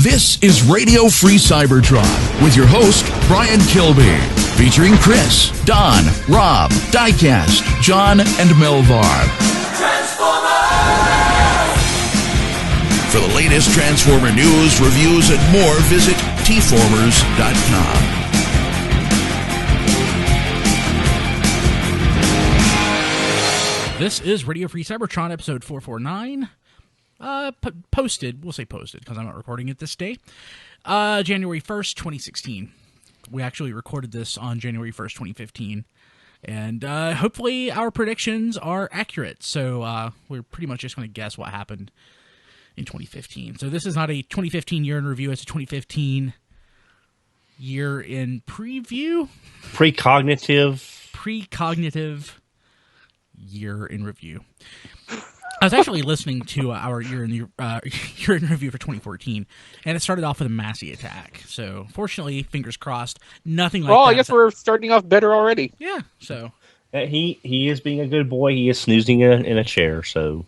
This is Radio Free Cybertron with your host, Brian Kilby, featuring Chris, Don, Rob, Diecast, John, and Melvar. For the latest Transformer news, reviews, and more, visit tformers.com. This is Radio Free Cybertron, episode 449. Posted, we'll say posted, because I'm not recording it this day. January 1st, 2016. We actually recorded this on January 1st, 2015. And hopefully our predictions are accurate. So we're pretty much just going to guess what happened in 2015. So this is not a 2015 year in review, it's a 2015 year in preview. Precognitive year in review. I was actually listening to our year in review for 2014, and it started off with a Massey attack. So, fortunately, fingers crossed, nothing like that. Well, I guess we're starting off better already. Yeah, so. He is being a good boy. He is snoozing in a chair, so.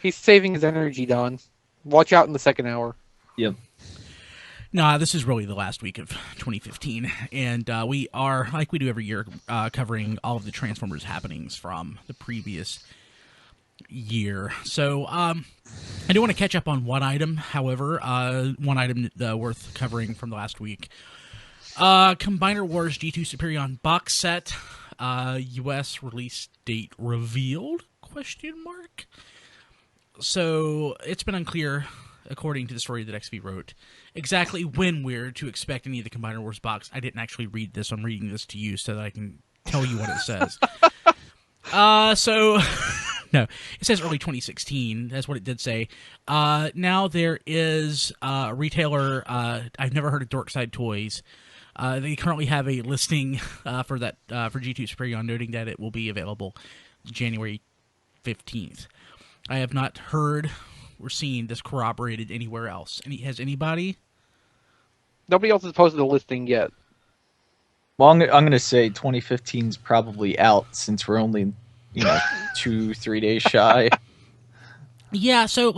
He's saving his energy, Don. Watch out in the second hour. Yep. Nah, this is really the last week of 2015, and we are, like we do every year, covering all of the Transformers happenings from the previous year. So, I do want to catch up on one item, however, one item worth covering from the last week. Combiner Wars G2 Superion box set, U.S. release date revealed, ? So, it's been unclear, according to the story that XV wrote, exactly when we're to expect any of the Combiner Wars box. I didn't actually read this. I'm reading this to you so that I can tell you what it says. No, it says early 2016. That's what it did say. Now there is a retailer, I've never heard of Dorkside Toys. They currently have a listing for G2 Superion, noting that it will be available January 15th. I have not heard or seen this corroborated anywhere else. Has anybody? Nobody else has posted a listing yet. Well, I'm going to say 2015 is probably out since we're only, 2-3 days shy. Yeah, so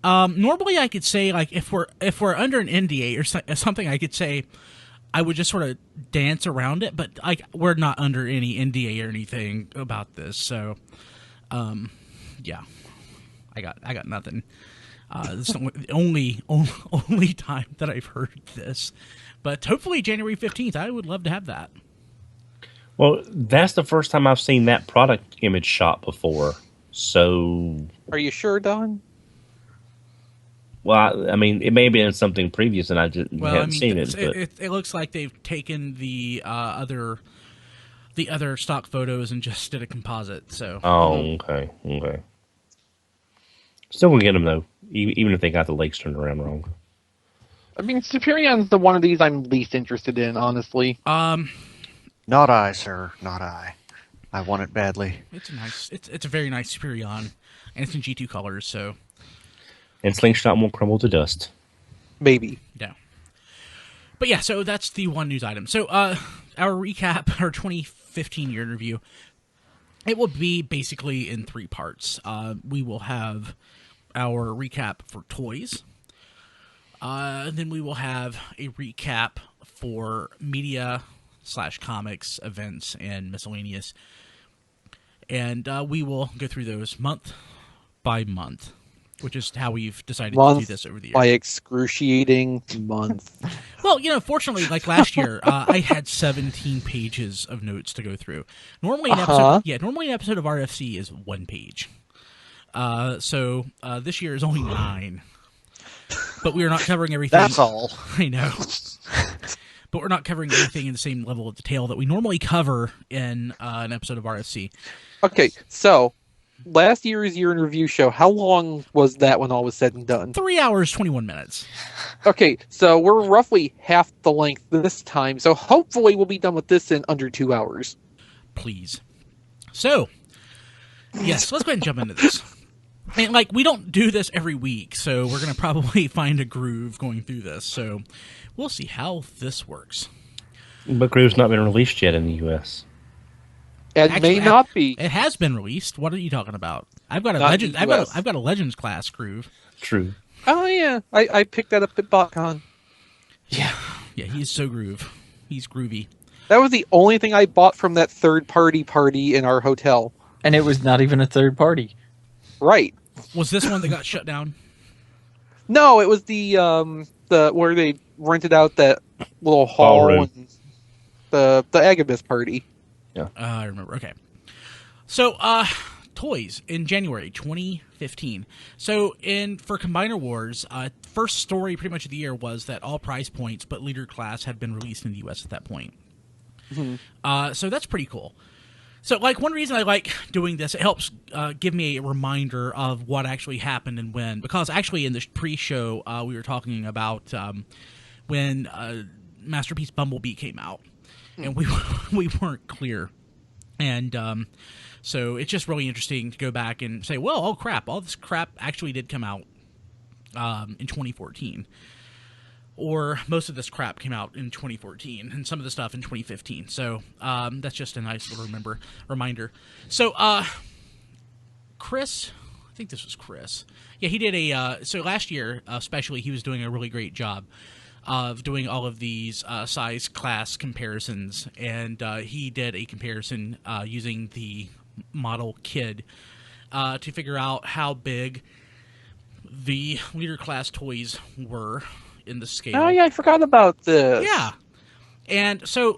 normally I could say if we're under an NDA or something, I could say I would just sort of dance around it, but we're not under any NDA or anything about this, so yeah. I got nothing. This is the only time that I've heard this. But hopefully January 15th, I would love to have that. Well, that's the first time I've seen that product image shot before. So, are you sure, Don? Well, I mean, it may have been something previous, and I just haven't seen it. It looks like they've taken the other stock photos and just did a composite. So. Oh, okay. Still gonna get them though, even if they got the legs turned around wrong. I mean, Superion's the one of these I'm least interested in, honestly. Not I, sir. Not I. I want it badly. It's a very nice Superion, and it's in G2 colors, so. And Slingshot won't crumble to dust. Maybe. No. But yeah, so that's the one news item. So our recap, our 2015 year in review, it will be basically in 3 parts. We will have our recap for toys. Then we will have a recap for media/comics, events, and miscellaneous. And we will go through those month by month, which is how we've decided to do this over the years. By excruciating month. Well, fortunately, like last year, I had 17 pages of notes to go through. Normally, an episode of RFC is 1 page. So this year is only 9. But we are not covering everything. That's all. I know. But we're not covering everything in the same level of detail that we normally cover in an episode of RFC. Okay, so last year's year in review show, how long was that when all was said and done? 3 hours, 21 minutes. Okay, so we're roughly half the length this time, so hopefully we'll be done with this in under 2 hours. Please. So, yes, let's go ahead and jump into this. And, we don't do this every week, so we're going to probably find a groove going through this. So, we'll see how this works. But Groove's not been released yet in the U.S. It may not be. It has been released. What are you talking about? I've got a Legends class Groove. True. Oh yeah, I picked that up at BotCon. Yeah, he's so He's groovy. That was the only thing I bought from that third-party party in our hotel. And it was not even a third party. Right. Was this one that got shut down? No, it was the where they rented out that little hall Ballroom. and the Agabus party. I remember. Okay. So, toys in January 2015. So, for Combiner Wars, first story pretty much of the year was that all prize points but leader class had been released in the U.S. at that point. Mm-hmm. So that's pretty cool. So, like, one reason I like doing this, it helps give me a reminder of what actually happened and when. Because actually, in the pre-show, we were talking about when Masterpiece Bumblebee came out, and we weren't clear. And so it's just really interesting to go back and say, well, oh crap, all this crap actually did come out in 2014. Or most of this crap came out in 2014, and some of the stuff in 2015. So that's just a nice little reminder. So Chris, I think this was Chris. Yeah, he did so last year, especially, he was doing a really great job of doing all of these size class comparisons, and he did a comparison using the model Kid to figure out how big the leader class toys were in the scale. Oh yeah, I forgot about this. Yeah, and so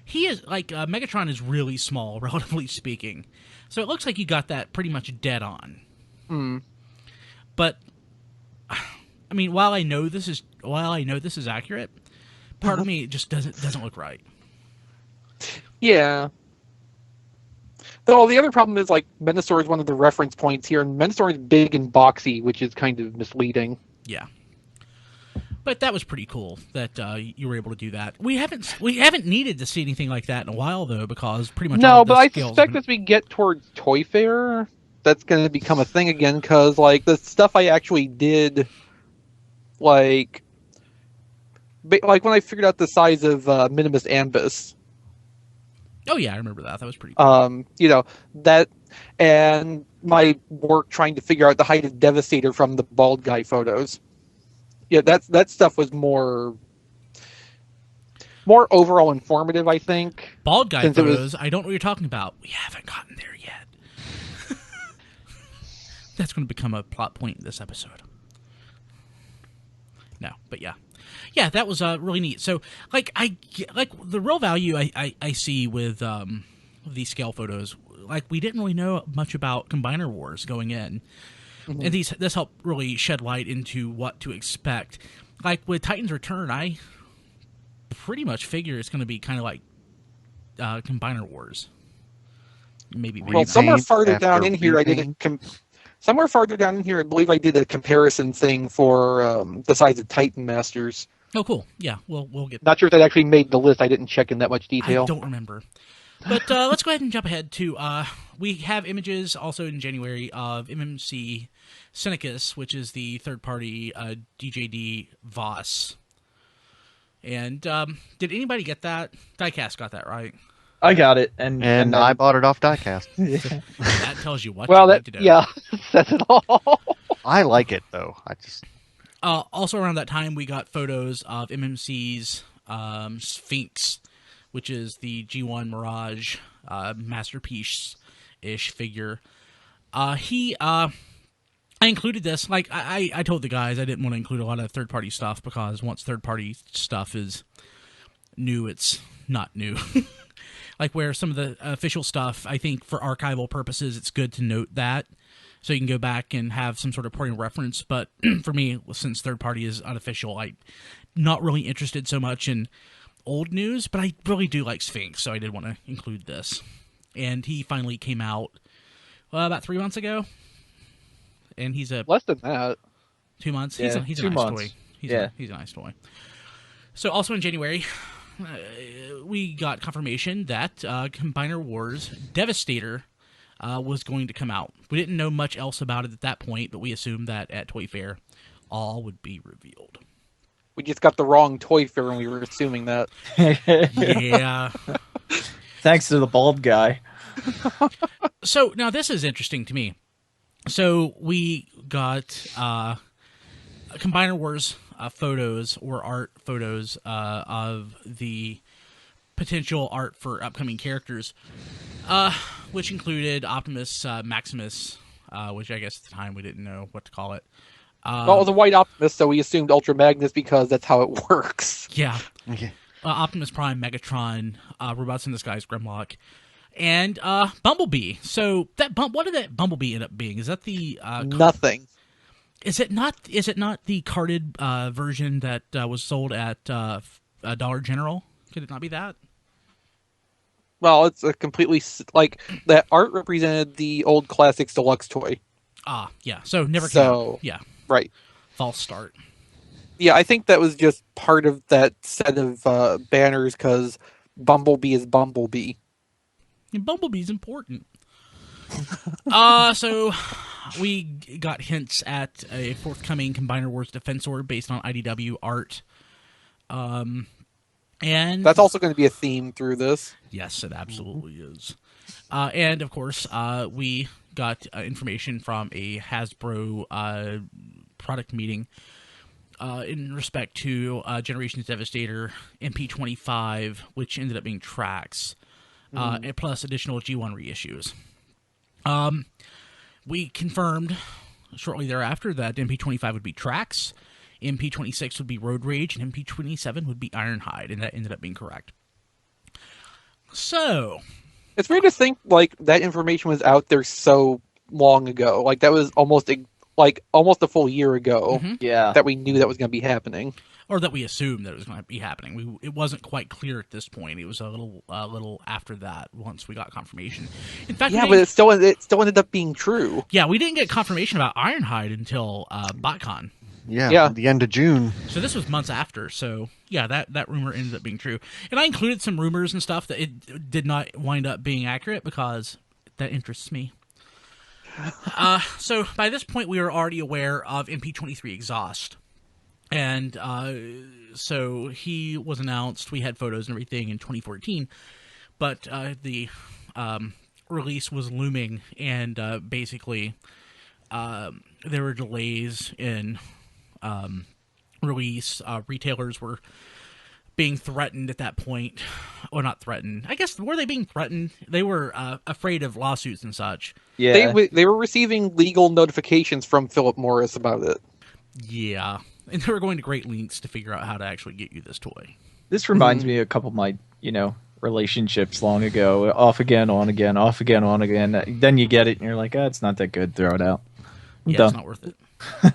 he is like Megatron is really small, relatively speaking. So it looks like you got that pretty much dead on. But I mean, while I know this is accurate, part of me just doesn't look right. Yeah. Though the other problem is, like, Menasor is one of the reference points here, and Menasor is big and boxy, which is kind of misleading. Yeah. But that was pretty cool that you were able to do that. We haven't needed to see anything like that in a while, though, because pretty much all No, of the but I scales suspect as we get towards Toy Fair, that's going to become a thing again, because, like, the stuff I actually did, like when I figured out the size of Minimus Ambus. Oh yeah, I remember that. That was pretty cool. That, and my work trying to figure out the height of Devastator from the bald guy photos. Yeah, that stuff was more overall informative, I think. Bald guy photos. I don't know what you're talking about. We haven't gotten there yet. That's going to become a plot point in this episode. No, but yeah. Yeah, that was really neat. So, like the real value I see with these scale photos, like, we didn't really know much about Combiner Wars going in, and this helped really shed light into what to expect. Like with Titan's Return, I pretty much figure it's going to be kind of like Combiner Wars. Maybe. Well, somewhere farther down in here, I did somewhere farther down in here, I believe I did a comparison thing for the size of Titan Masters. Oh, cool. Yeah, we'll get. Not sure if that actually made the list. I didn't check in that much detail. I don't remember. But let's go ahead and jump ahead to. We have images also in January of MMC Senecis, which is the third-party DJD Voss. And did anybody get that? Diecast got that, right? I got it, and I bought it off Diecast. That tells you what well, you need to do. Yeah, says it all. I like it though. Also around that time, we got photos of MMC's Sphinx, which is the G1 Mirage masterpiece-ish figure. I included this. Like, I told the guys I didn't want to include a lot of third-party stuff, because once third-party stuff is new, it's not new. Like, where some of the official stuff, I think for archival purposes, it's good to note that, so you can go back and have some sort of point of reference. But for me, since third party is unofficial, I'm not really interested so much in old news, but I really do like Sphinx, so I did want to include this. And he finally came out about 3 months ago, and he's less than that. 2 months. Yeah, he's a 2 nice months. toy. He's a nice toy. So also in January, we got confirmation that Combiner Wars Devastator was going to come out. We didn't know much else about it at that point, but we assumed that at Toy Fair, all would be revealed. We just got the wrong Toy Fair when we were assuming that. Yeah. Thanks to the bald guy. So now this is interesting to me. So we got Combiner Wars photos or art photos of the potential art for upcoming characters, which included Optimus, Maximus, which I guess at the time we didn't know what to call it. Well, it was a white Optimus, so we assumed Ultra Magnus because that's how it works. Yeah. Okay. Optimus Prime, Megatron, Robots in Disguise, Grimlock, and Bumblebee. So what did that Bumblebee end up being? Is that the Nothing. Is it not the carded version that was sold at Dollar General? Could it not be that? Well, it's a completely like that art represented the old Classics Deluxe toy. Ah, yeah. So never came out. Yeah. Right. False start. Yeah, I think that was just part of that set of banners because Bumblebee is Bumblebee. And Bumblebee's important. So we got hints at a forthcoming Combiner Wars Defensor based on IDW art. And That's also going to be a theme through this. yes, it absolutely is. And of course, we got information from a Hasbro product meeting in respect to Generations Devastator MP25, which ended up being tracks, and plus additional G1 reissues. We confirmed shortly thereafter that MP25 would be tracks, MP26 would be Road Rage, and MP27 would be Ironhide, and that ended up being correct. So, It's weird to think like that information was out there so long ago. Like that was almost a full year ago Yeah. that we knew that was going to be happening. or that we assumed that it was going to be happening. It wasn't quite clear at this point. It was a little after that once we got confirmation. In fact, Yeah, but it still ended up being true. yeah, we didn't get confirmation about Ironhide until BotCon. Yeah, the end of June. So this was months after. So yeah, that rumor ended up being true. And I included some rumors and stuff that it did not wind up being accurate because that interests me. So by this point, we were already aware of MP23 Exhaust. And so he was announced. We had photos and everything in 2014. But the release was looming. And basically, there were delays in release. Retailers were being threatened at that point. Or not threatened. I guess, were they being threatened? They were afraid of lawsuits and such. Yeah. They were receiving legal notifications from Philip Morris about it. Yeah. And they were going to great lengths to figure out how to actually get you this toy. This reminds me of a couple of my, relationships long ago. Off again, on again, off again, on again. Then you get it, and you're like, it's not that good. Throw it out. I'm Yeah, done. it's not worth it.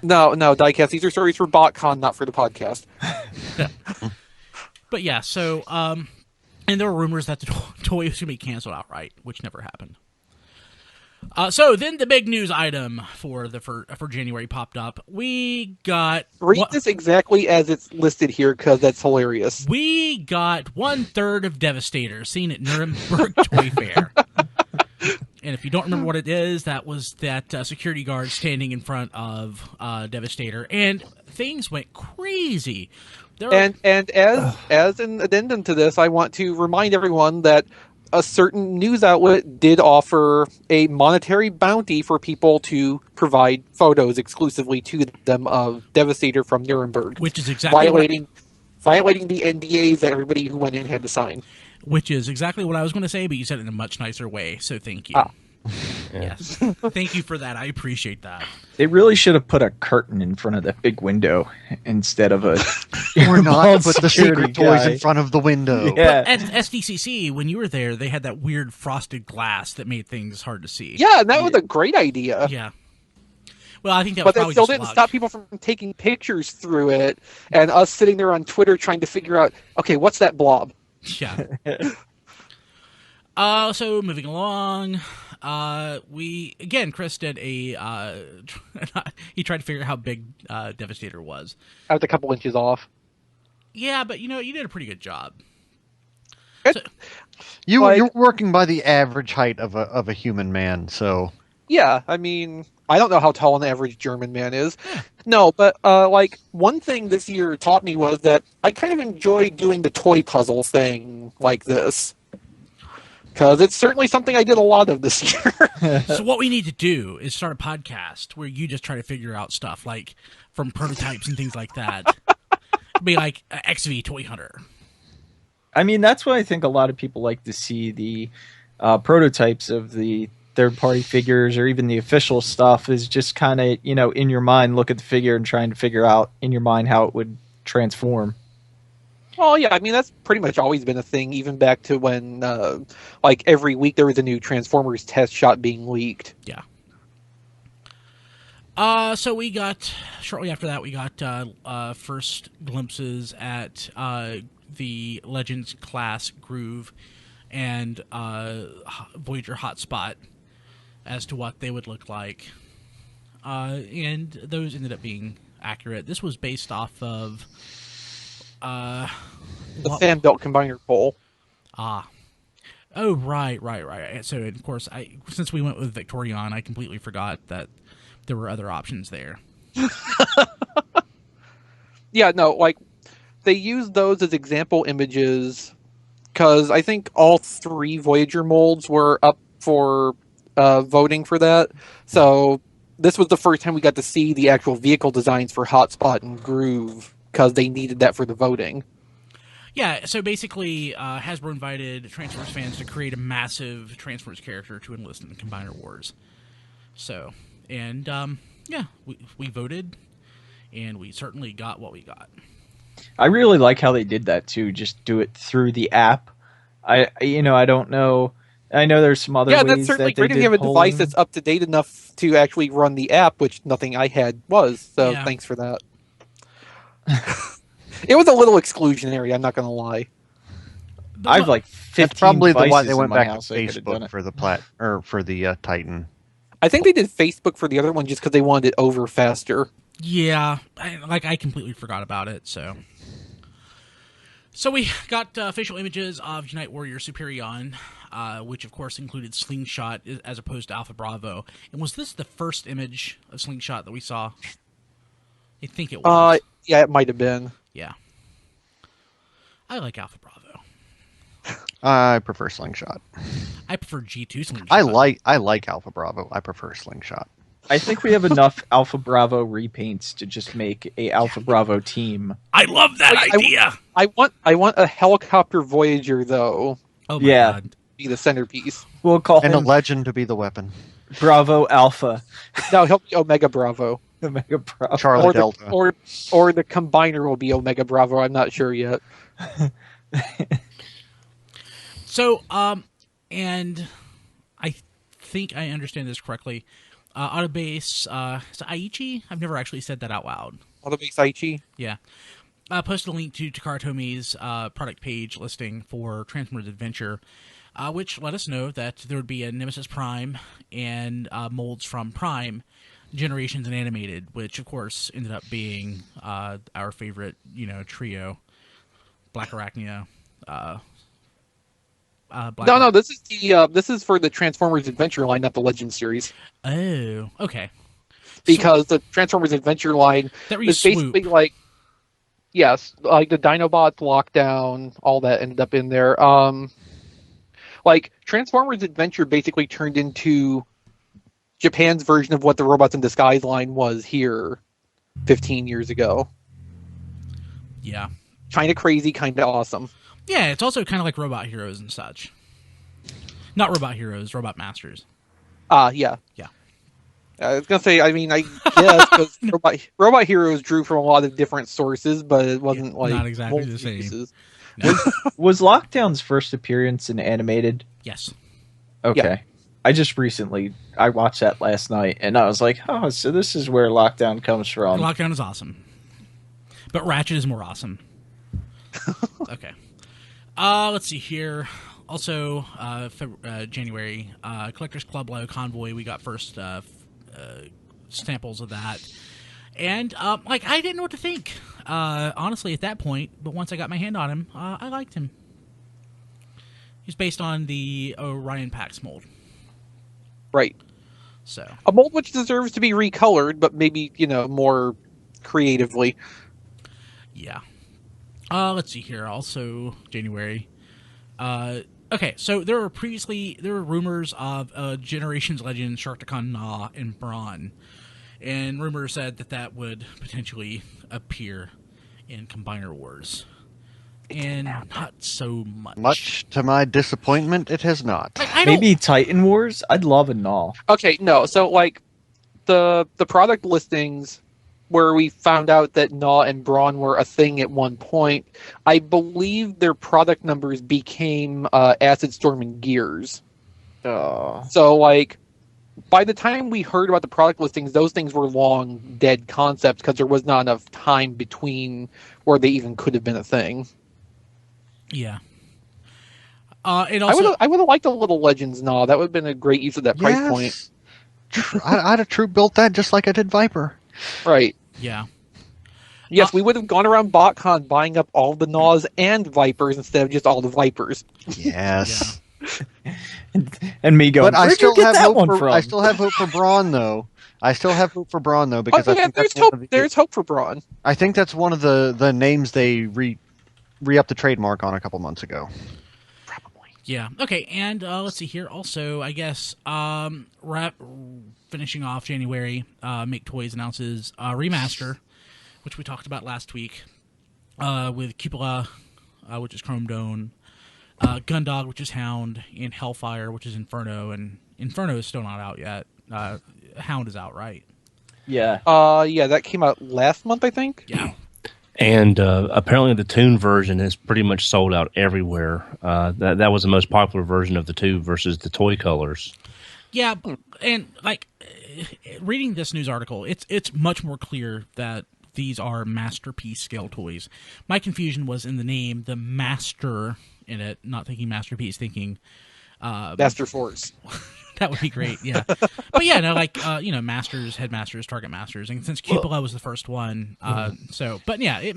No, Diecast. These are stories for BotCon, not for the podcast. But yeah, so, and there were rumors that the toy was going to be canceled outright, which never happened. So then the big news item for January popped up. We got... Read this exactly as it's listed here, because that's hilarious. We got 1/3 of Devastator seen at Nuremberg Toy Fair. And if you don't remember what it is, that was that security guard standing in front of Devastator. And things went crazy. And as an addendum to this, I want to remind everyone that a certain news outlet did offer a monetary bounty for people to provide photos exclusively to them of Devastator from Nuremberg, which is exactly violating the NDAs that everybody who went in had to sign. Which is exactly what I was going to say, but you said it in a much nicer way, so thank you. Yes. Thank you for that. I appreciate that. They really should have put a curtain in front of that big window instead of a... Or not put the security secret toys guy. in front of the window. Yeah. At SDCC, when you were there, they had that weird frosted glass that made things hard to see. Yeah, and that was a great idea. Yeah. Well, I think that But was that probably still just didn't luck. stop people from taking pictures through it, and us sitting there on Twitter trying to figure out, okay, what's that blob? Yeah. So moving along, Chris did a, he tried to figure out how big Devastator was. I was a couple inches off. Yeah, but you did a pretty good job. You're working by the average height of a human man, so Yeah, I mean, I don't know how tall an average German man is. No, but one thing this year taught me was that I kind of enjoy doing the toy puzzle thing like this. Because it's certainly something I did a lot of this year. So what we need to do is start a podcast where you just try to figure out stuff, like from prototypes and things like that. Be like XV Toy Hunter. I mean, that's what I think a lot of people like to see, the prototypes of the third-party figures or even the official stuff, is just kind of, in your mind, look at the figure and trying to figure out in your mind how it would transform. Well, yeah, I mean, that's pretty much always been a thing, even back to when, every week there was a new Transformers test shot being leaked. Yeah. So we got, shortly after that, we got first glimpses at the Legends class Groove and Voyager Hotspot as to what they would look like. And those ended up being accurate. This was based off of The fan-built combiner pole. Oh, right. So, of course, since we went with Victorion, I completely forgot that there were other options there. Yeah, no, they used those as example images because I think all 3 Voyager molds were up for voting for that. So this was the first time we got to see the actual vehicle designs for Hotspot and Groove because they needed that for the voting. Yeah, so basically, Hasbro invited Transformers fans to create a massive Transformers character to enlist in the Combiner Wars. So, and, we voted, and we certainly got what we got. I really like how they did that, too. Just do it through the app. I don't know. I know there's some other ways that's certainly that they great if you did have a device polling. that's up to date enough to actually run the app, which nothing I had was. So Yeah. Thanks for that. It was a little exclusionary, I'm not going to lie. I've like 15 That's probably why devices they in went my back to house. I could've done Facebook it. for the for the Titan. I think they did Facebook for the other one just because they wanted it over faster. Yeah, I completely forgot about it, so... So we got official images of Unite Warrior Superion, which of course included Slingshot as opposed to Alpha Bravo. And was this the first image of Slingshot that we saw? I think it was. Yeah, it might have been. Yeah. I like Alpha Bravo. I prefer Slingshot. I prefer G2 Slingshot. I like Alpha Bravo. I prefer Slingshot. I think we have enough Alpha Bravo repaints to just make a Alpha Bravo team. I love that idea! I want a helicopter Voyager though. Oh my Yeah. god. Be the centerpiece. We'll call And a him legend to be the weapon. Bravo Alpha. No, he'll be Omega Bravo. Omega Bravo. Charlie Or Delta. or the combiner will be Omega Bravo. I'm not sure yet. So, and I think I understand this correctly. Autobase, is it Aichi? I've never actually said that out loud. Autobase Aichi. Yeah. Posted a link to Takara Tomi's product page listing for Transformers Adventure, which let us know that there would be a Nemesis Prime and molds from Prime, Generations and Animated, which of course ended up being our favorite, trio, Black Arachnia. No, this is this is for the Transformers Adventure line, not the Legend series. Oh, okay. Because the Transformers Adventure line That is basically swoop. yes, like the Dinobots, Lockdown, all that ended up in there. Transformers Adventure basically turned into Japan's version of what the Robots in Disguise line was here 15 years ago. Yeah. Kind of crazy, kind of awesome. Yeah, it's also kind of like Robot Heroes and such. Not Robot Heroes, Robot Masters. Yeah. Yeah. I was gonna say, I guess because Robot Heroes drew from a lot of different sources, but it wasn't not exactly the same. uses. No. Was Lockdown's first appearance in animated? Yes. Okay. Yeah. I watched that last night, and I was like, oh, so this is where Lockdown comes from. Lockdown is awesome. But Ratchet is more awesome. Okay. Let's see here. Also, January, Collectors Club Low Convoy, we got first samples of that. And, I didn't know what to think, honestly, at that point. But once I got my hand on him, I liked him. He's based on the Orion Pax mold. Right. So. A mold which deserves to be recolored, but maybe, more creatively. Yeah. Let's see here. Also, January. Okay, so there were rumors of Generations Legend, Sharkticon Na, and Brawn. And rumors said that would potentially appear in Combiner Wars. And not so much. Much to my disappointment, it has not. Maybe Titan Wars? I'd love a null. Okay, no. So, like, the product listings where we found out that Gnaw and Brawn were a thing at one point, I believe their product numbers became Acid Storm and Gears. So, like, by the time we heard about the product listings, those things were long dead concepts because there was not enough time between where they even could have been a thing. Yeah. It also, I would have liked a little Legends Gnaw. That would have been a great use of that price point. I'd have troop built that just like I did Viper. Right. Yeah. Yes, we would have gone around BotCon buying up all the Gnaws and Vipers instead of just all the Vipers. Yes. And me going, but I still have hope from? I still have hope for Brawn, though. Because I think there's hope. There's hope for Brawn. I think that's one of the names they re-upped the trademark on a couple months ago. Yeah. Okay. And let's see here. Also, I guess finishing off January, Make Toys announces remaster, which we talked about last week, with Cupola, which is Chrome Dome, Gundog, which is Hound, and Hellfire, which is Inferno. And Inferno is still not out yet. Hound is out, right? Yeah. Yeah, that came out last month, I think. Yeah. And apparently the Toon version is pretty much sold out everywhere. That was the most popular version of the two versus the toy colors. Yeah, and like reading this news article, it's much more clear that these are masterpiece scale toys. My confusion was in the name, the master in it, not thinking masterpiece, thinking Master Force. That would be great, yeah. But yeah, no, like masters, headmasters, target masters, and since Cupola was the first one, but yeah,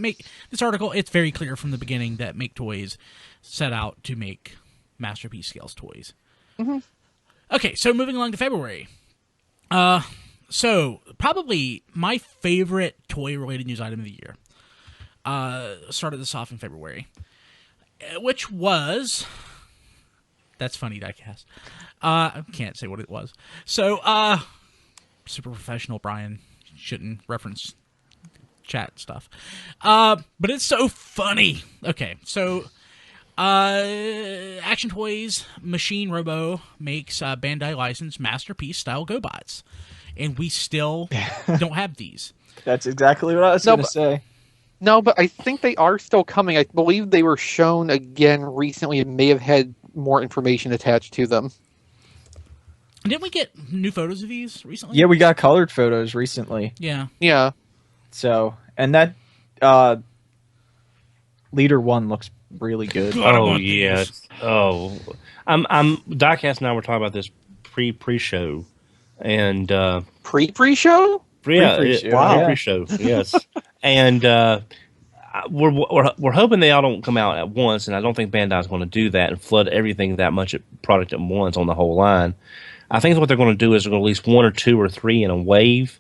this article, it's very clear from the beginning that Make Toys set out to make masterpiece scales toys. Mm-hmm. Okay, so moving along to February. So probably my favorite toy-related news item of the year started this off in February, which was. That's funny, Diecast. I can't say what it was. So, super professional, Brian. Shouldn't reference chat stuff. But it's so funny. Okay, so, Action Toys Machine Robo makes Bandai licensed Masterpiece style GoBots. And we still don't have these. That's exactly what I was going to say. No, but I think they are still coming. I believe they were shown again recently and may have had more information attached to them. Didn't we get new photos of these recently? Yeah, we got colored photos recently. Yeah. Yeah. So, and that Leader 1 looks really good. Oh, yeah. Oh. Diecast and I were talking about this pre-show. And pre-show? Yeah, pre-show, yes. And we're hoping they all don't come out at once, and I don't think Bandai's going to do that and flood everything that much product at once on the whole line. I think what they're going to do is they're going to release 1 or 2 or 3 in a wave.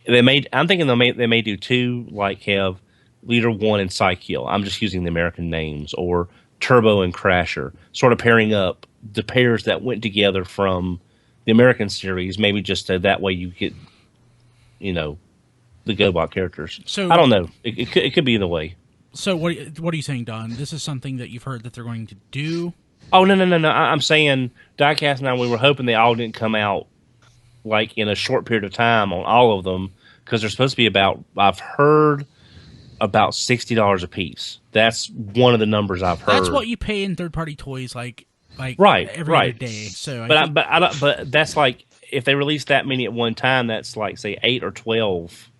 I'm thinking they may do 2, like have Leader 1 and Psykill. I'm just using the American names, or Turbo and Crasher, sort of pairing up the pairs that went together from the American series. Maybe just that way you get, the GoBot characters. So I don't know. It could be either way. So what are you saying, Don? This is something that you've heard that they're going to do? Oh, no. I'm saying Diecast and I, we were hoping they all didn't come out like in a short period of time on all of them, because they're supposed to be I've heard about $60 a piece. That's one of the numbers I've heard. That's what you pay in third-party toys, like every other day. So, but that's like if they release that many at one time, that's like say 8 or 12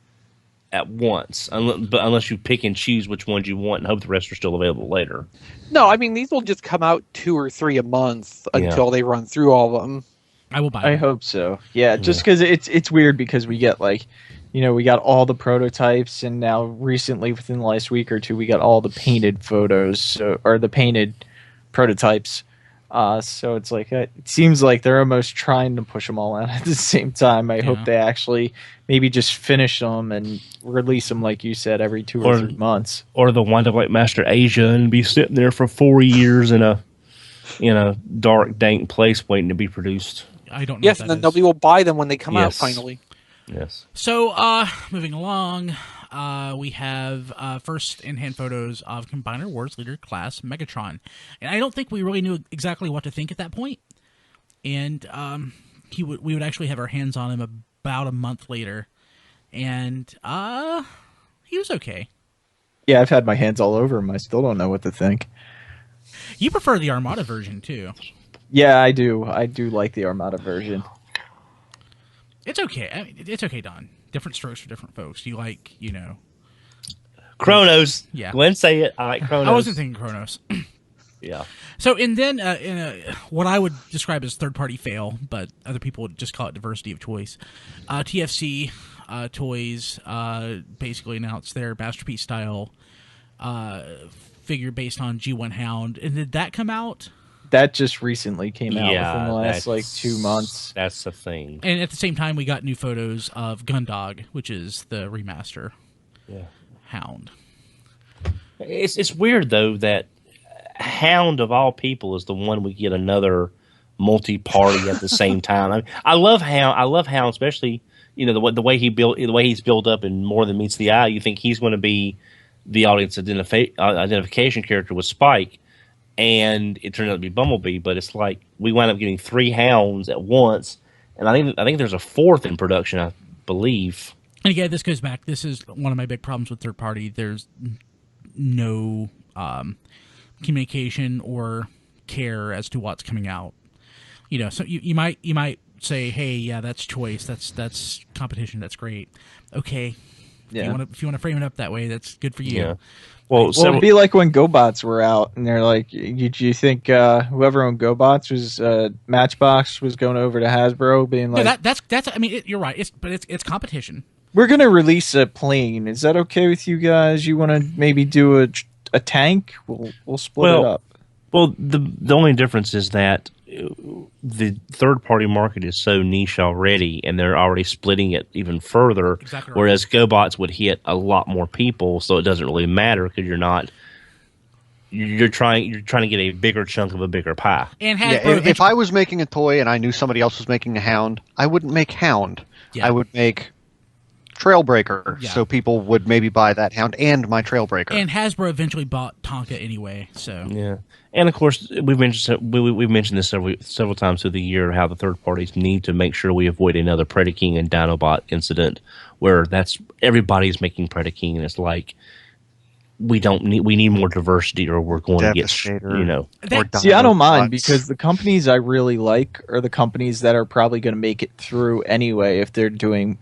at once. Unless you pick and choose which ones you want and hope the rest are still available later. No, I mean these will just come out 2 or 3 a month until they run through all of them. I will buy them. I hope so. Yeah, just because it's weird because we get we got all the prototypes, and now recently within the last week or two we got all the painted photos or the painted prototypes. So it's like it seems like they're almost trying to push them all out at the same time. I hope they actually maybe just finish them and release them, like you said, every 2 or 3 months. Or they'll wind up like Master Asia and be sitting there for 4 years in a dark, dank place waiting to be produced. I don't know. Yes, what and that then is. nobody will buy them when they come out Yes. finally. Yes. So, moving along, we have first in-hand photos of Combiner Wars Leader Class Megatron. And I don't think we really knew exactly what to think at that point. And we would actually have our hands on him about a month later. And he was okay. Yeah, I've had my hands all over him. I still don't know what to think. You prefer the Armada version, too. Yeah, I do. I do like the Armada version. It's okay. I mean, it's okay, Don. Different strokes for different folks. You like, Kronos. Yeah. Go ahead and say it. I like Kronos. I wasn't thinking Kronos. Yeah. So, and then in what I would describe as third-party fail, but other people would just call it diversity of choice, TFC Toys basically announced their Masterpiece style figure based on G1 Hound. And did that come out? That just recently came out Yeah, within the last that's- 2 months. That's the thing. And at the same time, we got new photos of Gundog, which is the remaster Yeah. Hound. It's weird though that Hound of all people is the one we get another multi-party at the same time. I mean, I love Hound, especially the way he's built up in More Than Meets the Eye. You think he's going to be the audience identification character with Spike, and it turned out to be Bumblebee. But it's like we wound up getting 3 Hounds at once, and I think there's a 4th in production, I believe. And again, this goes back. This is one of my big problems with third party. There's no communication or care as to what's coming out. So you might say, "Hey, yeah, that's choice. That's competition. That's great. Okay, Yeah. if you want to frame it up that way, that's good for you." Yeah. Well, Well, it'd be like when GoBots were out, and they're like, "Did you think whoever owned GoBots was Matchbox was going over to Hasbro, being No, like, that's. I mean, you're right. It's competition. we're going to release a plane. Is that okay with you guys? You want to maybe do a tank? We'll split it up." Well, the only difference is that the third-party market is so niche already, and they're already splitting it even further. Exactly right. Whereas GoBots would hit a lot more people, so it doesn't really matter because you're trying to get a bigger chunk of a bigger pie. And Yeah, Hasbro if I was making a toy and I knew somebody else was making a Hound, I wouldn't make Hound. Yeah. I would make Trailbreaker, Yeah. so people would maybe buy that Hound and my Trailbreaker. and Hasbro eventually bought Tonka anyway. So Yeah, and of course we've mentioned this several times through the year how the third parties need to make sure we avoid another Predaking and Dinobot incident where everybody's making Predaking and it's like we need more diversity or we're going to get Devastator. That- See, I don't mind Dinobots. because the companies I really like are the companies that are probably going to make it through anyway. If they're doing,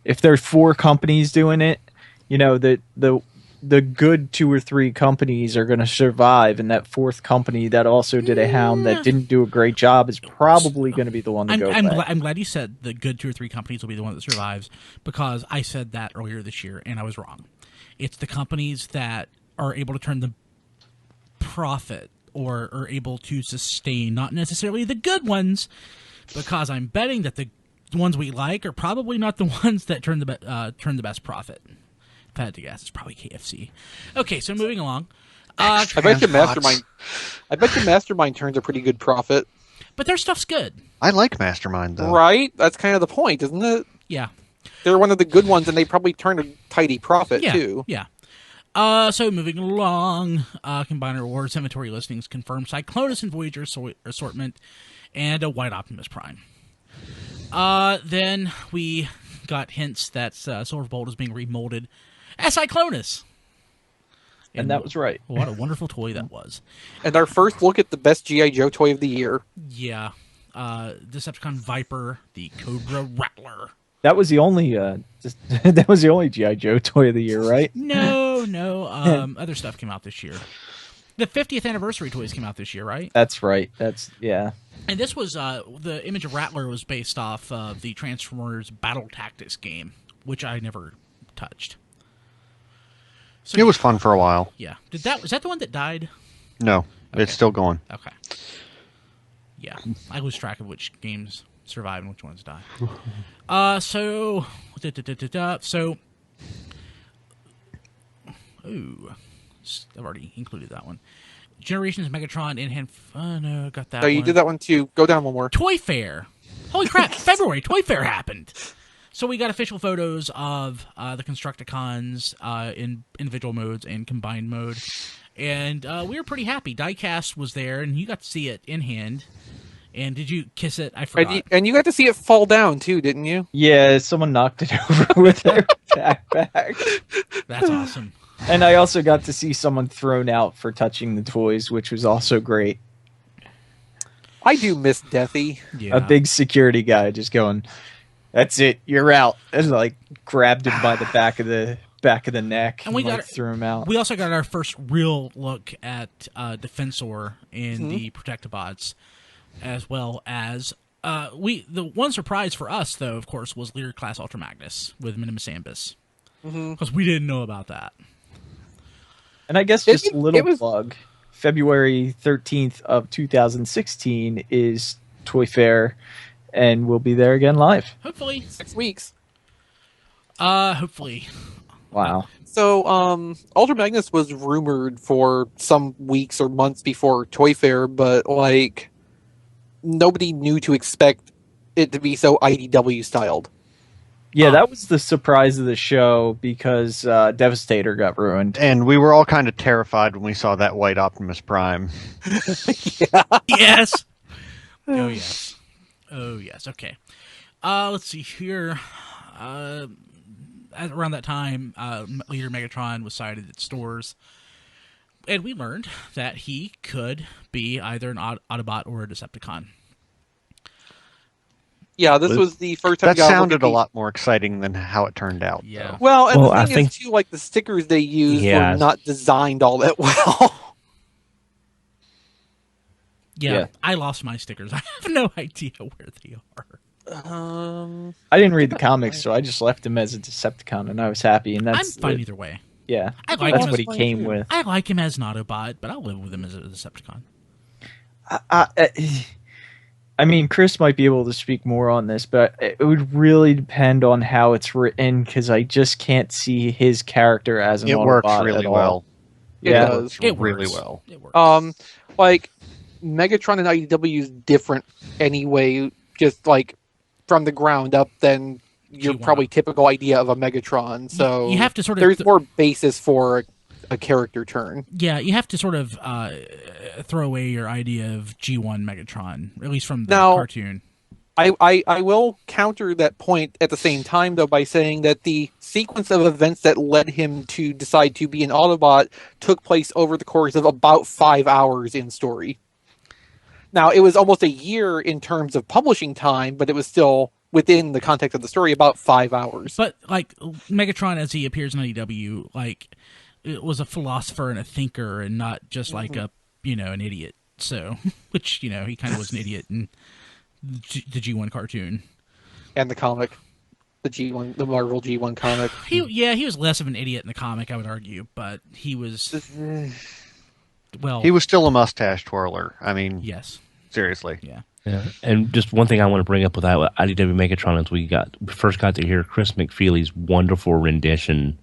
if there's 4 companies doing it, the good 2 or 3 companies are going to survive, and that 4th company that also did a Hound that didn't do a great job is probably going to be the one to go. I'm glad you said the good 2 or 3 companies will be the one that survives, because I said that earlier this year and I was wrong. It's the companies that are able to turn the profit or are able to sustain, not necessarily the good ones, because I'm betting that the ones we like are probably not the ones that turn the best profit. If I had to guess, it's probably KFC. Okay, so moving along. I bet you Mastermind turns a pretty good profit. But their stuff's good. I like Mastermind, though. Right? That's kind of the point, isn't it? Yeah. They're one of the good ones, and they probably turn a tidy profit, Yeah, too. yeah. So moving along, Combiner Awards inventory listings confirm Cyclonus and Voyager assortment and a White Optimus Prime. Then we got hints that Silverbolt is being remolded as Cyclonus. And that was right. What a wonderful toy that was. And our first look at the best G.I. Joe toy of the year. Yeah. Decepticon Viper, the Cobra Rattler. That was the only G.I. Joe toy of the year, right? No. Other stuff came out this year. The 50th anniversary toys came out this year, right? That's right. Yeah. And this was the image of Rattler was based off of the Transformers Battle Tactics game, which I never touched. So It was fun for a while. yeah. Was that the one that died? No, Okay. it's still going. Okay. Yeah, I lose track of which games survive and which ones die. So, ooh, I've already included that one. Generations Megatron in hand. Oh no, got that. No, you one. did that one too. Go down one more. Toy Fair. Holy crap! February Toy Fair happened. So we got official photos of the Constructicons in individual modes and combined mode, and we were pretty happy. Diecast was there, and you got to see it in hand. And did you kiss it? I forgot. And you got to see it fall down too, didn't you? Yeah, someone knocked it over with their backpack. That's awesome. And I also got to see someone thrown out for touching the toys, which was also great. I do miss Deathy. Yeah. A big security guy just going, "That's it, you're out," and like grabbed him by the back of the neck And we like, got threw him out. We also got our first real look at Defensor and the Protectobots, as well as the one surprise for us, though, of course, was Leader Class Ultra Magnus with Minimus Ambus, because we didn't know about that. And I guess just a little plug. February 13th of 2016 is Toy Fair, and we'll be there again live. Hopefully. 6 weeks. Hopefully. Wow. So, Ultra Magnus was rumored for some weeks or months before Toy Fair, but, like, nobody knew to expect it to be so IDW styled. Yeah, that was the surprise of the show because Devastator got ruined. And we were all kind of terrified when we saw that white Optimus Prime. Yes. Oh, yes. Oh, yes. Okay. Let's see here. Around that time, Leader Megatron was sighted at stores. And we learned that he could be either an Autobot or a Decepticon. Yeah, this was the first time. That sounded a lot more exciting than how it turned out. Yeah. Though. Well, and Well, the thing is, too, like, the stickers they used were not designed all that well. Yeah, I lost my stickers. I have no idea where they are. I didn't read the comics, so I just left him as a Decepticon, and I was happy. And I'm that's fine either way. Yeah, I like that's him what as he came with. I like him as an Autobot, but I'll live with him as a Decepticon. I mean, Chris might be able to speak more on this, but it would really depend on how it's written, because I just can't see his character as an Autobot. It works really well. Yeah, It does. It really works. well. It works. Like, Megatron and IDW is different anyway, just, like, from the ground up than your G1. probably typical idea of a Megatron. So you have to sort of there's more basis for a character turn. Yeah, you have to sort of throw away your idea of G1 Megatron, at least from the Now, cartoon. I will counter that point at the same time, though, by saying that the sequence of events that led him to decide to be an Autobot took place over the course of about 5 hours in story. Now, it was almost a year in terms of publishing time, but it was still, within the context of the story, about 5 hours. But, like, Megatron, as he appears in IDW, like, it was a philosopher and a thinker and not just like an idiot. So, which, he kind of was an idiot in the G1 cartoon. And the comic. The Marvel G1 comic. He was less of an idiot in the comic, I would argue, but he was... Well, He was still a mustache twirler. I mean, yes. seriously. Yeah. Yeah. And just one thing I want to bring up with IDW Megatron is we first got to hear Chris McFeely's wonderful rendition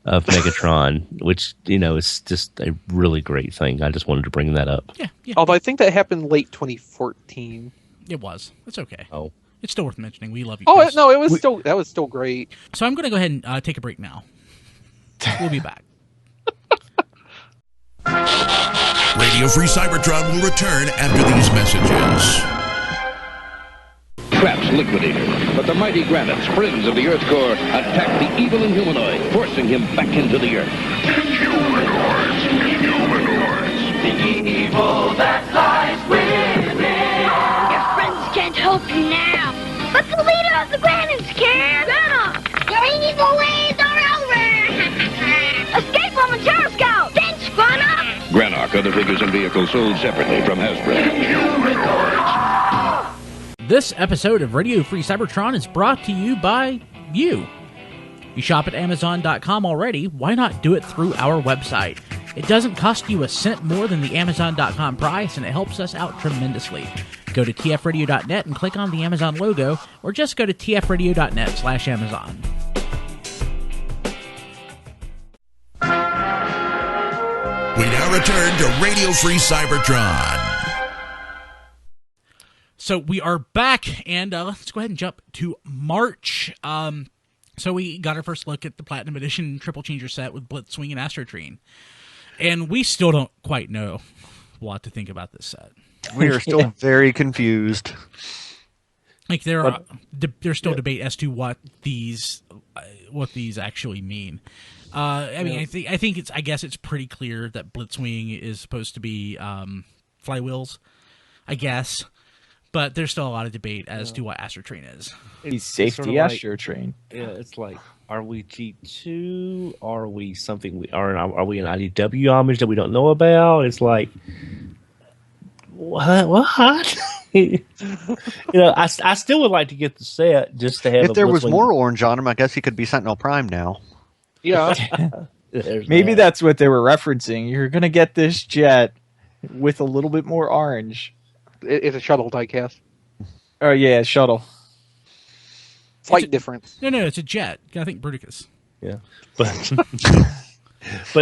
of Megatron, which, is just a really great thing. I just wanted to bring that up. Yeah. Although I think that happened late 2014. It was. It's okay. Oh. It's still worth mentioning. We love you, Oh, Chris. no, that was still great. So I'm going to go ahead and take a break now. We'll be back. Radio Free Cybertron will return after these messages. Traps liquidator, but the mighty granite springs of the Earth's core attack the evil Inhumanoid, forcing him back into the Earth. Inhumanoids! The evil that lies within. Your friends can't help you now. But the leader of the Granites can. Your evil ways are over. Escape from the Terror Scout. Thanks, Grana. Granarch, other figures and vehicles sold separately from Hasbro. This episode of Radio Free Cybertron is brought to you by you. You shop at Amazon.com already, why not do it through our website? It doesn't cost you a cent more than the Amazon.com price, and it helps us out tremendously. Go to tfradio.net and click on the Amazon logo, or just go to tfradio.net/Amazon. We now return to Radio Free Cybertron. So we are back, and let's go ahead and jump to March. So we got our first look at the Platinum Edition Triple Changer set with Blitzwing and Astrotrine. And we still don't quite know what to think about this set. We are still very confused. Like there's still debate as to what these actually mean. I mean, I guess it's pretty clear that Blitzwing is supposed to be flywheels, I guess. But there's still a lot of debate as to what Astrotrain is. He's safety sort of like, Astrotrain. Yeah, it's like, are we G2? Are we something? Are we an IDW homage that we don't know about? It's like, what? You know, I still would like to get the set just to have. If there was more orange on him, I guess he could be Sentinel Prime now. Yeah. Maybe that's what they were referencing. You're going to get this jet with a little bit more orange. It's a shuttle diecast. Oh, yeah, shuttle. Slight difference. No, it's a jet. I think Bruticus. Yeah, but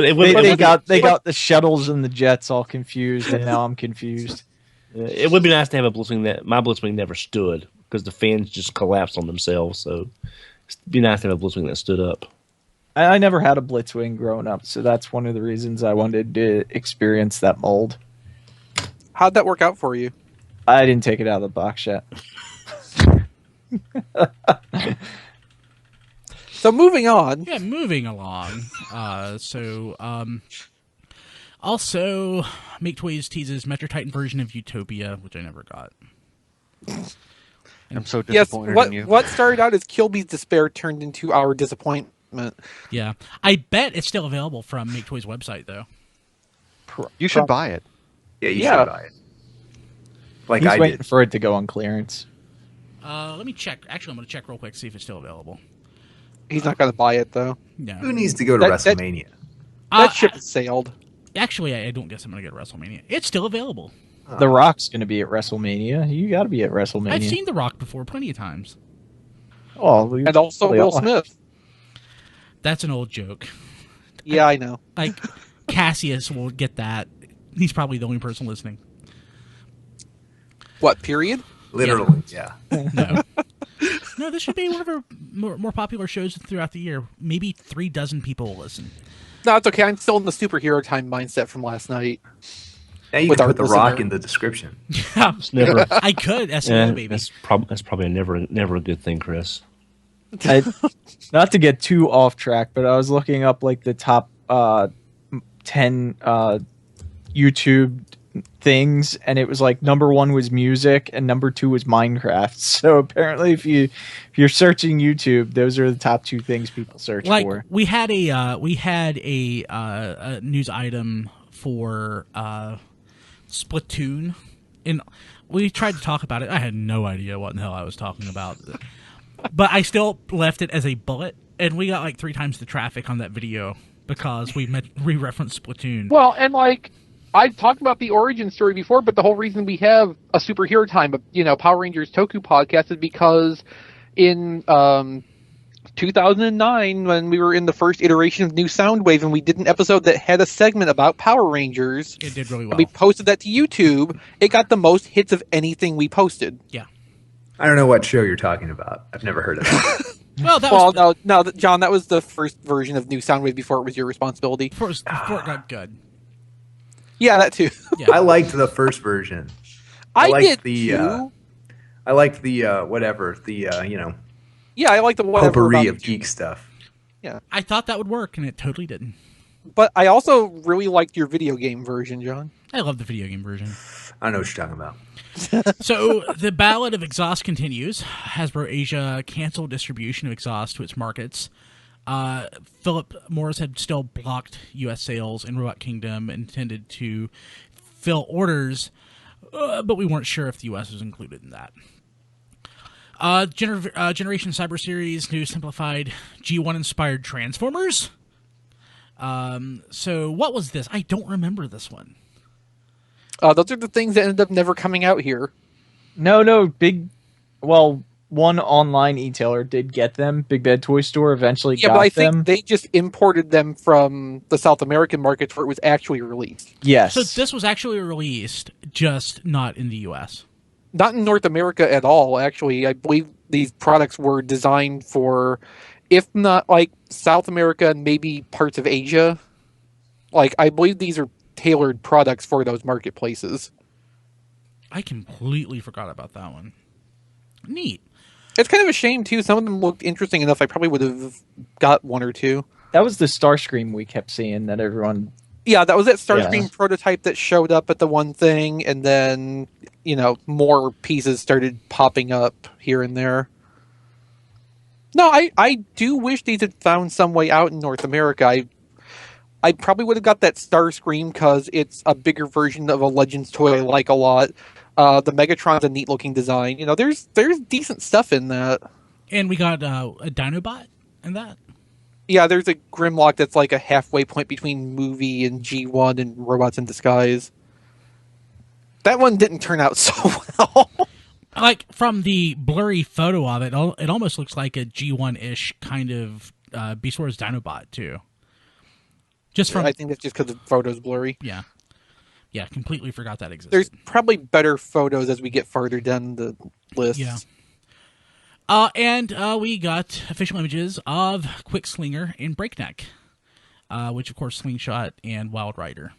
it they got the shuttles and the jets all confused, and now I'm confused. It would be nice to have a Blitzwing that my Blitzwing never stood because the fans just collapsed on themselves. So it'd be nice to have a Blitzwing that stood up. I never had a Blitzwing growing up, so that's one of the reasons I wanted to experience that mold. How'd that work out for you? I didn't take it out of the box yet. So moving on. Yeah, moving along. Also, Make Toys teases Metro Titan version of Utopia, which I never got. I'm so disappointed in you. What started out as Kilby's despair turned into our disappointment. Yeah. I bet it's still available from Make Toys' website, though. You should buy it. Yeah, you should buy it. Like He's I waiting did. for it to go on clearance. Let me check. Actually, I'm going to check real quick, see if it's still available. He's not going to buy it, though. No. Who needs to go to WrestleMania? That ship has sailed. Actually, I don't guess I'm going to go to WrestleMania. It's still available. The Rock's going to be at WrestleMania. You got to be at WrestleMania. I've seen The Rock before plenty of times. Oh, and also Will Smith. That's an old joke. Yeah, I know. Like, Cassius will get that. He's probably the only person listening. What, period? Literally, yeah. No, this should be one of our more popular shows throughout the year. Maybe 36 people will listen. No, it's okay. I'm still in the superhero time mindset from last night. Now you can put The Rock in the description. Never. I could. SNL, baby. That's probably never a good thing, Chris. Not to get too off track, but I was looking up like the top 10 YouTube things, and it was like number 1 was music and number 2 was Minecraft. So apparently if you're searching YouTube, those are the top 2 things people search for. We had a news item for Splatoon, and we tried to talk about it. I had no idea what in the hell I was talking about, but I still left it as a bullet, and we got like 3 times the traffic on that video because we referenced Splatoon. Well, and like I talked about the origin story before, but the whole reason we have a superhero time, Power Rangers Toku podcast is because in 2009, when we were in the first iteration of New Soundwave, and we did an episode that had a segment about Power Rangers. It did really well. And we posted that to YouTube. It got the most hits of anything we posted. Yeah. I don't know what show you're talking about. I've never heard of it. No, John, that was the first version of New Soundwave before it was your responsibility. Before it got good. Yeah, that too. Yeah. I liked the first version. I did too. I liked the whatever, Yeah, I like the whatever potpourri of geek stuff. Yeah. I thought that would work, and it totally didn't. But I also really liked your video game version, John. I love the video game version. I know what you're talking about. So, the Ballad of Exhaust continues. Hasbro Asia canceled distribution of Exhaust to its markets. Philip Morris had still blocked U.S. sales, and Robot Kingdom intended to fill orders, but we weren't sure if the U.S. was included in that. Generation Cyber Series new simplified G1-inspired Transformers. So, what was this? I don't remember this one. Those are the things that ended up never coming out here. No, big. Well, one online e-tailer did get them. Big Bad Toy Store eventually Yeah, got but I them. think they just imported them from the South American markets where it was actually released. Yes. So this was actually released, just not in the U.S. Not in North America at all, actually. I believe these products were designed for, if not like South America and maybe parts of Asia. Like, I believe these are tailored products for those marketplaces. I completely forgot about that one. Neat. It's kind of a shame, too. Some of them looked interesting enough. I probably would have got one or two. That was the Starscream we kept seeing that everyone... Yeah, that was that Starscream prototype that showed up at the one thing, and then, more pieces started popping up here and there. No, I do wish these had found some way out in North America. I probably would have got that Starscream because it's a bigger version of a Legends toy I like a lot. The Megatron's a neat looking design. There's decent stuff in that. And we got a Dinobot in that. Yeah, there's a Grimlock that's like a halfway point between movie and G1 and Robots in Disguise. That one didn't turn out so well. Like, from the blurry photo of it, it almost looks like a G1-ish kind of Beast Wars Dinobot, too. I think that's just because the photo's blurry. Yeah. Yeah, completely forgot that existed. There's probably better photos as we get farther down the list. Yeah. And we got official images of Quickslinger and Breakneck, which, of course, Slingshot and Wild Rider.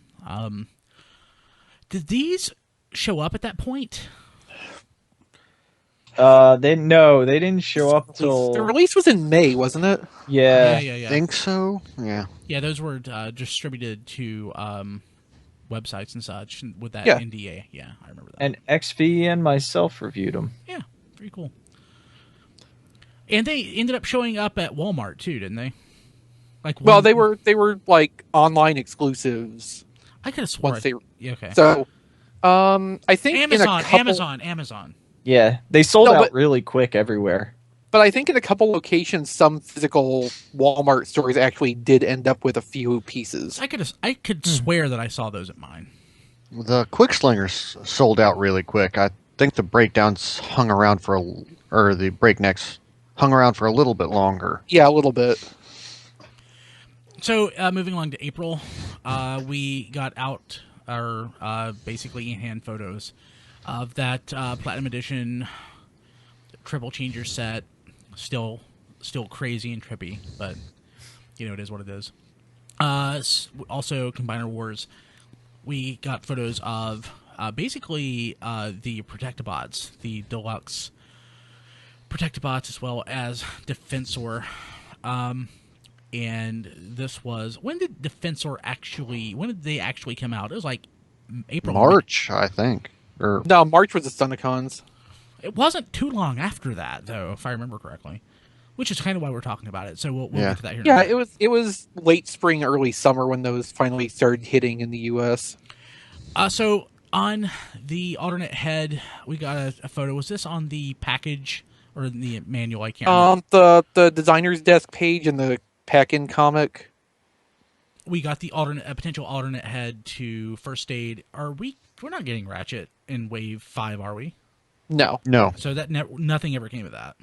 Did these show up at that point? They didn't show up till... The release was in May, wasn't it? Yeah. Yeah. Think so? Yeah. Yeah, those were distributed to websites and such with that Yeah. NDA. Yeah, I remember that. And XV and myself reviewed them. Yeah, very cool. And they ended up showing up at Walmart too, didn't they? Well, they were like online exclusives. I could have sworn. Yeah, okay. So, I think Amazon. Yeah, they sold out really quick everywhere. But I think in a couple locations, some physical Walmart stores actually did end up with a few pieces. I could swear that I saw those at mine. The Quickslingers sold out really quick. I think the breakdowns hung around the breaknecks hung around for a little bit longer. Yeah, a little bit. So, moving along to April, we got out our basically in-hand photos of that Platinum Edition Triple Changer set. Still crazy and trippy, but it is what it is. Also, Combiner Wars, we got photos of basically the Protectobots, the deluxe Protectobots, as well as Defensor. And this was, when did Defensor when did they actually come out? It was like April. March, I think. No, March was the Stunticons. It wasn't too long after that, though, if I remember correctly. Which is kind of why we're talking about it. So we'll get to that here. Yeah, it was late spring, early summer when those finally started hitting in the U.S. So on the alternate head, we got a photo. Was this on the package or in the manual? I can't remember. The designer's desk page in the pack-in comic. We got the potential alternate head to First Aid. We're not getting Ratchet in Wave 5, are we? No. So that nothing ever came of that.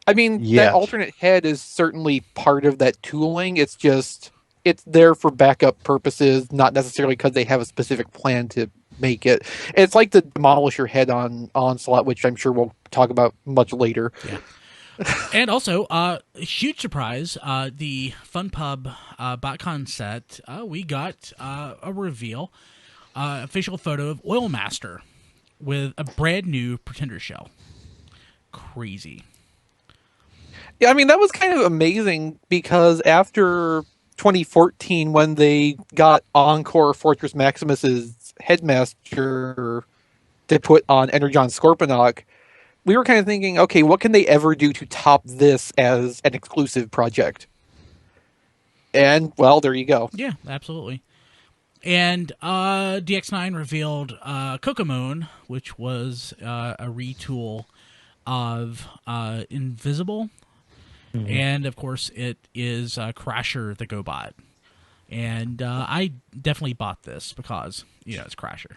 I mean, that alternate head is certainly part of that tooling. It's just, it's there for backup purposes, not necessarily because they have a specific plan to make it. It's like the Demolisher head on Onslaught, which I'm sure we'll talk about much later. Yeah. And also, huge surprise, the FunPub BotCon set, we got a reveal, official photo of Oilmaster with a brand new Pretender shell. Crazy. Yeah, I mean, that was kind of amazing because after 2014, when they got Encore Fortress Maximus's headmaster to put on Energon Scorponok, we were kind of thinking, okay, what can they ever do to top this as an exclusive project? And, well, there you go. Yeah, absolutely. And DX9 revealed Kokomon, which was a retool of Invisible. Mm-hmm. And, of course, it is Crasher the GoBot. And I definitely bought this because, it's Crasher.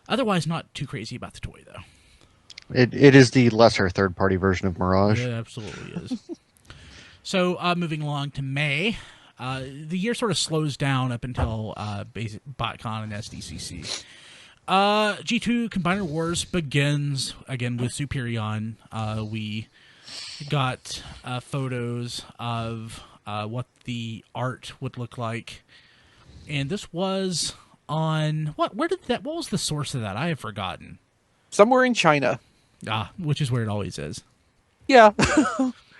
Otherwise, not too crazy about the toy, though. It is the lesser third-party version of Mirage. It absolutely is. So, moving along to May, the year sort of slows down up until BotCon and SDCC. G2 Combiner Wars begins again with Superion. We got photos of what the art would look like, and this was on what was the source of that? I have forgotten. Somewhere in China. Which is where it always is. Yeah.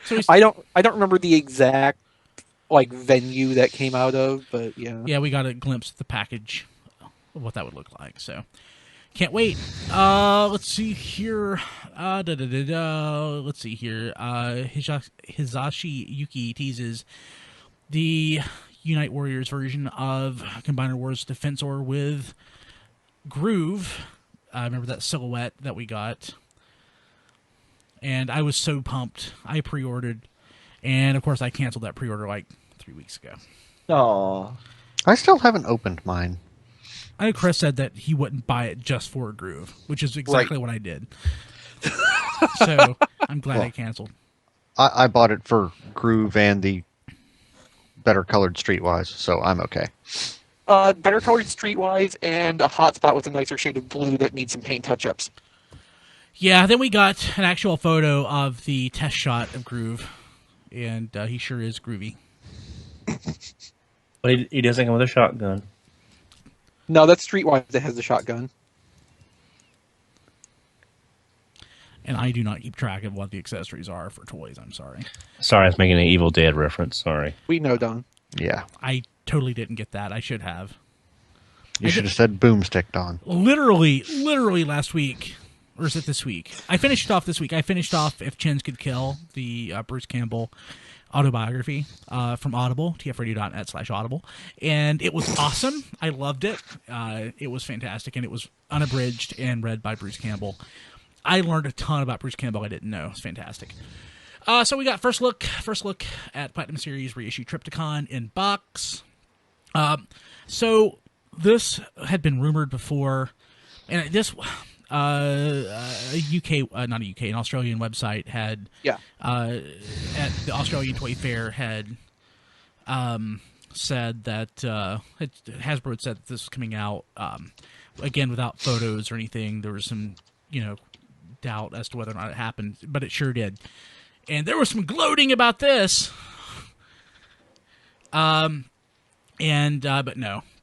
So I don't remember the exact venue that came out of, but yeah. Yeah, we got a glimpse of the package of what that would look like. So can't wait. Let's see here. Let's see here. Hisashi Yuki teases the Unite Warriors version of Combiner Wars Defensor with Groove. I remember that silhouette that we got. And I was so pumped. I pre-ordered. And, of course, I canceled that pre-order 3 weeks ago. Oh, I still haven't opened mine. I know Chris said that he wouldn't buy it just for Groove, which is exactly what I did. So, I'm glad I canceled. I bought it for Groove and the better colored Streetwise, so I'm okay. Better colored Streetwise and a hotspot with a nicer shade of blue that needs some paint touch-ups. Yeah, then we got an actual photo of the test shot of Groove, and he sure is groovy. But he doesn't come with a shotgun. No, that's Streetwise that has the shotgun. And I do not keep track of what the accessories are for toys, I'm sorry. Sorry, I was making an Evil Dead reference. Sorry. We know, Don. Yeah. I totally didn't get that. I should have. You should have said boomstick, Don. Literally last week. Or is it this week? I finished it off this week. I finished off If Chins Could Kill, the Bruce Campbell autobiography from Audible, tfradio.net/audible. And it was awesome. I loved it. It was fantastic, and it was unabridged and read by Bruce Campbell. I learned a ton about Bruce Campbell I didn't know. It's fantastic. So we got first look at Platinum Series reissue Triptychon in box. So this had been rumored before, and this... an Australian website had at the Australian Toy Fair had said that Hasbro had said that this was coming out again without photos or anything. There was some doubt as to whether or not it happened, but it sure did, and there was some gloating about this.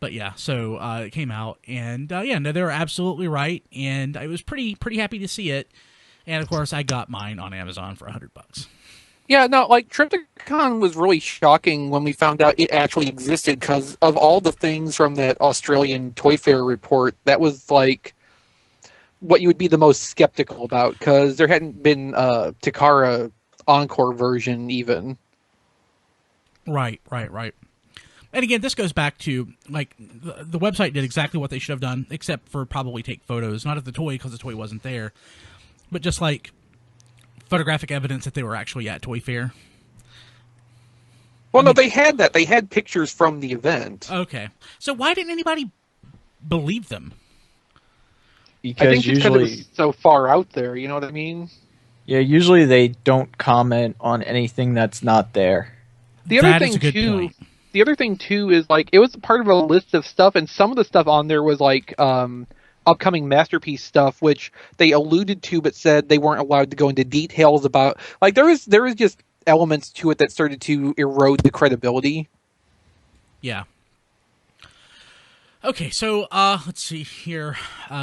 But yeah, so it came out, and they were absolutely right, and I was pretty happy to see it, and of course I got mine on Amazon for $100. Yeah, no, Triptychon was really shocking when we found out it actually existed, because of all the things from that Australian Toy Fair report, that was what you would be the most skeptical about, because there hadn't been a Takara Encore version even. Right. And again, this goes back to, the website did exactly what they should have done, except for probably take photos, not of the toy, because the toy wasn't there, but just, photographic evidence that they were actually at Toy Fair. Well, no, they had that. They had pictures from the event. Okay. So why didn't anybody believe them? Because I think usually it was so far out there, you know what I mean? Yeah, usually they don't comment on anything that's not there. The other thing too is it was part of a list of stuff, and some of the stuff on there was upcoming Masterpiece stuff, which they alluded to but said they weren't allowed to go into details about. There was just elements to it that started to erode the credibility. Yeah. Okay, so let's see here.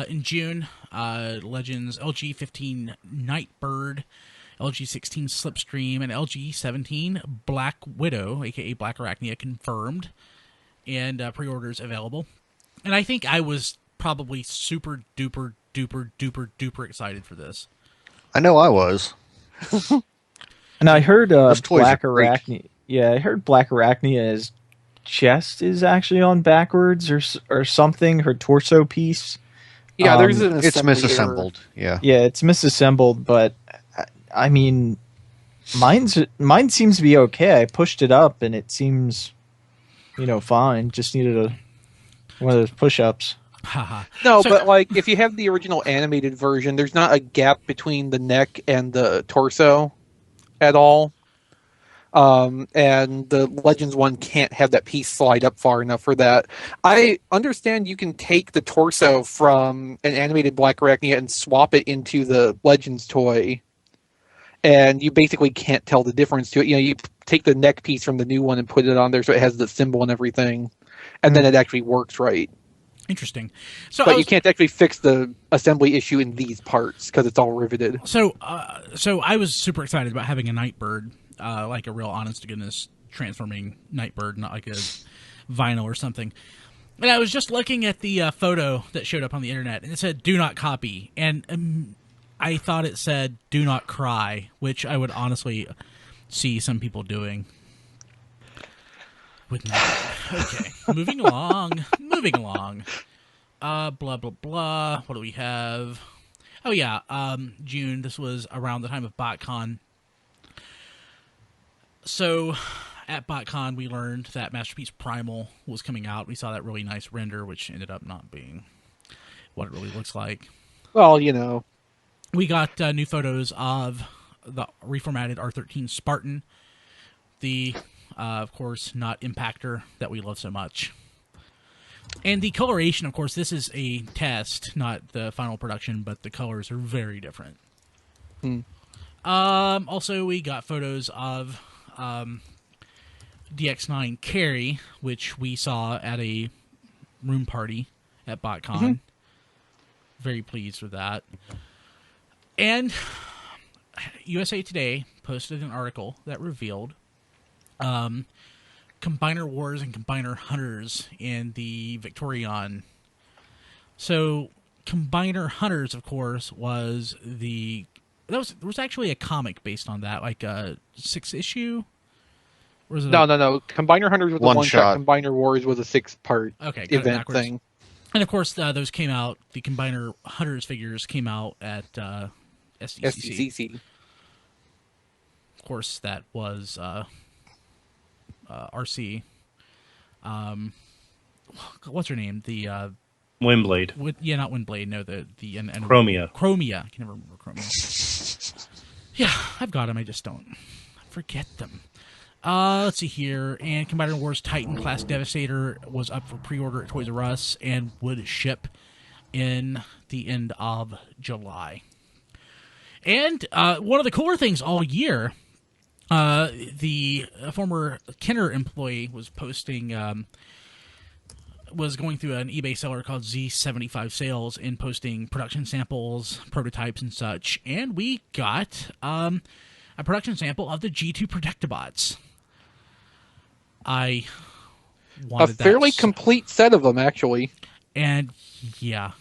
In June, Legends LG-15 Nightbird, LG-16 Slipstream, and LG-17 Black Widow, aka Black Arachnia, confirmed, and pre-orders available. And I think I was probably super duper excited for this. I know I was. And I heard Black Arachnia. Yeah, I heard Black Arachnia's chest is actually on backwards or something. Her torso piece. Yeah, there's an it's misassembled. Error. Yeah, it's misassembled. But I mean, mine seems to be okay. I pushed it up and it seems, fine. Just needed one of those push-ups. No, So- but like if you have the original animated version, there's not a gap between the neck and the torso at all. And the Legends one can't have that piece slide up far enough for that. I understand you can take the torso from an animated Black Arachnia and swap it into the Legends toy, and you basically can't tell the difference to it. You know, you take the neck piece from the new one and put it on there so it has the symbol and everything, and then it actually works right. Interesting. So, But you can't actually fix the assembly issue in these parts because it's all riveted. So I was super excited about having a Nightbird, like a real honest-to-goodness transforming Nightbird, not like a vinyl or something. And I was just looking at the photo that showed up on the internet, and it said, "Do not copy." And I thought it said, "Do not cry," which I would honestly see some people doing. Okay, moving along. Blah, blah, blah. What do we have? Oh, yeah, June. This was around the time of BotCon. So, at BotCon, we learned that Masterpiece Primal was coming out. We saw that really nice render, which ended up not being what it really looks like. Well, you know. We got new photos of the reformatted R13 Spartan. The, of course, not Impactor that we love so much. And the coloration, of course, this is a test, not the final production, but the colors are very different. Also, we got photos of DX9 Carry, which we saw at a room party at BotCon. Very pleased with that. And USA Today posted an article that revealed Combiner Wars and Combiner Hunters in the Victorion. So, Combiner Hunters, of course, was there was actually a comic based on that, like a 6-issue. Or was it No. Combiner Hunters was a One-shot. one-shot. Combiner Wars was a 6-part got it event backwards. thing. And of course, those came out. The Combiner Hunters figures came out at SDCC. SDCC. Of course, that was RC. What's her name? The Windblade. not Windblade. No, the Chromia. Chromia. I can never remember Chromia. Yeah, I've got them. I just don't forget them. Let's see here. And Combiner Wars Titan Class Devastator was up for pre-order at Toys R Us and would ship in the end of July. And one of the cooler things all year, the former Kenner employee was posting, was going through an eBay seller called Z75 Sales and posting production samples, prototypes, and such. And we got a production sample of the G2 Protectobots. I wanted A fairly that complete set of them, actually. and yeah,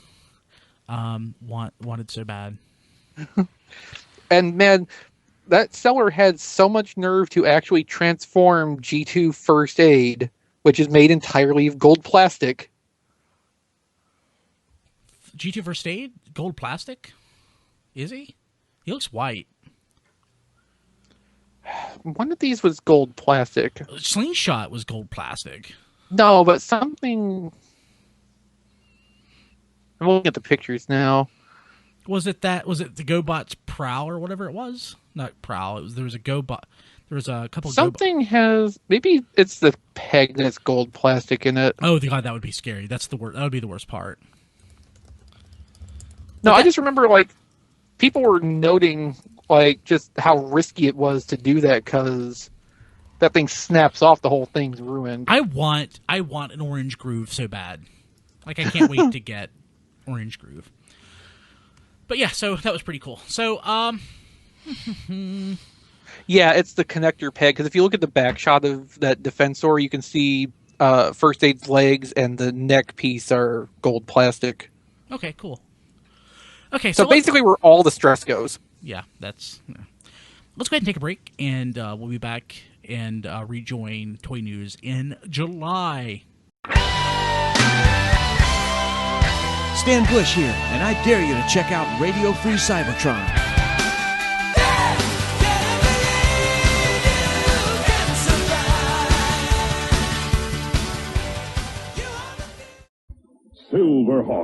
wanted so bad. And man, that seller had so much nerve to actually transform G2 First Aid, which is made entirely of gold plastic. G2 First Aid, gold plastic. Is he? He looks white. One of these was gold plastic. Slingshot was gold plastic. No, but something... I'm looking at the pictures now. Was it the GoBot's Prowl or whatever it was? Not Prowl. There was a GoBot. There was a couple. Something has... Maybe it's the peg that's gold plastic in it. Oh God, that would be scary. That's the worst. That would be the worst part. No, I just remember like people were noting like just how risky it was to do that because that thing snaps off, the whole thing's ruined. I want an Orange Groove so bad. Like I can't wait to get Orange Groove. But yeah, so that was pretty cool. So yeah, it's the connector peg because if you look at the back shot of that Defensor, you can see First Aid's legs and the neck piece are gold plastic. Okay, cool. Okay, so basically where all the stress goes. Yeah, that's... Yeah. Let's go ahead and take a break, and we'll be back and rejoin Toy News in July. Stan Bush here, and I dare you to check out Radio Free Cybertron. Silverhawk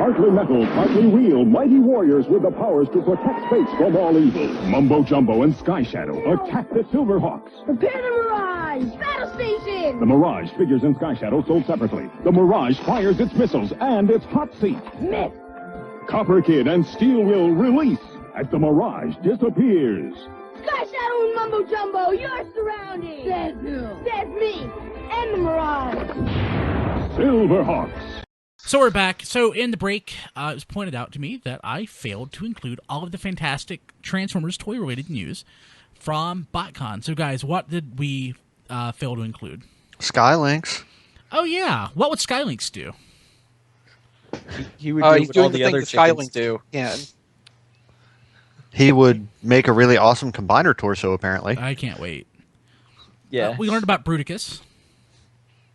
partly metal, partly real, mighty warriors with the powers to protect space from all evil. Mumbo Jumbo and Sky Shadow attack the Silverhawks. Prepare the Mirage! Battle station! The Mirage figures in Sky Shadow sold separately. The Mirage fires its missiles and its hot seat. Miss! Copper Kid and Steel will release as the Mirage disappears. Sky Shadow and Mumbo Jumbo, you're surrounded! There's who? There's me! And the Mirage! Silverhawks. So we're back. So in the break, it was pointed out to me that I failed to include all of the fantastic Transformers toy-related news from BotCon. So guys, what did we fail to include? Skylinks. Oh yeah, what would Skylinks do? He would do he's what doing all the the thing other that chickens Skylink do. Yeah. He would make a really awesome combiner torso, apparently. I can't wait. Yeah. We learned about Bruticus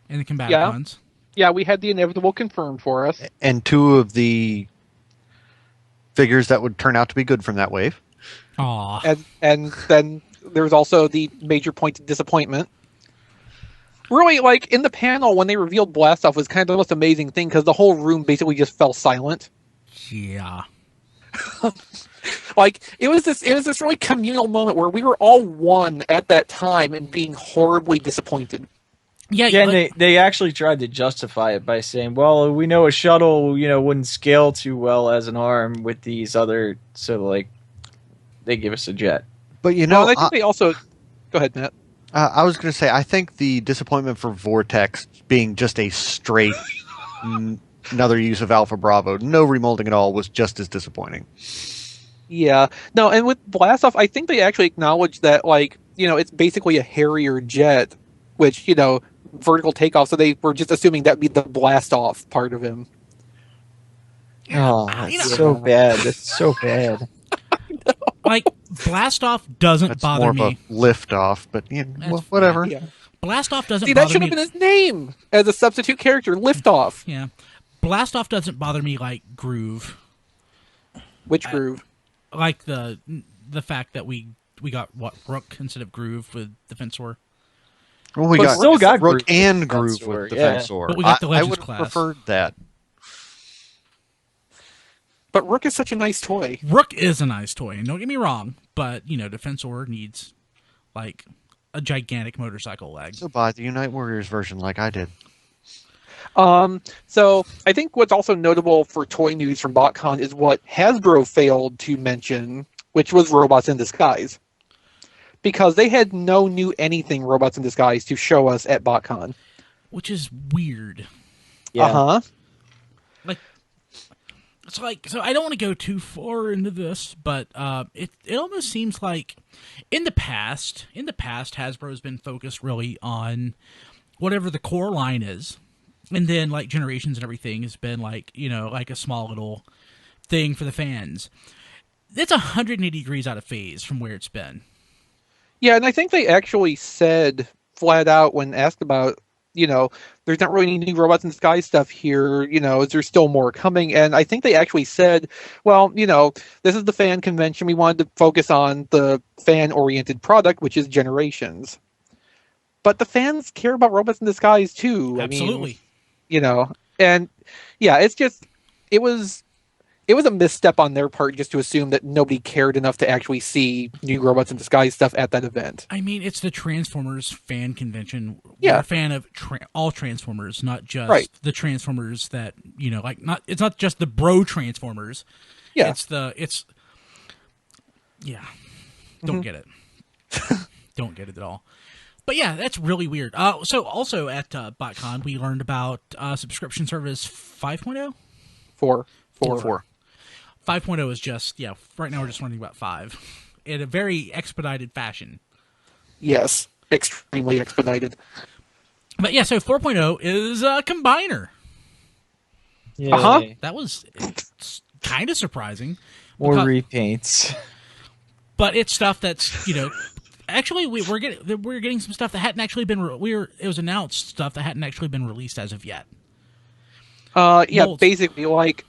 and the Combaticons. Yeah, we had the inevitable confirmed for us. And two of the figures that would turn out to be good from that wave. Aw. And then there was also the major point of disappointment. Really, like, in the panel, when they revealed Blastoff was kind of the most amazing thing, because the whole room basically just fell silent. Yeah. Like, it was this really communal moment where we were all one at that time and being horribly disappointed. Yeah, and they actually tried to justify it by saying, well, we know a shuttle, wouldn't scale too well as an arm with these other, so, like, they give us a jet. But, Well, I think they also... Go ahead, Matt. I was going to say, I think the disappointment for Vortex being just a straight another use of Alpha Bravo, no remolding at all, was just as disappointing. Yeah. No, and with Blastoff, I think they actually acknowledged that, like, it's basically a Harrier jet, which, vertical takeoff, so they were just assuming that would be the Blastoff part of him. Oh, that's so bad. That's so bad. Like, Blastoff doesn't That's bother more me. of a lift-off, but well, whatever. Yeah. Blastoff doesn't See, bother that should me. have been his name as a substitute character, Liftoff. Yeah. Blastoff doesn't bother me like Groove. Which Groove? Like the fact that we got, Rook instead of Groove with Defensor. Well, we But still got Rook Groove and with Groove Defensor, with yeah. Defensor. But we got the I Legends would have class. preferred that. But Rook is such a nice toy. Rook is a nice toy, and don't get me wrong, but, Defensor needs, like, a gigantic motorcycle leg. So buy the Unite Warriors version like I did. So I think what's also notable for toy news from BotCon is what Hasbro failed to mention, which was Robots in Disguise. Because they had no new anything Robots in Disguise to show us at BotCon. Which is weird. Yeah. Uh-huh. So I don't want to go too far into this, but it almost seems like in the past Hasbro has been focused really on whatever the core line is, and then like Generations and everything has been like like a small little thing for the fans. It's 180 degrees out of phase from where it's been. Yeah, and I think they actually said flat out when asked about, there's not really any new Robots in Disguise stuff here, is there still more coming? And I think they actually said, well, this is the fan convention. We wanted to focus on the fan-oriented product, which is Generations. But the fans care about Robots in Disguise, too. Absolutely. I mean, and yeah, it was a misstep on their part just to assume that nobody cared enough to actually see new Robots in Disguise stuff at that event. I mean, it's the Transformers fan convention. Yeah. We're a fan of all Transformers, not just the Transformers that, it's not just the bro Transformers. Yeah. Don't get it. Don't get it at all. But yeah, that's really weird. So also at BotCon, we learned about subscription service 5.0? 4. 5.0 is just, right now we're just learning about 5 in a very expedited fashion. Yes, extremely expedited. But yeah, so 4.0 is a combiner. Yeah. Uh-huh. That was kind of surprising. More repaints. But it's stuff that's, actually we're getting some stuff that hadn't actually been it was announced stuff that hadn't actually been released as of yet. Yeah, Molds. basically, like,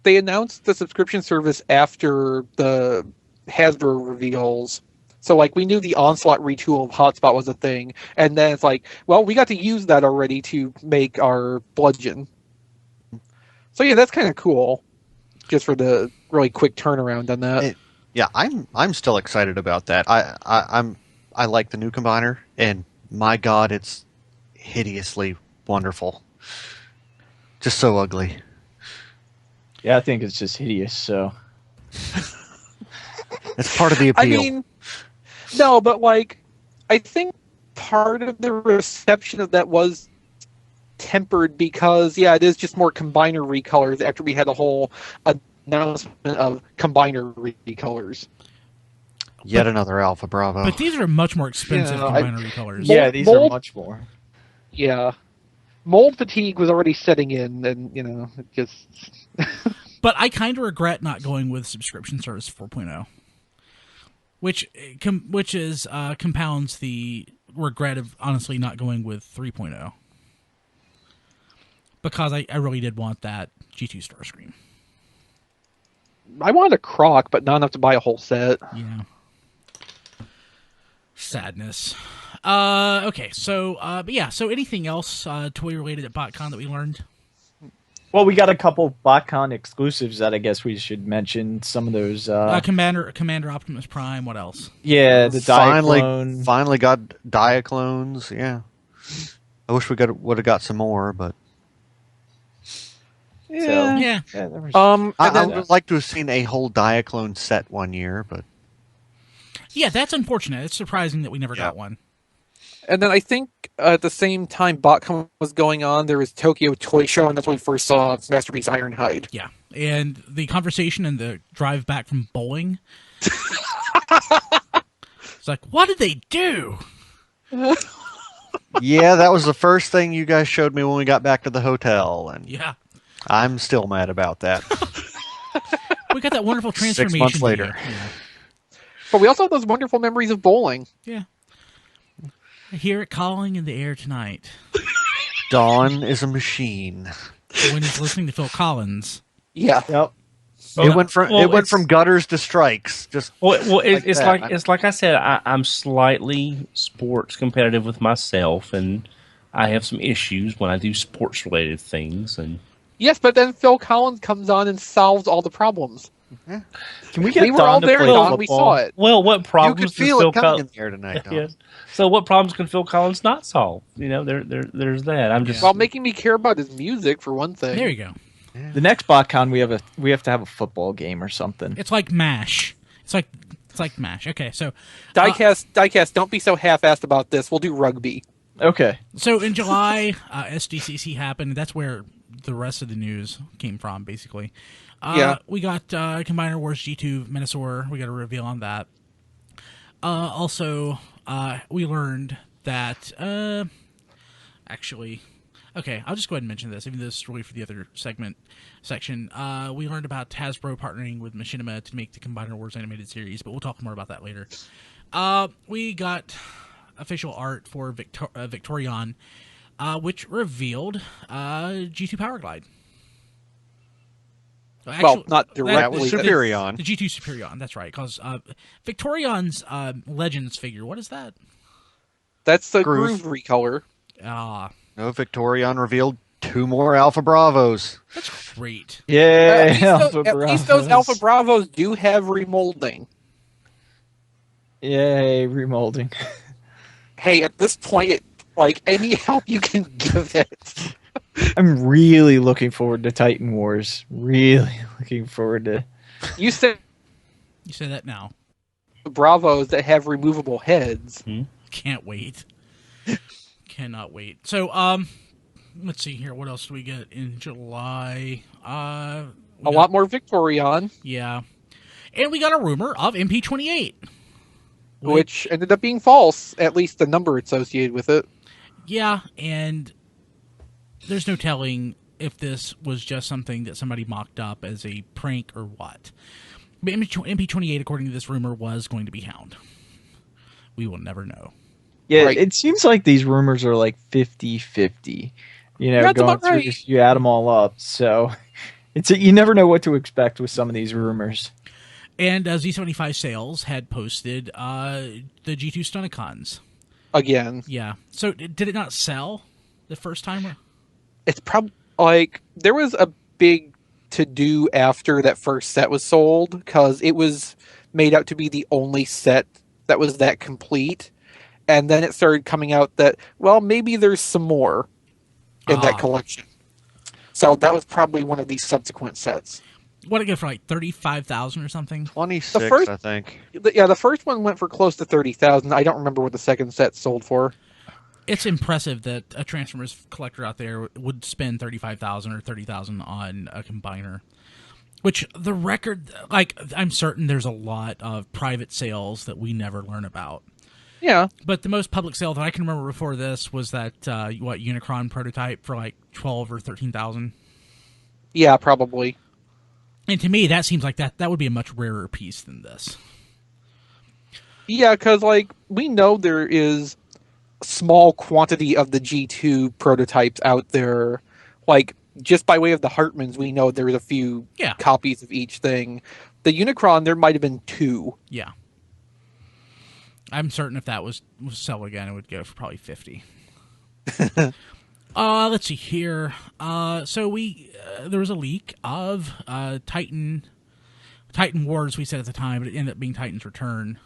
they announced the subscription service after the Hasbro reveals. So, like, we knew the Onslaught retool of Hotspot was a thing. And then it's like, well, we got to use that already to make our Bludgeon. So yeah, that's kind of cool. Just for the really quick turnaround on that. Yeah, I'm still excited about that. I like the new combiner, and my God, it's hideously wonderful. Just so ugly. Yeah, I think it's just hideous. So it's part of the appeal. I mean, no, but like, I think part of the reception of that was tempered because, yeah, it is just more combiner recolors after we had a whole announcement of combiner recolors. Yet another Alpha Bravo. But these are much more expensive combiner recolors. Yeah, these are much more. Yeah. Mold fatigue was already setting in, and, it just... But I kind of regret not going with subscription service 4.0, which compounds the regret of honestly not going with 3.0. Because I really did want that G2 Starscream. I wanted a croc, but not enough to buy a whole set. Yeah. Sadness. Okay, so anything else toy-related at BotCon that we learned? Well, we got a couple BotCon exclusives that I guess we should mention. Some of those... Commander Optimus Prime, what else? Yeah, the Diaclone. Finally got Diaclones, yeah. I wish we would have got some more, but... Yeah. I would like to have seen a whole Diaclone set one year, but... Yeah, that's unfortunate. It's surprising that we never got one. And then I think at the same time BotCon was going on, there was Tokyo Toy Show, and that's when we first saw Masterpiece Ironhide. Yeah, and the conversation and the drive back from bowling. It's like, what did they do? Yeah, that was the first thing you guys showed me when we got back to the hotel, and yeah, I'm still mad about that. We got that wonderful transformation 6 months later. Yeah. But we also have those wonderful memories of bowling. Yeah. I hear it calling in the air tonight. Dawn is a machine. When he's listening to Phil Collins. Yeah. Yep. It went from gutters to strikes. Just it's like I said. I'm slightly sports competitive with myself, and I have some issues when I do sports related things. And yes, but then Phil Collins comes on and solves all the problems. Yeah. Can we get we were all there, Don. We saw it. Well, what problems? You could feel it coming in the air tonight, Don. Yes. So, what problems can Phil Collins not solve? There's that. I'm just while making me care about his music for one thing. There you go. Yeah. The next BotCon we have to have a football game or something. It's like MASH. It's like MASH. Okay, so Diecast, don't be so half-assed about this. We'll do rugby. Okay. So in July, SDCC happened. That's where the rest of the news came from, basically. We got Combiner Wars G2 Minosaur. We got a reveal on that. Also, we learned that actually. Okay, I'll just go ahead and mention this, even though this is really for the other section. We learned about Hasbro partnering with Machinima to make the Combiner Wars animated series, but we'll talk more about that later. We got official art for Victorion, which revealed G2 Power Glide. Well, not directly. Superion. The G2 Superion, that's right, because Victorion's Legends figure, what is that? That's the Groove recolor. No, Victorion revealed 2 more Alpha Bravos. That's great. Yeah, at least those Alpha Bravos do have remolding. Yay, remolding. Hey, at this point, any help you can give it. I'm really looking forward to Titan Wars. Really looking forward to... You say that now. Bravos that have removable heads. Can't wait. Cannot wait. So, let's see here. What else do we get in July? A lot more Victorion. Yeah. And we got a rumor of MP28. Which ended up being false, at least the number associated with it. Yeah, and there's no telling if this was just something that somebody mocked up as a prank or what. But MP28, according to this rumor, was going to be Hound. We will never know. Yeah, right. It seems like these rumors are like 50-50. Going through this, you add them all up. So you never know what to expect with some of these rumors. And Z75 Sales had posted the G2 Stunticons. Again. Yeah. So did it not sell the first time? It's probably there was a big to-do after that first set was sold, because it was made out to be the only set that was that complete. And then it started coming out that, well, maybe there's some more in that collection. So that was probably one of these subsequent sets. What did it get for, like, 35,000 or something? 26, I think. Yeah, the first one went for close to 30,000. I don't remember what the second set sold for. It's impressive that a Transformers collector out there would spend 35,000 or 30,000 on a combiner. Which the record, like, I'm certain there's a lot of private sales that we never learn about. Yeah. But the most public sale that I can remember before this was that, Unicron prototype for like 12 or 13,000. Yeah, probably. And to me, that seems like that would be a much rarer piece than this. Yeah, because, like, we know there is a small quantity of the G2 prototypes out there. Like, just by way of the Hartmans, we know there's a few copies of each thing. The Unicron, there might have been 2. Yeah. I'm certain if that was sell again, it would go for probably 50. Let's see here. So there was a leak of Titan Wars, we said at the time, but it ended up being Titan's Return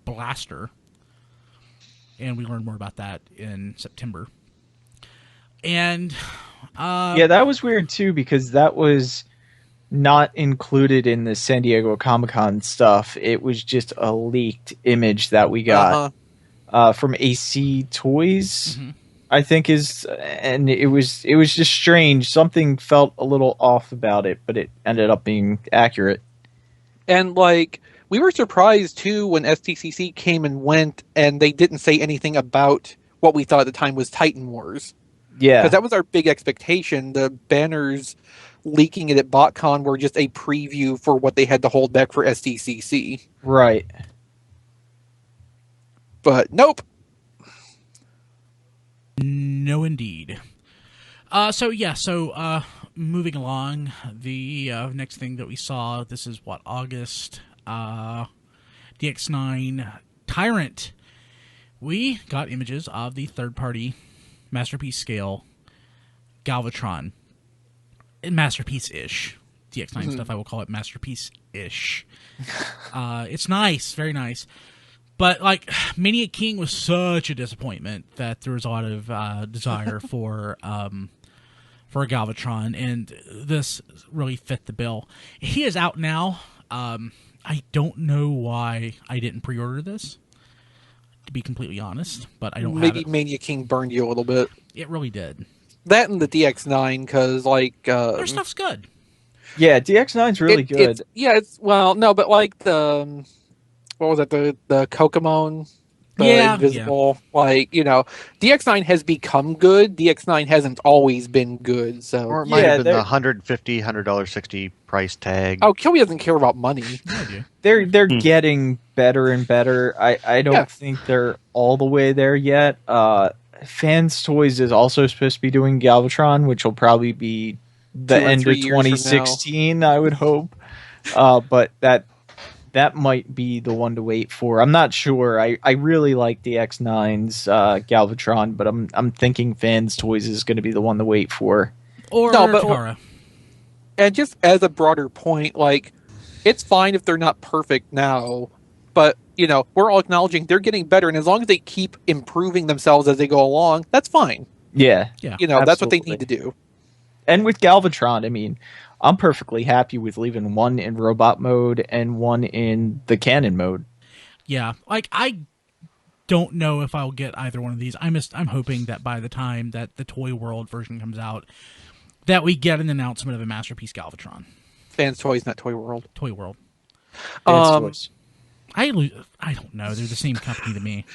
Blaster. And we learned more about that in September. And that was weird too, because that was not included in the San Diego Comic-Con stuff. It was just a leaked image that we got from AC Toys, I think and it was just strange. Something felt a little off about it, but it ended up being accurate. And, like, we were surprised too when STCC came and went, and they didn't say anything about what we thought at the time was Titan Wars. Yeah, because that was our big expectation. The banners leaking it at BotCon were just a preview for what they had to hold back for SDCC. Right. But nope. No, indeed. So moving along, the next thing that we saw, this is August, DX9 Tyrant. We got images of the third-party Masterpiece scale Galvatron. Masterpiece-ish. DX9 stuff, I will call it Masterpiece-ish. It's nice, very nice. But, like, Maniac King was such a disappointment that there was a lot of desire for a Galvatron, and this really fit the bill. He is out now. I don't know why I didn't pre-order this, to be completely honest, but I don't have it. Maybe Maniac King burned you a little bit. It really did. That and the DX9, because, like... their stuff's good. Yeah, DX9's really good. But like the... What was it? The Kokomon? The Invisible? Yeah. Like, DX9 has become good. DX9 hasn't always been good, so... Or it might have been the $150, $160 price tag. Oh, Kilby doesn't care about money. They're getting better and better. I don't think they're all the way there yet. Fans Toys is also supposed to be doing Galvatron, which will probably be the end of 2016, I would hope. But that might be the one to wait for. I'm not sure. I really like the X9's Galvatron, but I'm thinking Fans Toys is going to be the one to wait for. Or Tara. And just as a broader point, like, it's fine if they're not perfect now, but we're all acknowledging they're getting better, and as long as they keep improving themselves as they go along, that's fine. Yeah. That's what they need to do. And with Galvatron, I mean, I'm perfectly happy with leaving one in robot mode and one in the cannon mode. Yeah, like, I don't know if I'll get either one of these. I'm hoping that by the time that the Toy World version comes out, that we get an announcement of a Masterpiece Galvatron. Fans Toys, not Toy World. Toy World. Fans Toys. I don't know. They're the same company to me.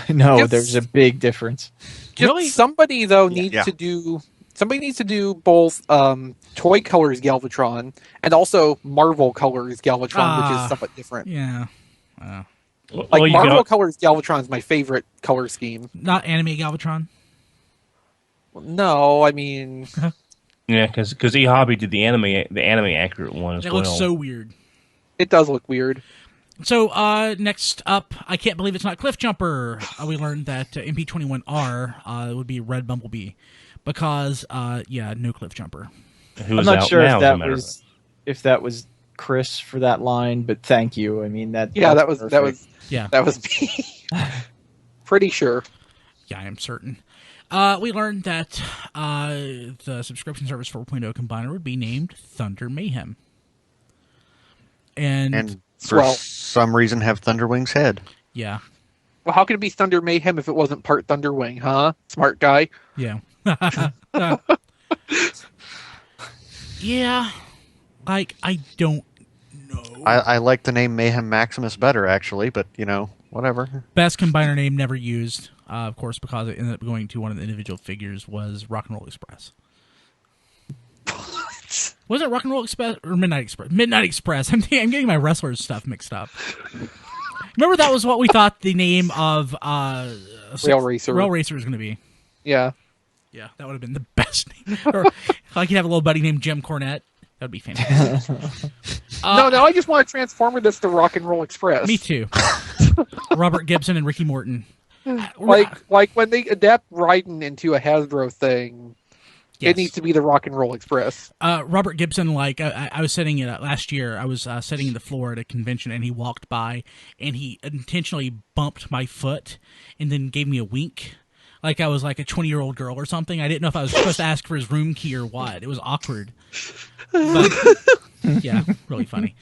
No, there's a big difference. Really? Somebody though needs to do. Somebody needs to do both Toy Colors Galvatron and also Marvel Colors Galvatron, which is somewhat different. Yeah. Marvel Colors Galvatron is my favorite color scheme. Not anime Galvatron? No, I mean... Yeah, because E-Hobby did the anime accurate one as well. It looks so weird. It does look weird. So, next up, I can't believe it's not Cliff Jumper. We learned that MP21R would be Red Bumblebee. Because, no Cliff Jumper. who I'm is not out sure now, if as a that matter of was Chris for that line, but thank you. I mean that. Yeah, that's that was Yeah. that was me. Pretty sure. Yeah, I am certain. We learned that the subscription service 4.0 combiner would be named Thunder Mayhem. And for some reason have Thunderwing's head. Yeah. Well, how could it be Thunder Mayhem if it wasn't part Thunderwing, huh? Smart guy. Yeah. Yeah. Like, I don't know. I like the name Mayhem Maximus better, actually, but, whatever. Best combiner name never used, of course, because it ended up going to one of the individual figures, was Rock and Roll Express. Was it Rock and Roll Express or Midnight Express? Midnight Express. I'm getting my wrestlers stuff mixed up. Remember that was what we thought the name of Rail Racer was going to be. Yeah. Yeah, that would have been the best name. Or like you'd have a little buddy named Jim Cornette. That would be fantastic. No, I just want to transform this to Rock and Roll Express. Me too. Robert Gibson and Ricky Morton. Like when they adapt Raiden into a Hasbro thing, yes. It needs to be the Rock and Roll Express. Robert Gibson, like I was sitting in last year, I was sitting in the floor at a convention, and he walked by, and he intentionally bumped my foot, and then gave me a wink. Like I was like a 20-year-old girl or something. I didn't know if I was supposed to ask for his room key or what. It was awkward. But, yeah, really funny.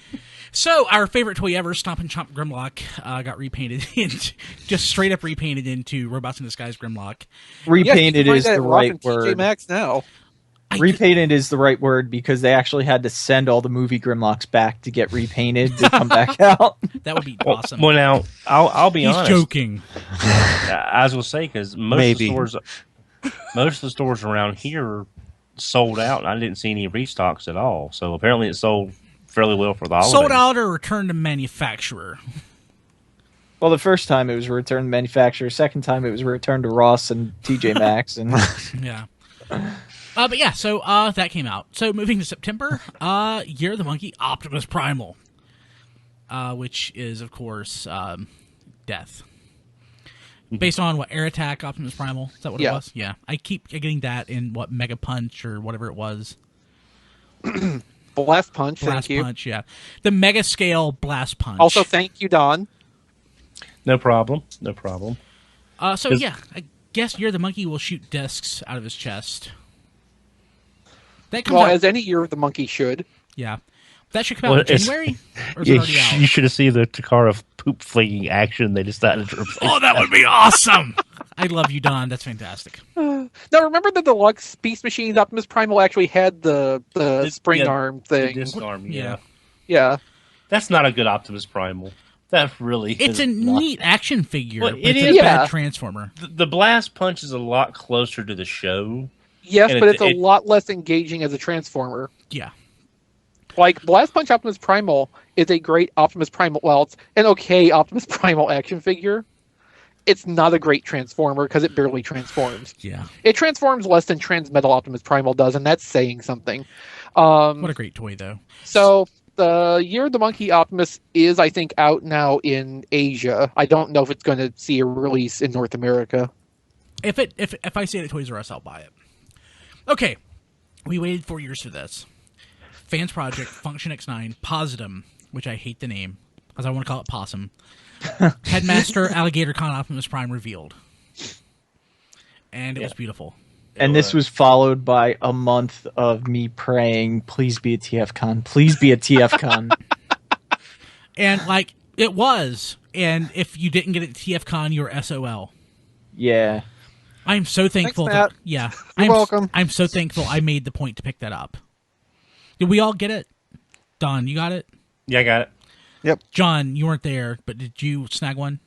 So our favorite toy ever, Stomp and Chomp Grimlock, got repainted into, just straight up repainted into Robots in Disguise Grimlock. Repainted is the right word. TJ Maxx now. Repainted is the right word because they actually had to send all the movie Grimlocks back to get repainted to come back out. That would be awesome. Well, now I'll be honest. He's joking. I was going to say because most of the stores around here sold out, and I didn't see any restocks at all. So apparently, it sold fairly well for the holidays. Sold out or returned to manufacturer. Well, the first time it was returned to manufacturer. Second time it was returned to Ross and TJ Maxx, and yeah. But yeah, so that came out. So moving to September, Year of the Monkey Optimus Primal, which is, of course, death. Based on what, Air Attack Optimus Primal? Is that what it was? Yeah. I keep getting that in what, Mega Punch or whatever it was. Blast Punch, Blast thank you. Punch, yeah. The Mega Scale Blast Punch. Also, thank you, Don. No problem. So yeah, I guess Year of the Monkey will shoot discs out of his chest. That comes out, as any Year of the Monkey should. Yeah. That should come out in January? Or is it already out? You should have seen the Takara poop flinging action they decided to replace. Oh, that would be awesome! I love you, Don. That's fantastic. Now, remember the deluxe Beast Machines Optimus Primal actually had the spring arm thing? The disc arm, yeah. Yeah. That's not a good Optimus Primal. That really It's a neat action figure, well, but it's a bad Transformer. The Blast Punch is a lot closer to the show. Yes, but it's a lot less engaging as a Transformer. Yeah. Like, Blast Punch Optimus Primal is a great Optimus Primal. Well, it's an okay Optimus Primal action figure. It's not a great Transformer because it barely transforms. Yeah. It transforms less than Transmetal Optimus Primal does, and that's saying something. What a great toy, though. So, the Year of the Monkey Optimus is, I think, out now in Asia. I don't know if it's going to see a release in North America. If I see it at Toys R Us, I'll buy it. Okay. We waited 4 years for this. Fans Project, Function X9, Positum, which I hate the name, because I want to call it Possum. Headmaster Alligator Con Optimus Prime revealed. And it was beautiful. And this was followed by a month of me praying, please be a TFCon. Please be a TFCon. And, like, it was. And if you didn't get it at TFCon, you were SOL. Yeah. I'm so thankful. Thanks, Matt. Yeah. You're welcome. I'm so thankful I made the point to pick that up. Did we all get it? Don, you got it? Yeah, I got it. Yep. John, you weren't there, but did you snag one?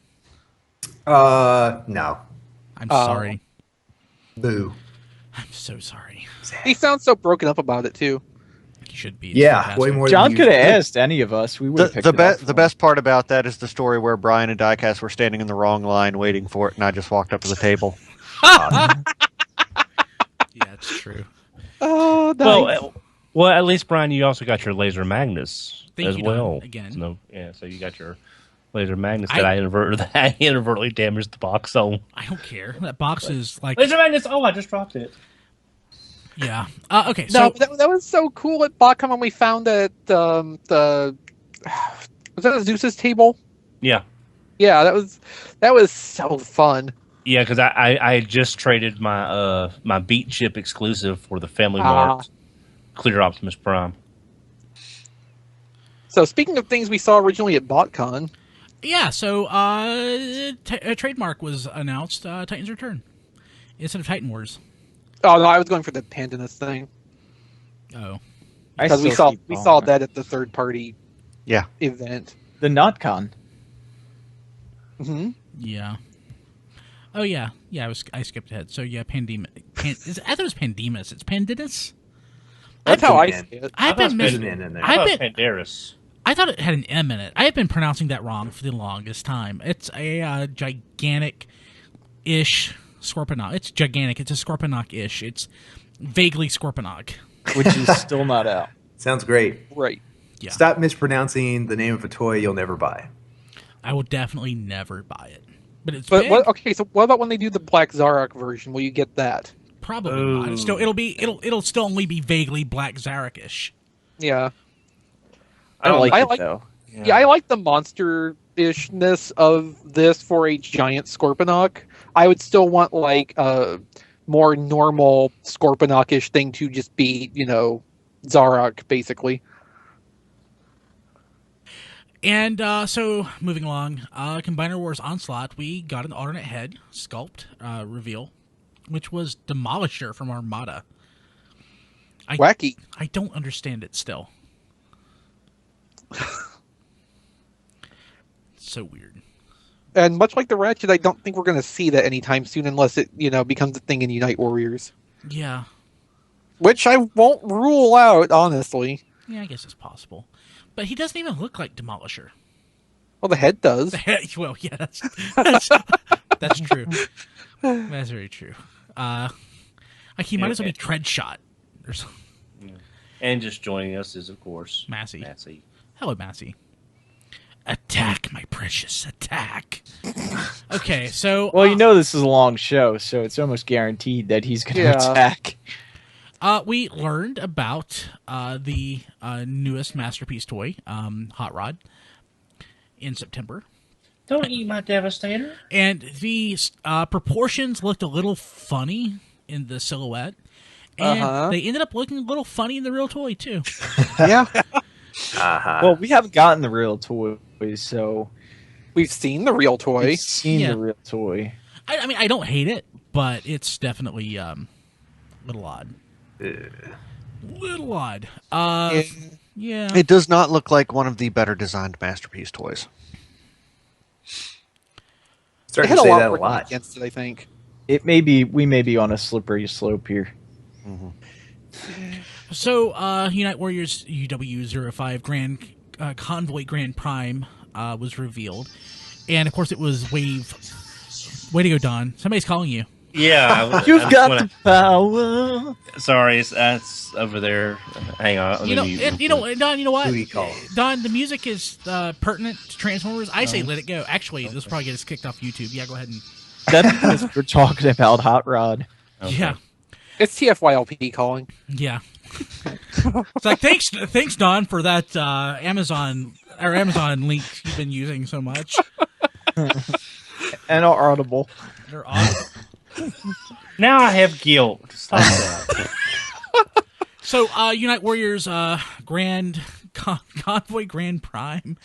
No. I'm sorry. Boo. I'm so sorry. He sounds so broken up about it, too. He should be. Yeah, way more John than could have asked any of us. We would have picked it up. The best part about that is the story where Brian and Diecast were standing in the wrong line waiting for it, and I just walked up to the table. Yeah, it's true. Oh, nice. Well, at least, Brian, you also got your Laser Magnus Thank as you, well. Don, again. So you got your Laser Magnus that I inadvertently damaged the box on. I don't care. That box is like... Laser Magnus! Oh, I just dropped it. Yeah. Okay. No, So that was so cool at BotCon when we found that the was that a Zeus's table? Yeah. Yeah, that was so fun. Yeah, because I had just traded my my Beat Chip exclusive for the Family Mart Clear Optimus Prime. So speaking of things we saw originally at BotCon, yeah. So a trademark was announced. Titan's Return instead of Titan Wars. oh no, I was going for the Pandanus thing Oh. because we saw that at the third party event. the NotCon. Mm-hmm. Yeah. Oh yeah. Yeah. I skipped ahead. So yeah, Pandemus. I thought it was Pandemus. It's Pandinus. That's how I see it. I've been missing. in there. Pandarus. I thought it had an M in it. I have been pronouncing that wrong for the longest time. It's a gigantic-ish Scorponok. It's gigantic. It's a Scorponok-ish. It's vaguely Scorponok. Which is still not out. Sounds great. Right. Yeah. Stop mispronouncing the name of a toy you'll never buy. I will definitely never buy it. But it's But big. okay, so what about when they do the Black Zarok version? Will you get that? Probably not. It'll still only be vaguely Black Zarek-ish. Yeah. I like I it, like- though. Yeah, I like the monster-ishness of this for a giant Scorponok. I would still want like a more normal Scorponok-ish thing to just be, Zarok, basically. And so, moving along, Combiner Wars Onslaught, we got an alternate head sculpt reveal, which was Demolisher from Armada. Wacky. I don't understand it still. So weird. And much like the Ratchet, I don't think we're going to see that anytime soon unless it, becomes a thing in Unite Warriors. Yeah. Which I won't rule out, honestly. Yeah, I guess it's possible. But he doesn't even look like Demolisher. Well, the head does. Well, yeah, that's true. That's very true. Like he might as well be Treadshot or something. And just joining us is, of course, Massey. Massey. Hello, Massey. Attack, my precious, attack. Okay, so... Well, this is a long show, so it's almost guaranteed that he's going to attack. We learned about the newest Masterpiece toy, Hot Rod, in September. Don't eat my Devastator. And the proportions looked a little funny in the silhouette. And they ended up looking a little funny in the real toy, too. Yeah. Well, we haven't gotten the real toys, so... We've seen the real toy. We've seen the real toy. I mean, I don't hate it, but it's definitely a little odd. Little odd. Yeah. It does not look like one of the better designed Masterpiece toys. Starting to say that a lot. Against it, I think. We may be on a slippery slope here. Mm-hmm. So, Unite Warriors UW05 Grand Convoy Grand Prime was revealed. And, of course, it was Wave. Way to go, Don. Somebody's calling you. Yeah. You've got the power. Sorry, that's over there. Hang on. Don, you know what? Who he called? Don, the music is pertinent to Transformers. I say let it go. Actually, this will probably get us kicked off YouTube. Yeah, go ahead and... That's because we're talking about Hot Rod. Okay. Yeah. It's TFYLP calling. Yeah. It's like, thanks, Don, for that Amazon link you've been using so much. And Audible. They're awesome. Now I have guilt. Stop that. So, Unite Warriors Grand Convoy Grand Prime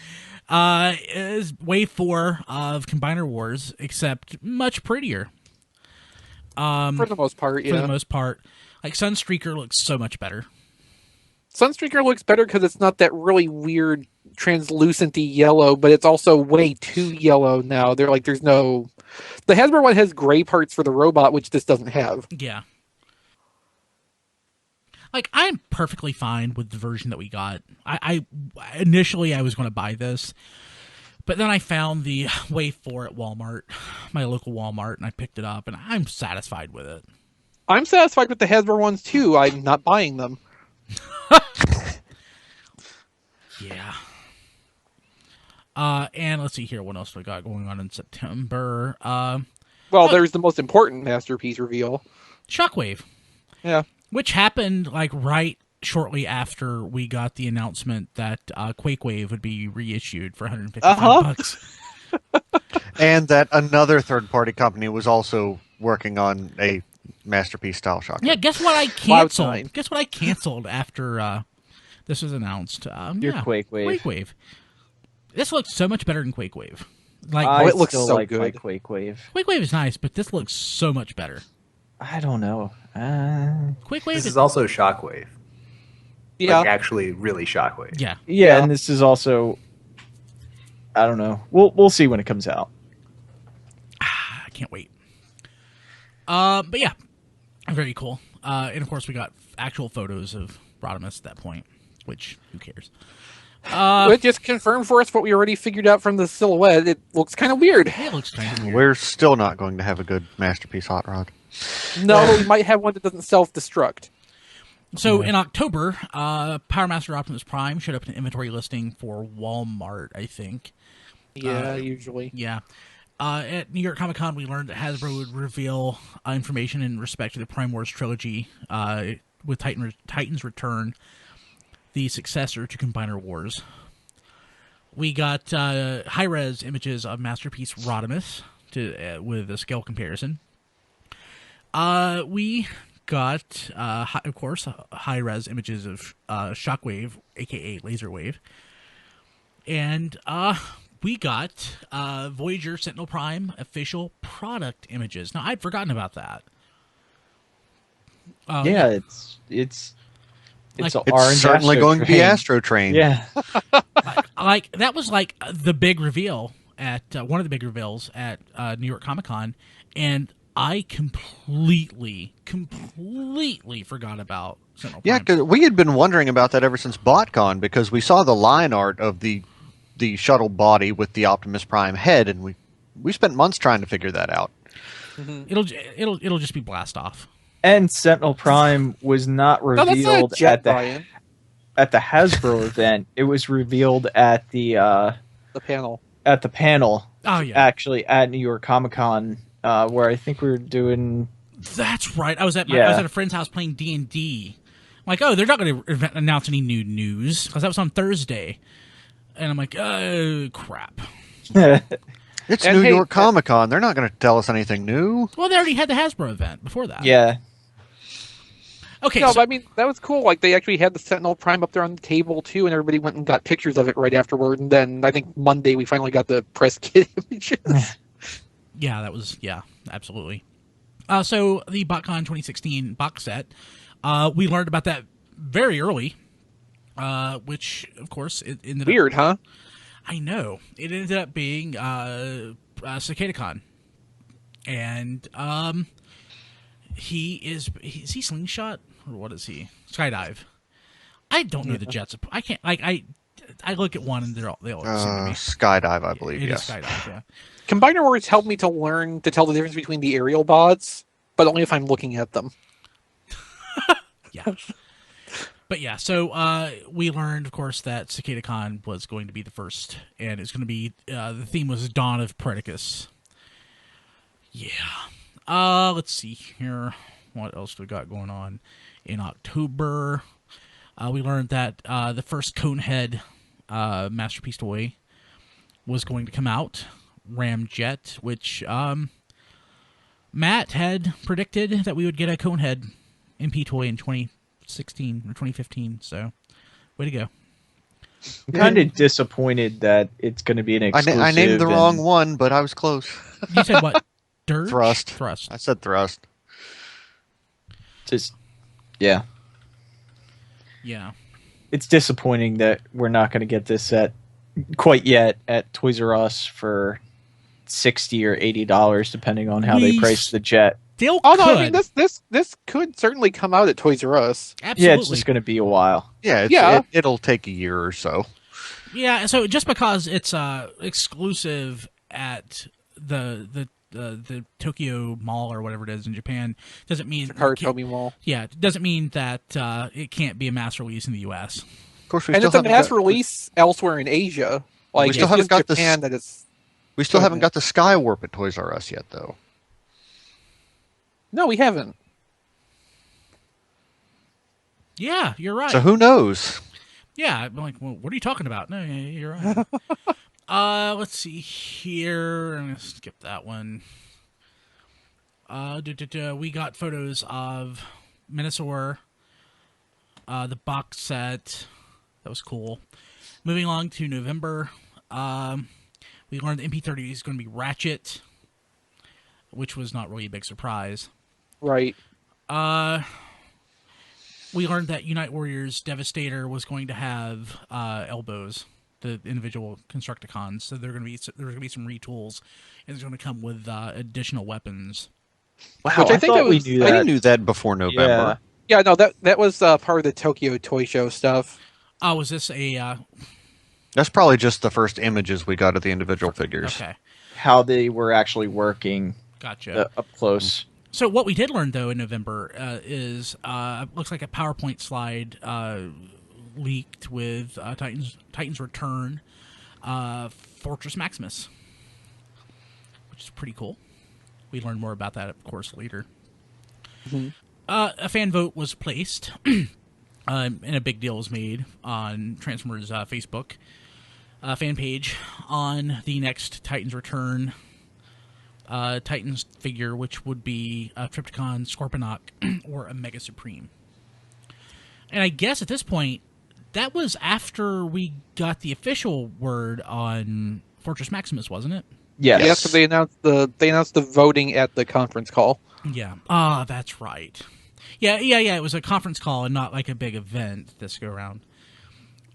is Wave 4 of Combiner Wars, except much prettier. For the most part, yeah. For the most part. Like, Sunstreaker looks so much better. Sunstreaker looks better because it's not that really weird translucent-y yellow, but it's also way too yellow now. There's no... The Hasbro one has gray parts for the robot, which this doesn't have. Yeah. Like, I'm perfectly fine with the version that we got. Initially, I was going to buy this, but then I found the Wave 4 at Walmart, my local Walmart, and I picked it up, and I'm satisfied with it. I'm satisfied with the Hasbro ones, too. I'm not buying them. Yeah. And let's see here, what else we got going on in September. There's the most important Masterpiece reveal. Shockwave. Yeah. Which happened like right shortly after we got the announcement that Quake Wave would be reissued for $155. And that another third-party company was also working on a Masterpiece style shotgun. Yeah, guess what I canceled? Guess what I canceled after this was announced? Your Quake Wave. Quake Wave. This looks so much better than Quake Wave. Like, it looks so like good. my Quake Wave. Quake Wave is nice, but this looks so much better. I don't know. Quake Wave This is also Shockwave. Yeah. Like, actually, really Shockwave. Yeah. Yeah, and this is also. I don't know. We'll see when it comes out. I can't wait. But yeah, very cool. And of course, we got actual photos of Rodimus at that point, which who cares? It just confirmed for us what we already figured out from the silhouette. It looks kind of weird. It looks kind of weird. We're still not going to have a good Masterpiece hot rod. No, we might have one that doesn't self-destruct. So in October, Power Master Optimus Prime showed up in an inventory listing for Walmart, I think. Yeah, usually. Yeah. At New York Comic Con, we learned that Hasbro would reveal information in respect to the Prime Wars trilogy with Titan's Return, the successor to Combiner Wars. We got high-res images of Masterpiece Rodimus with a scale comparison. We got, of course, high-res images of Shockwave, a.k.a. Laserwave. And we got Voyager Sentinel Prime official product images. Now, I'd forgotten about that. Yeah, it's It's orange certainly Astro going to be Train. Astro Train. Yeah. Like that was like the big reveal at one of the big reveals at New York Comic Con, and I completely forgot about Sentinel Yeah, Prime. because we had been wondering about that ever since BotCon, because we saw the line art of the shuttle body with the Optimus Prime head, and we spent months trying to figure that out. Mm-hmm. It'll just be blast off. And Sentinel Prime was not revealed at the Hasbro event. It was revealed at the panel. At the panel. Oh yeah, actually at New York Comic Con, where I think we were doing. That's right. I was at a friend's house playing D&D. I'm like, oh, they're not going to announce any new news because that was on Thursday, and I'm like, oh crap. It's New York Comic Con. They're not going to tell us anything new. Well, they already had the Hasbro event before that. Yeah. Okay. No, but I mean, that was cool. Like, they actually had the Sentinel Prime up there on the table, too, and everybody went and got pictures of it right afterward. And then I think Monday we finally got the press kit images. Yeah, that was, absolutely. So the BotCon 2016 box set, we learned about that very early, which, of course, it ended Weird, huh? I know. It ended up being CicadaCon. And is he slingshot? Or what is he? Skydive. I don't know the jets. I can't, I look at one and they all seem to be. Skydive, I believe, It yes. is Skydive, yeah. Combiner Wars helped me to learn to tell the difference between the aerial bots, but only if I'm looking at them. Yeah. But yeah, so we learned, of course, that CicadaCon was going to be the first, and it's going to be, the theme was Dawn of Predicus. Yeah. Let's see here. What else do we got going on? In October, we learned that the first Conehead Masterpiece toy was going to come out, Ramjet, which Matt had predicted that we would get a Conehead MP toy in 2016 or 2015, so way to go. I'm kind of disappointed that it's going to be an exclusive. I named the wrong one, but I was close. You said what? Dirge? Thrust. I said Thrust. Just, yeah. Yeah. It's disappointing that we're not going to get this quite yet at Toys R Us for $60 or $80, depending on how they price the jet. Still could. I mean, this could certainly come out at Toys R Us. Absolutely. Yeah, it's just going to be a while. Yeah, it'll take a year or so. Yeah, so just because it's exclusive at the Tokyo Mall or whatever it is in Japan doesn't mean Karatomi Mall. Yeah, it doesn't mean that it can't be a mass release in the U.S. Of course, and it's a mass release elsewhere in Asia. Like, we still haven't got Japan the. That it's. We still haven't got the Skywarp at Toys R Us yet, though. No, we haven't. Yeah, you're right. So who knows? Yeah, I'm like, well, what are you talking about? No, yeah, you're right. Let's see here. I'm gonna skip that one. We got photos of Minosaur, the box set. That was cool. Moving along to November, we learned the MP30 is going to be Ratchet, which was not really a big surprise. Right. We learned that Unite Warriors Devastator was going to have elbows, the individual Constructicons. So there's going to be some retools, and it's going to come with additional weapons. Wow, Which I think we knew that. I knew that before November. Yeah, no, that was part of the Tokyo Toy Show stuff. Oh, was this a... That's probably just the first images we got of the individual figures. Okay. How they were actually working. Gotcha. Up close. So what we did learn, though, in November is looks like a PowerPoint slide leaked with Titan's Return, Fortress Maximus, which is pretty cool. We learned more about that, of course, later. Mm-hmm. A fan vote was placed, and a big deal was made on Transformers' Facebook fan page on the next Titan's Return Titans figure, which would be a Trypticon, Scorponok, or a Mega Supreme. And I guess at this point, that was after we got the official word on Fortress Maximus, wasn't it? Yes. Yeah, so they announced the voting at the conference call. Yeah. That's right. Yeah. It was a conference call and not like a big event this go around.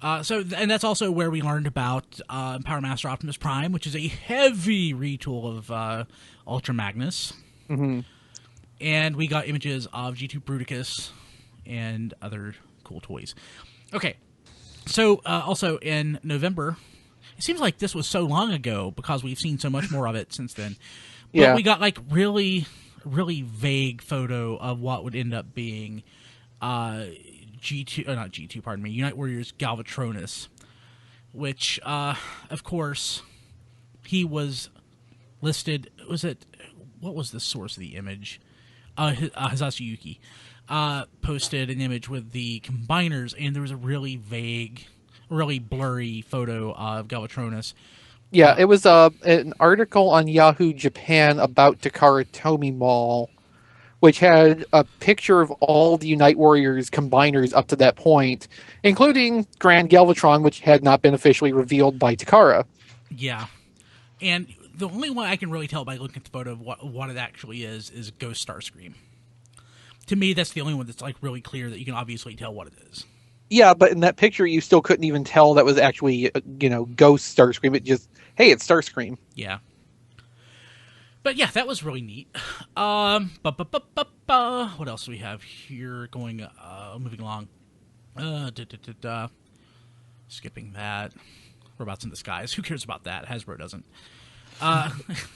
And that's also where we learned about Power Master Optimus Prime, which is a heavy retool of Ultra Magnus. Mm-hmm. And we got images of G2 Bruticus and other cool toys. Okay. So also in November, it seems like this was so long ago because we've seen so much more of it since then. But yeah. We got like really, really vague photo of what would end up being Unite Warriors Galvatronus, which, of course, he was listed. What was the source of the image? Hisasuyuki posted an image with the combiners, and there was a really vague, really blurry photo of Galvatronus. Yeah, it was an article on Yahoo Japan about Takara Tomy Mall, which had a picture of all the Unite Warriors combiners up to that point, including Grand Galvatron, which had not been officially revealed by Takara. Yeah. And the only one I can really tell by looking at the photo of what it actually is Ghost Starscream. To me, that's the only one that's like really clear that you can obviously tell what it is. Yeah, but in that picture, you still couldn't even tell that was actually, Ghost Starscream. It just, hey, it's Starscream. Yeah. But yeah, that was really neat. What else do we have here going, moving along? Skipping that. Robots in Disguise. Who cares about that? Hasbro doesn't.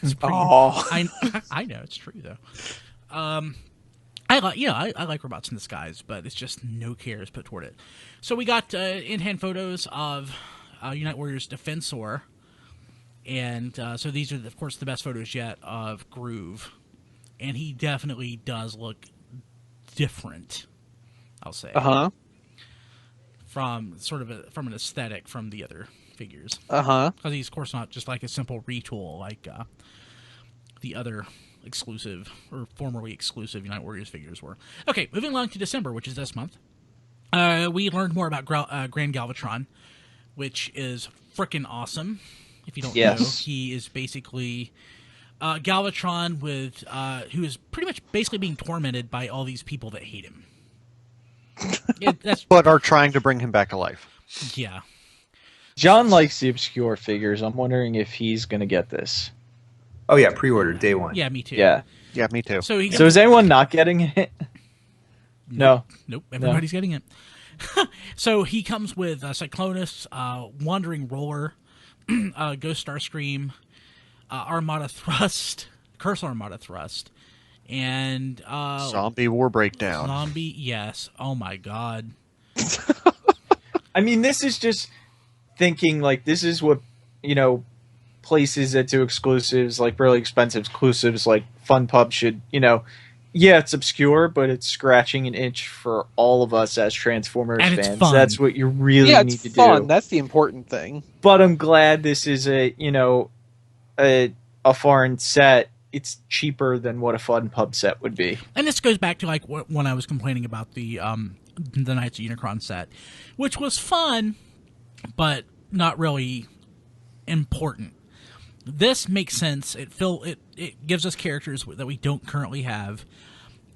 It's pretty, I know, it's true, though. I like Robots in Disguise, but it's just no care is put toward it. So we got in-hand photos of Unite Warriors Defensor. And so these are, of course, the best photos yet of Groove. And he definitely does look different, I'll say. Uh-huh. From from an aesthetic from the other figures. Uh-huh. Because he's, of course, not just like a simple retool like the other exclusive, or formerly exclusive Unite Warriors figures were. Okay, moving along to December, which is this month. We learned more about Grand Galvatron, which is frickin' awesome. If you don't know, he is basically Galvatron with who is pretty much basically being tormented by all these people that hate him. But are trying to bring him back alive. Yeah. John likes the obscure figures. I'm wondering if he's going to get this. Oh, yeah, pre-order, day one. Yeah, me too. Yeah, me too. So is anyone not getting it? No. Nope, everybody's getting it. So he comes with Cyclonus, Wandering Roller, Ghost Starscream, Armada Thrust, Curse Armada Thrust, and Zombie War Breakdown. Zombie, yes. Oh my god. I mean, this is just thinking like this is what places that do exclusives, like really expensive exclusives like Fun Pub should Yeah, it's obscure, but it's scratching an itch for all of us as Transformers And fans. it's fun. That's what you really Yeah, need it's to fun. do. That's the important thing. But I'm glad this is a foreign set. It's cheaper than what a Fun Pub set would be. And this goes back to like when I was complaining about the Knights of Unicron set, which was fun, but not really important. This makes sense. It gives us characters that we don't currently have,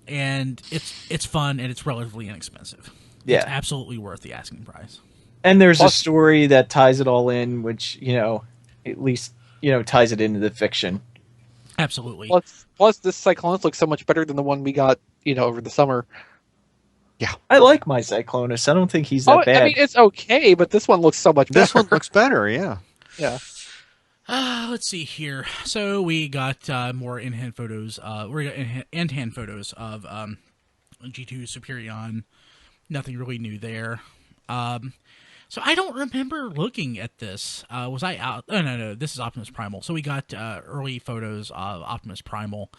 and it's fun and it's relatively inexpensive. Yeah. It's absolutely worth the asking price. And there's a story that ties it all in, which, at least, ties it into the fiction. Absolutely. Plus this Cyclonus looks so much better than the one we got, over the summer. Yeah. I like my Cyclonus. I don't think he's that bad. I mean, it's okay, but this one looks so much better. This one looks better, yeah. Yeah. Let's see here. So we got more in-hand photos. We got in-hand photos of G2 Superion. Nothing really new there. So I don't remember looking at this. Was I out? Oh, no. This is Optimus Primal. So we got early photos of Optimus Primal.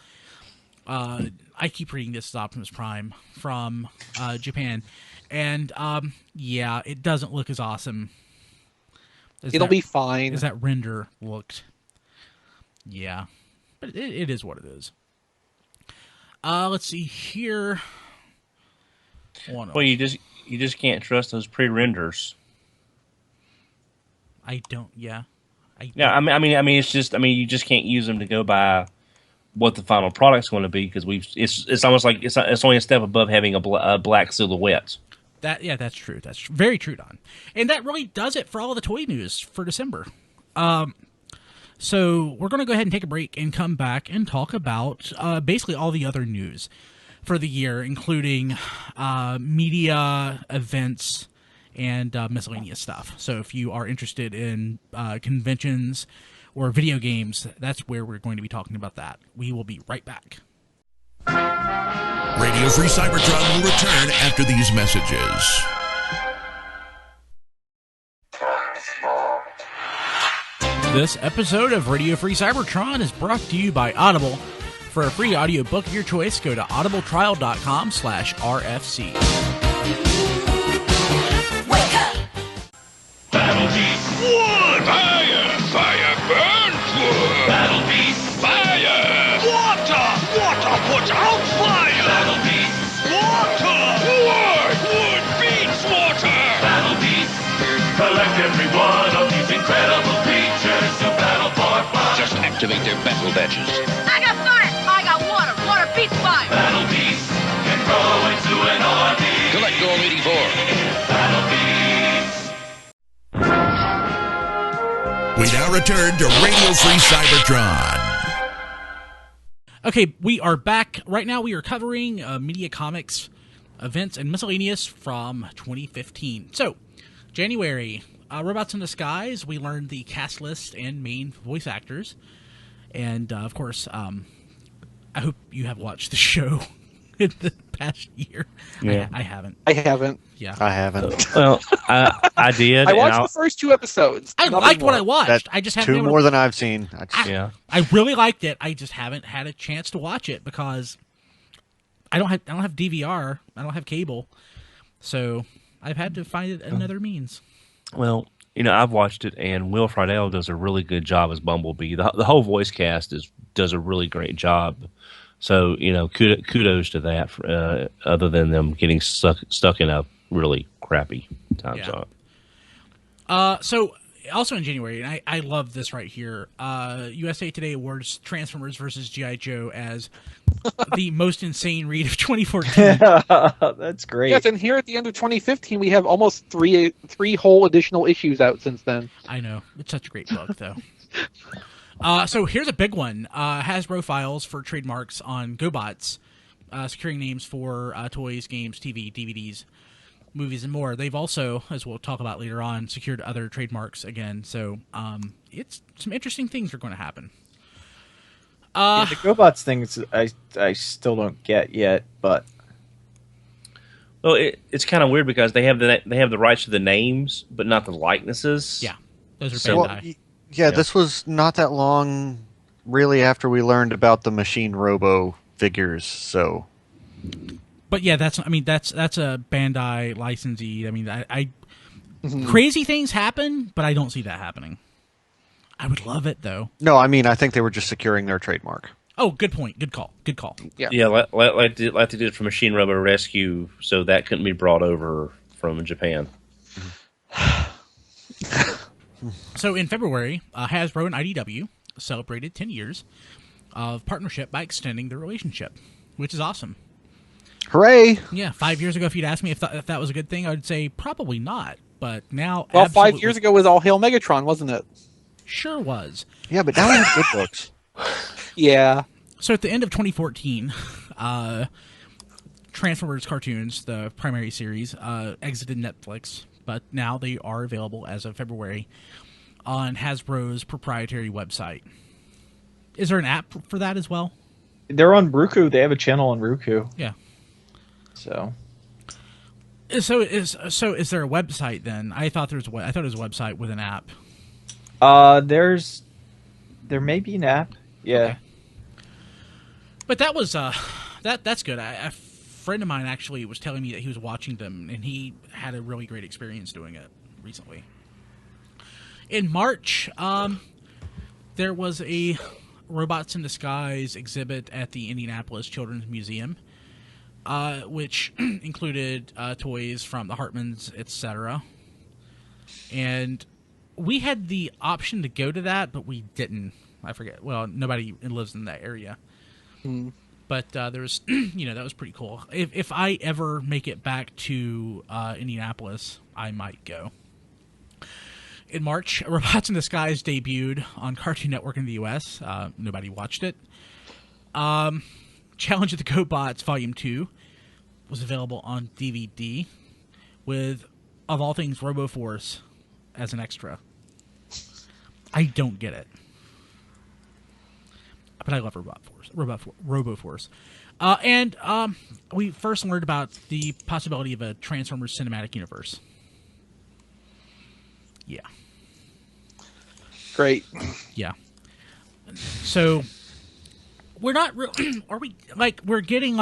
I keep reading this as Optimus Prime from Japan. And, yeah, it doesn't look as awesome. It'll be fine. As that render looked. Yeah. But it is what it is. Let's see here. Well, you just can't trust those pre-renders. I don't. Yeah. I mean, it's just. I mean, you just can't use them to go by what the final product's going to be because It's almost like it's only a step above having a black silhouette. That's true. That's very true, Don. And that really does it for all the toy news for December. So we're going to go ahead and take a break and come back and talk about basically all the other news for the year, including media, events, and miscellaneous stuff. So if you are interested in conventions or video games, that's where we're going to be talking about that. We will be right back. Radio Free Cybertron will return after these messages. This episode of Radio Free Cybertron is brought to you by Audible. For a free audiobook of your choice, go to audibletrial.com/RFC. Wake up! Battle Beast! Wood! Fire! Fire burns wood! Battle Beast! Fire! Water! Water puts out fire! Battle Beast! Water! Wood! Wood beats water! Battle Beast! Collect every one of these incredible creatures to battle for fun. Just activate their battle badges. I got fire! I got water! Water beats fire! Battle Beast can grow into an army. Collect all 84. Battle Beast. We now return to Radio Free Cybertron. Okay, we are back. Right now we are covering media, comics, events, and miscellaneous from 2015. So, January, Robots in Disguise, we learned the cast list and main voice actors. And, of course, I hope you have watched the show in the past year. Yeah. I haven't. I haven't. Yeah. I haven't. Well, I did. I watched the first 2 episodes. I liked what I watched. I just haven't. 2 more than I've seen. Yeah. I really liked it. I just haven't had a chance to watch it because I don't have DVR. I don't have cable, so I've had to find it another means. Well, I've watched it, and Will Friedle does a really good job as Bumblebee. The whole voice cast does a really great job. So, kudos to that. Other than them getting stuck in a really crappy time slot. So also in January, and I love this right here. USA Today awards Transformers versus G.I. Joe as the most insane read of 2014. That's great. Yes, and here at the end of 2015, we have almost three whole additional issues out since then. I know. It's such a great book, though. So here's a big one. Hasbro files for trademarks on GoBots, securing names for toys, games, TV, DVDs, movies, and more. They've also, as we'll talk about later on, secured other trademarks again. So it's some interesting things are going to happen. The GoBots things I still don't get yet, but well, it's kind of weird because they have the rights to the names, but not the likenesses. Yeah, those are Bandai. Yeah, this was not that long, really, after we learned about the Machine Robo figures. So, but yeah, that's a Bandai licensee. I mean, I crazy things happen, but I don't see that happening. I would love it though. No, I mean, I think they were just securing their trademark. Oh, good point. Good call. Yeah, like they did for Machine Robot Rescue, so that couldn't be brought over from Japan. So in February, Hasbro and IDW celebrated 10 years of partnership by extending their relationship, which is awesome. Hooray! Yeah, 5 years ago, if you'd asked me if that was a good thing, I would say probably not. But now, well, 5 years ago was all Hail Megatron, wasn't it? Sure was. Yeah, but now we have good books. Yeah. So at the end of 2014, Transformers cartoons, the primary series, exited Netflix, but now they are available as of February on Hasbro's proprietary website. Is there an app for that as well? They're on Roku. They have a channel on Roku. Yeah. So is there a website then? I thought it was a website with an app. There may be an app. Yeah. Okay. But that was that's good. A friend of mine actually was telling me that he was watching them and he had a really great experience doing it recently. In March, there was a Robots in Disguise exhibit at the Indianapolis Children's Museum, which included toys from the Hartmans, etc. And we had the option to go to that, but we didn't. I forget. Well, nobody lives in that area. But there was, that was pretty cool. If I ever make it back to Indianapolis, I might go. In March, Robots in Disguise debuted on Cartoon Network in the U.S. Nobody watched it. Challenge of the GoBots Volume 2 was available on DVD with, of all things, RoboForce as an extra. I don't get it. But I love RoboForce. And we first learned about the possibility of a Transformers cinematic universe. Yeah. Great. Yeah. So we're not are we we're getting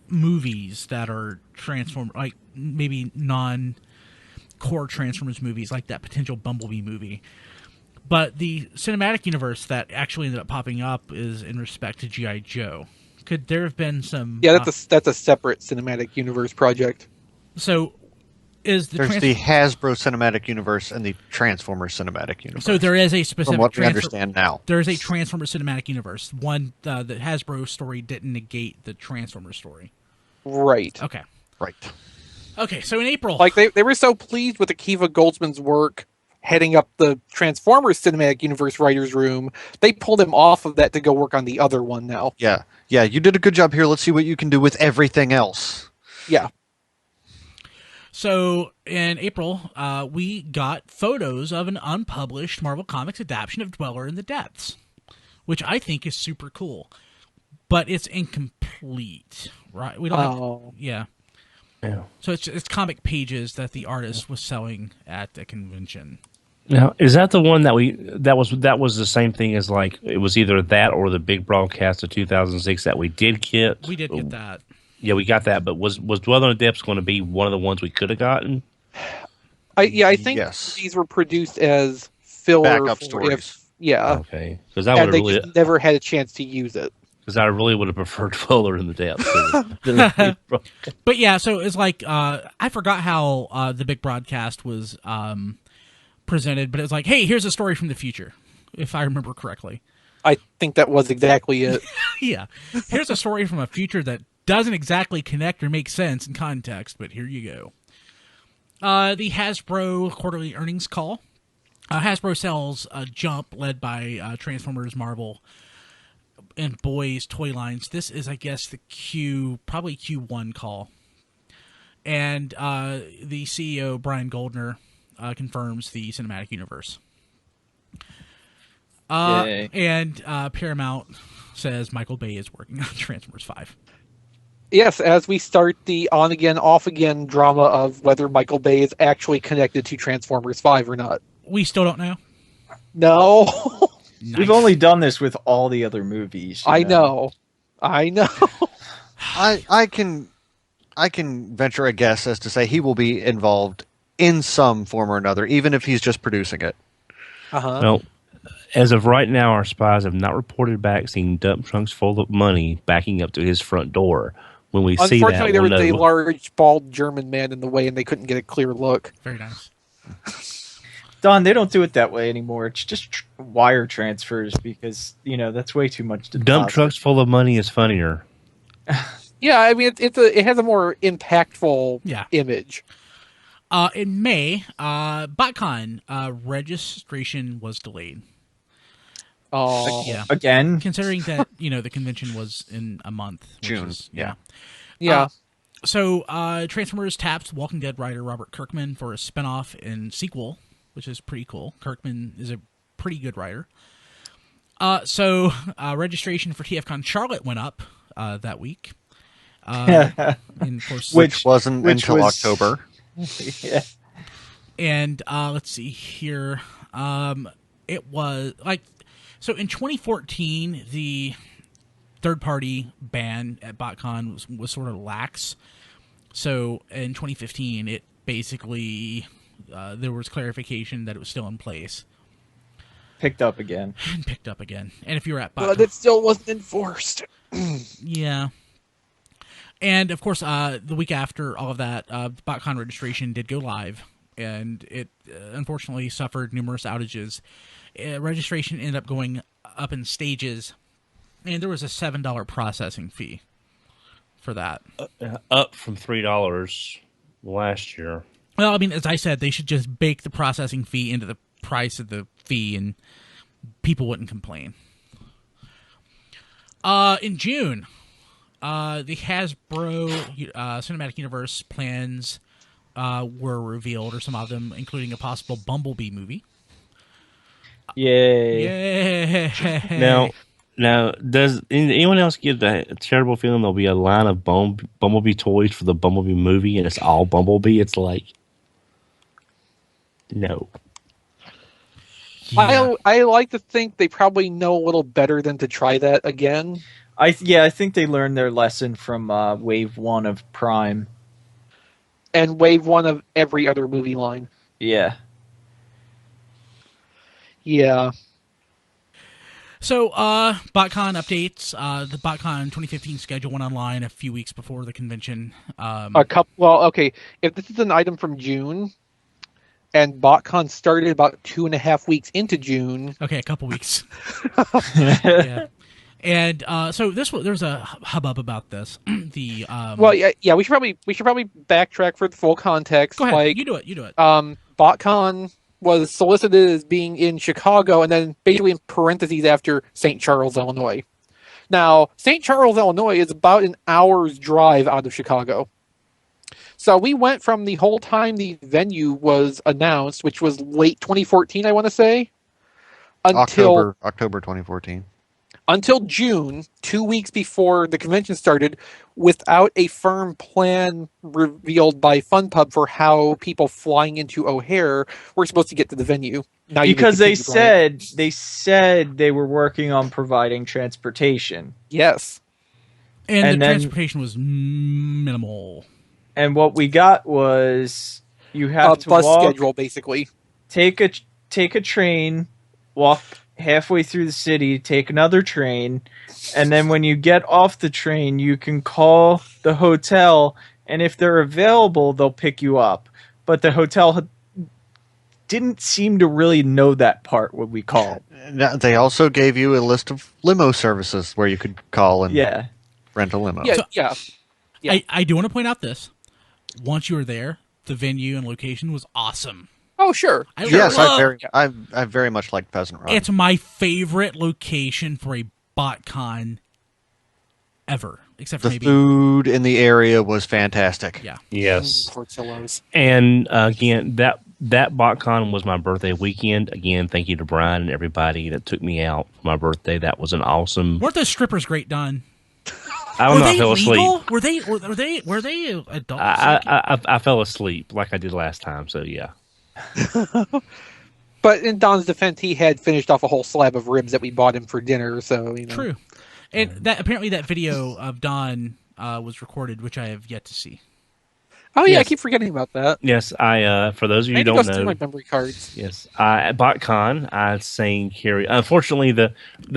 movies that are Transformers, maybe non-core Transformers movies, like that potential Bumblebee movie. But the cinematic universe that actually ended up popping up is in respect to G.I. Joe. Could there have been some... Yeah, that's a separate cinematic universe project. So is the... There's the Hasbro Cinematic Universe and the Transformers Cinematic Universe. So there is a specific... From what we understand now. There is a Transformers Cinematic Universe. One, the Hasbro story didn't negate the Transformers story. Right. Okay. Right. Okay, so in April... They were so pleased with Akiva Goldsman's work heading up the Transformers Cinematic Universe writer's room, they pulled him off of that to go work on the other one now. Yeah, you did a good job here. Let's see what you can do with everything else. Yeah. So, in April, we got photos of an unpublished Marvel Comics adaptation of Dweller in the Depths, which I think is super cool. But it's incomplete, right? We don't Yeah. So it's comic pages that the artist was selling at the convention. Now, is that the one that that was the same thing as it was either that or the big broadcast of 2006 that we did get? We did get that. Yeah, we got that. But was Dweller in the Depths going to be one of the ones we could have gotten? I think these were produced as filler backup stories. Okay, because I would really just never had a chance to use it. Because I really would have preferred Dweller in the Depths. But yeah, so it's I forgot how the big broadcast was presented, but it was hey, here's a story from the future, if I remember correctly. I think that was exactly it. Yeah. Here's a story from a future that doesn't exactly connect or make sense in context, but here you go. The Hasbro quarterly earnings call. Hasbro sells Jump, led by Transformers, Marvel, and Boys toy lines. This is, I guess, probably Q1 call. And the CEO, Brian Goldner, confirms the cinematic universe. And Paramount says Michael Bay is working on Transformers 5. Yes, as we start the on-again, off-again drama of whether Michael Bay is actually connected to Transformers 5 or not. We still don't know? No. Nice. We've only done this with all the other movies. I know. I know. I can venture a guess as to say he will be involved in some form or another, even if he's just producing it. Well, as of right now, our spies have not reported back seeing dump trucks full of money backing up to his front door. When we see that, Unfortunately, there we'll was a know. large, bald German man in the way, and they couldn't get a clear look. Very nice. Don, they don't do it that way anymore. It's just wire transfers because, that's way too much to Dump deposit. trucks full of money is funnier. Yeah, I mean, it has a more impactful image. In May, BotCon registration was delayed. Oh, yeah. Again? Considering that, the convention was in a month. June, Yeah. So, Transformers tapped Walking Dead writer Robert Kirkman for a spinoff and sequel, which is pretty cool. Kirkman is a pretty good writer. So registration for TFCon Charlotte went up that week. And of course, which wasn't until October. Yeah. And let's see here. It was so in 2014, the third-party ban at BotCon was sort of lax. So in 2015, it basically there was clarification that it was still in place. Picked up again. And picked up again. And if you were at BotCon, but it still wasn't enforced. Yeah. And of course, the week after all of that, BotCon registration did go live, and it unfortunately suffered numerous outages. Registration ended up going up in stages, and there was a $7 processing fee for that. Up from $3 last year. Well, I mean, as I said, they should just bake the processing fee into the price of the fee, and people wouldn't complain. In June, the Hasbro Cinematic Universe plans were revealed, or some of them, including a possible Bumblebee movie. Yay! Yay! Now, does anyone else get a terrible feeling there'll be a line of Bumblebee toys for the Bumblebee movie, and it's all Bumblebee? It's like, no. Yeah. I like to think they probably know a little better than to try that again. I think they learned their lesson from Wave 1 of Prime. And Wave 1 of every other movie line. Yeah. Yeah. So, BotCon updates. The BotCon 2015 schedule went online a few weeks before the convention. Okay. If this is an item from June, and BotCon started about 2.5 weeks into June. Okay, a couple weeks. Yeah. And so there's a hubbub about this. We should probably backtrack for the full context. Go ahead. You do it. BotCon was solicited as being in Chicago, and then basically in parentheses after St. Charles, Illinois. Now, St. Charles, Illinois is about an hour's drive out of Chicago. So we went from the whole time the venue was announced, which was late 2014, I want to say, until October 2014. Until June, 2 weeks before the convention started, without a firm plan revealed by FunPub for how people flying into O'Hare were supposed to get to the venue. Now because they said they were working on providing transportation. Yes. And the transportation was minimal. And what we got was you have to bus walk, schedule, basically. Take a train, walk halfway through the city, take another train, and then when you get off the train, you can call the hotel, and if they're available, they'll pick you up. But the hotel didn't seem to really know that part when we called. They also gave you a list of limo services where you could call and rent a limo. Yeah. I do want to point out this. Once you were there, the venue and location was awesome. Oh, sure. I very much liked Pheasant Run. It's my favorite location for a BotCon ever, except for the maybe food in the area was fantastic. Yeah. Yes. Portillo's. And again, that BotCon was my birthday weekend. Again, thank you to Brian and everybody that took me out for my birthday. That was an awesome. Weren't those strippers great, Don? I don't know. I fell asleep. Were they adults? I fell asleep like I did last time. So yeah. But in Don's defense, he had finished off a whole slab of ribs that we bought him for dinner. So True. And that apparently that video of Don was recorded, which I have yet to see. Oh yeah, Yes. I keep forgetting about that. Yes, I. For those of you who I need to don't go through know, my memory cards. yes, at BotCon, I sang karaoke. Unfortunately, the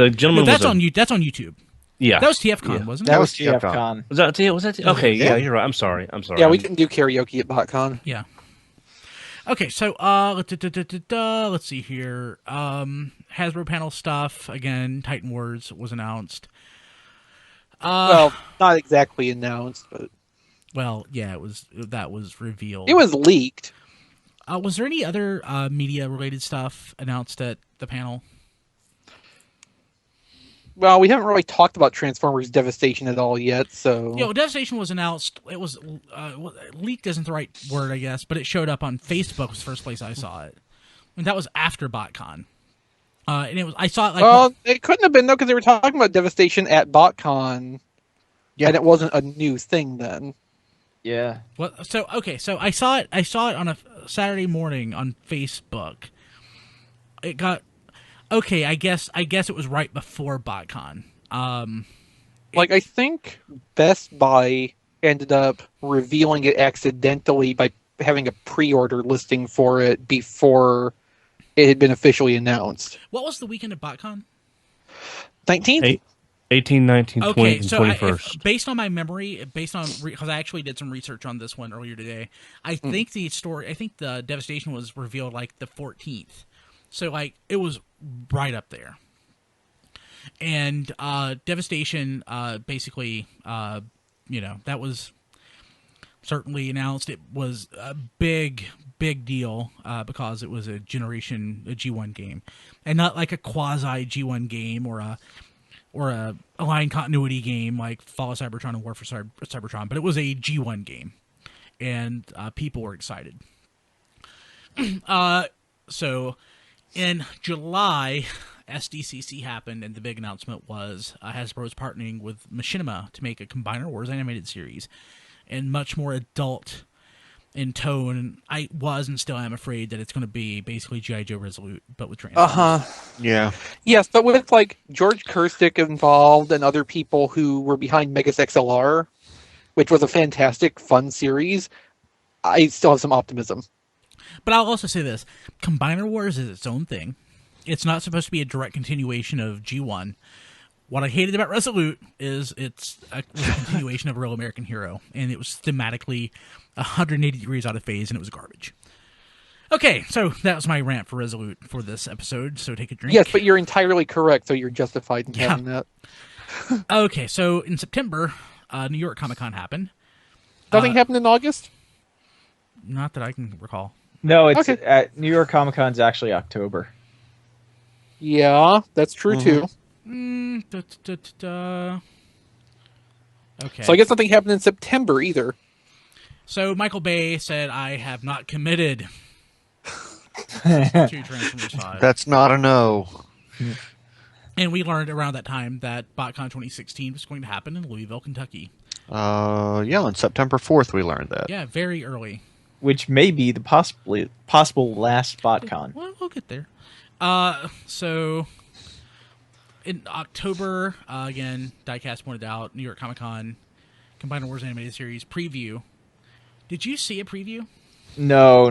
gentleman That's was on you. That's on YouTube. Yeah, That was TFCon, wasn't it? That was TFCon. Was that Was that okay? Yeah, you're right. I'm sorry. Yeah, we didn't do karaoke at BotCon. Yeah. Okay, so let's see here. Hasbro panel stuff again. Titan Wars was announced. Well, not exactly announced, but well, yeah, that was revealed. it was leaked. Was there any other media related stuff announced at the panel? Well, we haven't really talked about Transformers Devastation at all yet, so... Devastation was announced. It was leaked isn't the right word, I guess, but it showed up on Facebook was the first place I saw it. And that was after BotCon. And I saw it like... Well, it couldn't have been, though, because they were talking about Devastation at BotCon, and it wasn't a new thing then. Yeah. Well, so I saw it on a Saturday morning on Facebook. It got... Okay, I guess it was right before BotCon. I think Best Buy ended up revealing it accidentally by having a pre-order listing for it before it had been officially announced. What was the weekend of BotCon? 19th? 18, 19, 20, Okay, and so 21st. based on my memory, because I actually did some research on this one earlier today, I think the Devastation was revealed like the 14th. So it was right up there. And Devastation, basically, that was certainly announced. It was a big deal because it was a G1 game, and not like a quasi G1 game or a line continuity game like Fall of Cybertron and War for Cybertron, but it was a G1 game, and people were excited. So in July, SDCC happened, and the big announcement was Hasbro is partnering with Machinima to make a Combiner Wars animated series, and much more adult in tone. I was and still am afraid that it's going to be basically G.I. Joe Resolute, but with Transformers. Yeah. Yes, but with George Kerstick involved and other people who were behind Megas XLR, which was a fantastic, fun series, I still have some optimism. But I'll also say this. Combiner Wars is its own thing. It's not supposed to be a direct continuation of G1. What I hated about Resolute is it's a continuation of a Real American Hero, and it was thematically 180 degrees out of phase, and it was garbage. Okay, so that was my rant for Resolute for this episode, so take a drink. Yes, but you're entirely correct, so you're justified in having that. Okay, so in September, New York Comic Con happened. Nothing happened in August? Not that I can recall. No, it's at New York Comic Con's actually October. Yeah, that's true too. Okay. So I guess nothing happened in September either. So Michael Bay said, I have not committed to Transformers 5. That's not a no. And we learned around that time that BotCon 2016 was going to happen in Louisville, Kentucky. Yeah, on September 4th we learned that. Yeah, very early. Which may be the possible last BotCon. Well, we'll get there. So in October, again, Diecast pointed out, New York Comic Con, Combiner Wars Animated Series preview. Did you see a preview? No.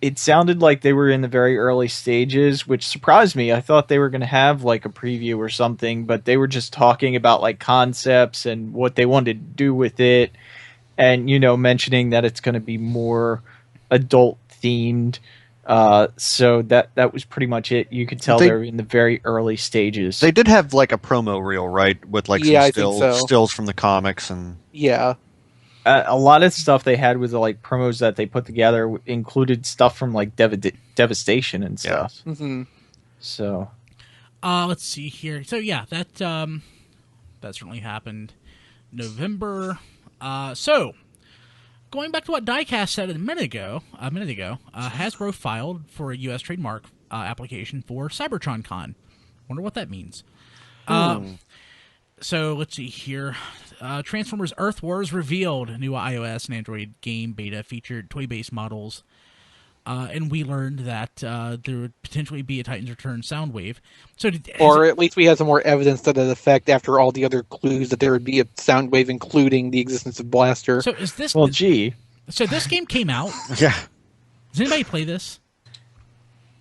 It sounded like they were in the very early stages, which surprised me. I thought they were going to have like a preview or something, but they were just talking about like concepts and what they wanted to do with it. And, mentioning that it's going to be more adult themed. So that was pretty much it. You could tell they were in the very early stages. They did have like a promo reel, right? With like some stills from the comics and a lot of stuff they had with the like promos that they put together included stuff from like Devastation and stuff. Yeah. Mm-hmm. So, let's see here. So yeah, that certainly happened. November. So going back to what Diecast said a minute ago, Hasbro filed for a U.S. trademark application for Cybertron Con. Wonder what that means. So let's see here. Transformers Earth Wars revealed. New iOS and Android game beta featured toy-based models. and we learned that there would potentially be a Titans Return Soundwave. So, at least we had some more evidence to that effect after all the other clues that there would be a Soundwave, including the existence of Blaster. So is this? Well, gee. So this game came out. Yeah. Does anybody play this?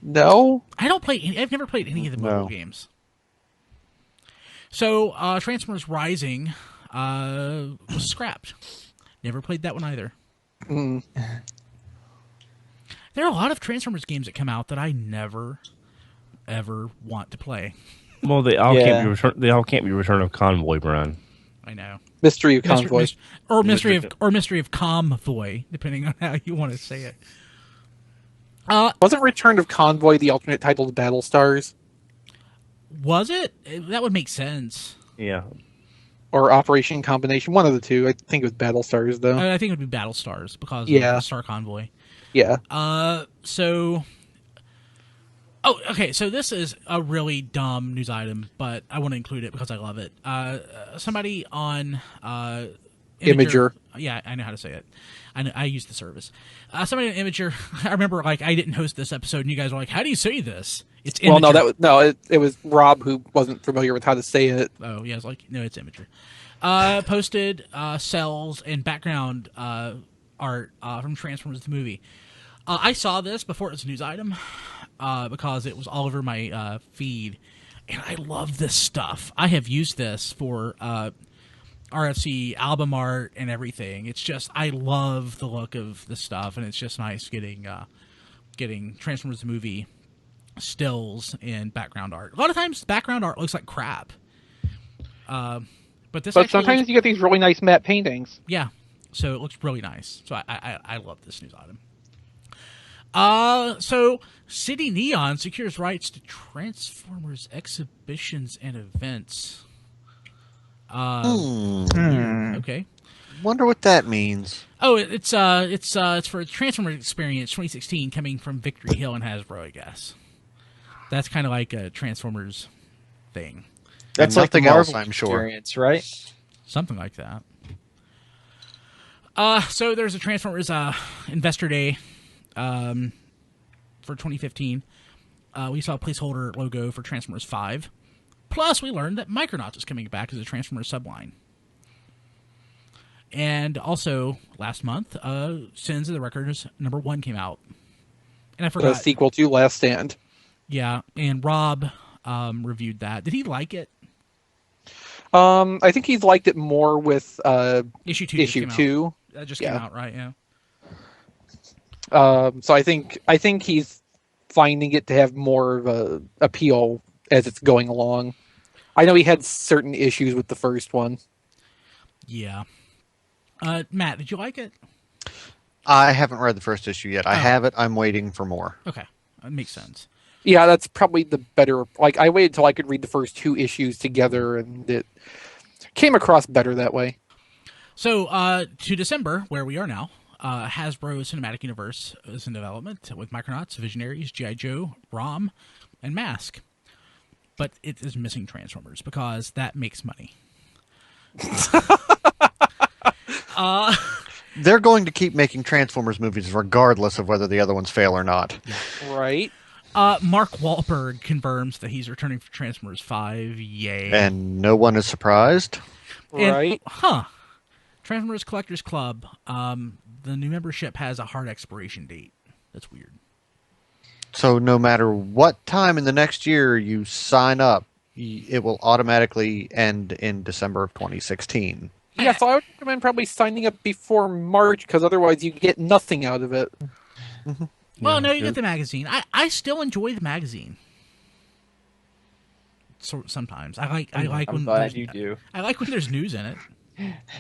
No, I don't play. I've never played any of the mobile games. So Transformers Rising was scrapped. Never played that one either. Mm. There are a lot of Transformers games that come out that I never, ever want to play. Well, they all can't be return. They all can't be Return of Convoy, Brian. I know. Mystery of Convoy, Mystery of Convoy, depending on how you want to say it. Wasn't Return of Convoy the alternate title to Battlestars? Was it? That would make sense. Yeah. Or Operation Combination, one of the two. I think it was Battlestars, though. I think it would be Battlestars because of the Star Convoy. Yeah. Okay, so this is a really dumb news item, but I want to include it because I love it. Somebody on Imager. Yeah, I know how to say it. I use the service. Somebody on Imager. I remember, I didn't host this episode, and you guys were like, "How do you say this?" It's Imager. Well, it was Rob who wasn't familiar with how to say it. Oh yeah, I was like, no, it's Imager. Posted cells and background art from Transformers the movie. I saw this before it was a news item because it was all over my feed, and I love this stuff. I have used this for RFC album art and everything. It's just, I love the look of the stuff, and it's just nice getting Transformers the movie stills and background art. A lot of times background art looks like crap. But sometimes you get these really nice matte paintings. Yeah. So it looks really nice. So I love this news item. So City Neon secures rights to Transformers exhibitions and events. Okay. Wonder what that means. Oh, it's for Transformers Experience 2016 coming from Victory Hill and Hasbro, I guess. That's kind of like a Transformers thing. That's like the Marvel Marvel I'm sure. Experience, right? Something like that. So there's a Transformers Investor Day for 2015. We saw a placeholder logo for Transformers 5. Plus, we learned that Micronauts is coming back as a Transformers subline. And also, last month, Sins of the Records #1 came out. And I forgot. The sequel to Last Stand. Yeah, and Rob reviewed that. Did he like it? I think he's liked it more with Issue 2. Issue 2. That just came out, right? Yeah. So I think he's finding it to have more of a appeal as it's going along. I know he had certain issues with the first one. Yeah. Matt, did you like it? I haven't read the first issue yet. I have it. I'm waiting for more. Okay. That makes sense. Yeah, that's probably the better... I waited until I could read the first 2 issues together, and it came across better that way. So, to December, where we are now, Hasbro Cinematic Universe is in development with Micronauts, Visionaries, G.I. Joe, ROM, and Mask. But it is missing Transformers because that makes money. They're going to keep making Transformers movies regardless of whether the other ones fail or not. Right. Mark Wahlberg confirms that he's returning for Transformers 5. Yay. And no one is surprised. Right. Transformers Collectors Club. The new membership has a hard expiration date. That's weird. So no matter what time in the next year you sign up, it will automatically end in December of 2016. Yeah, so I would recommend probably signing up before March, because otherwise you get nothing out of it. Mm-hmm. Well, no, you get the magazine. I still enjoy the magazine. So sometimes I like when glad you do. I like when there's news in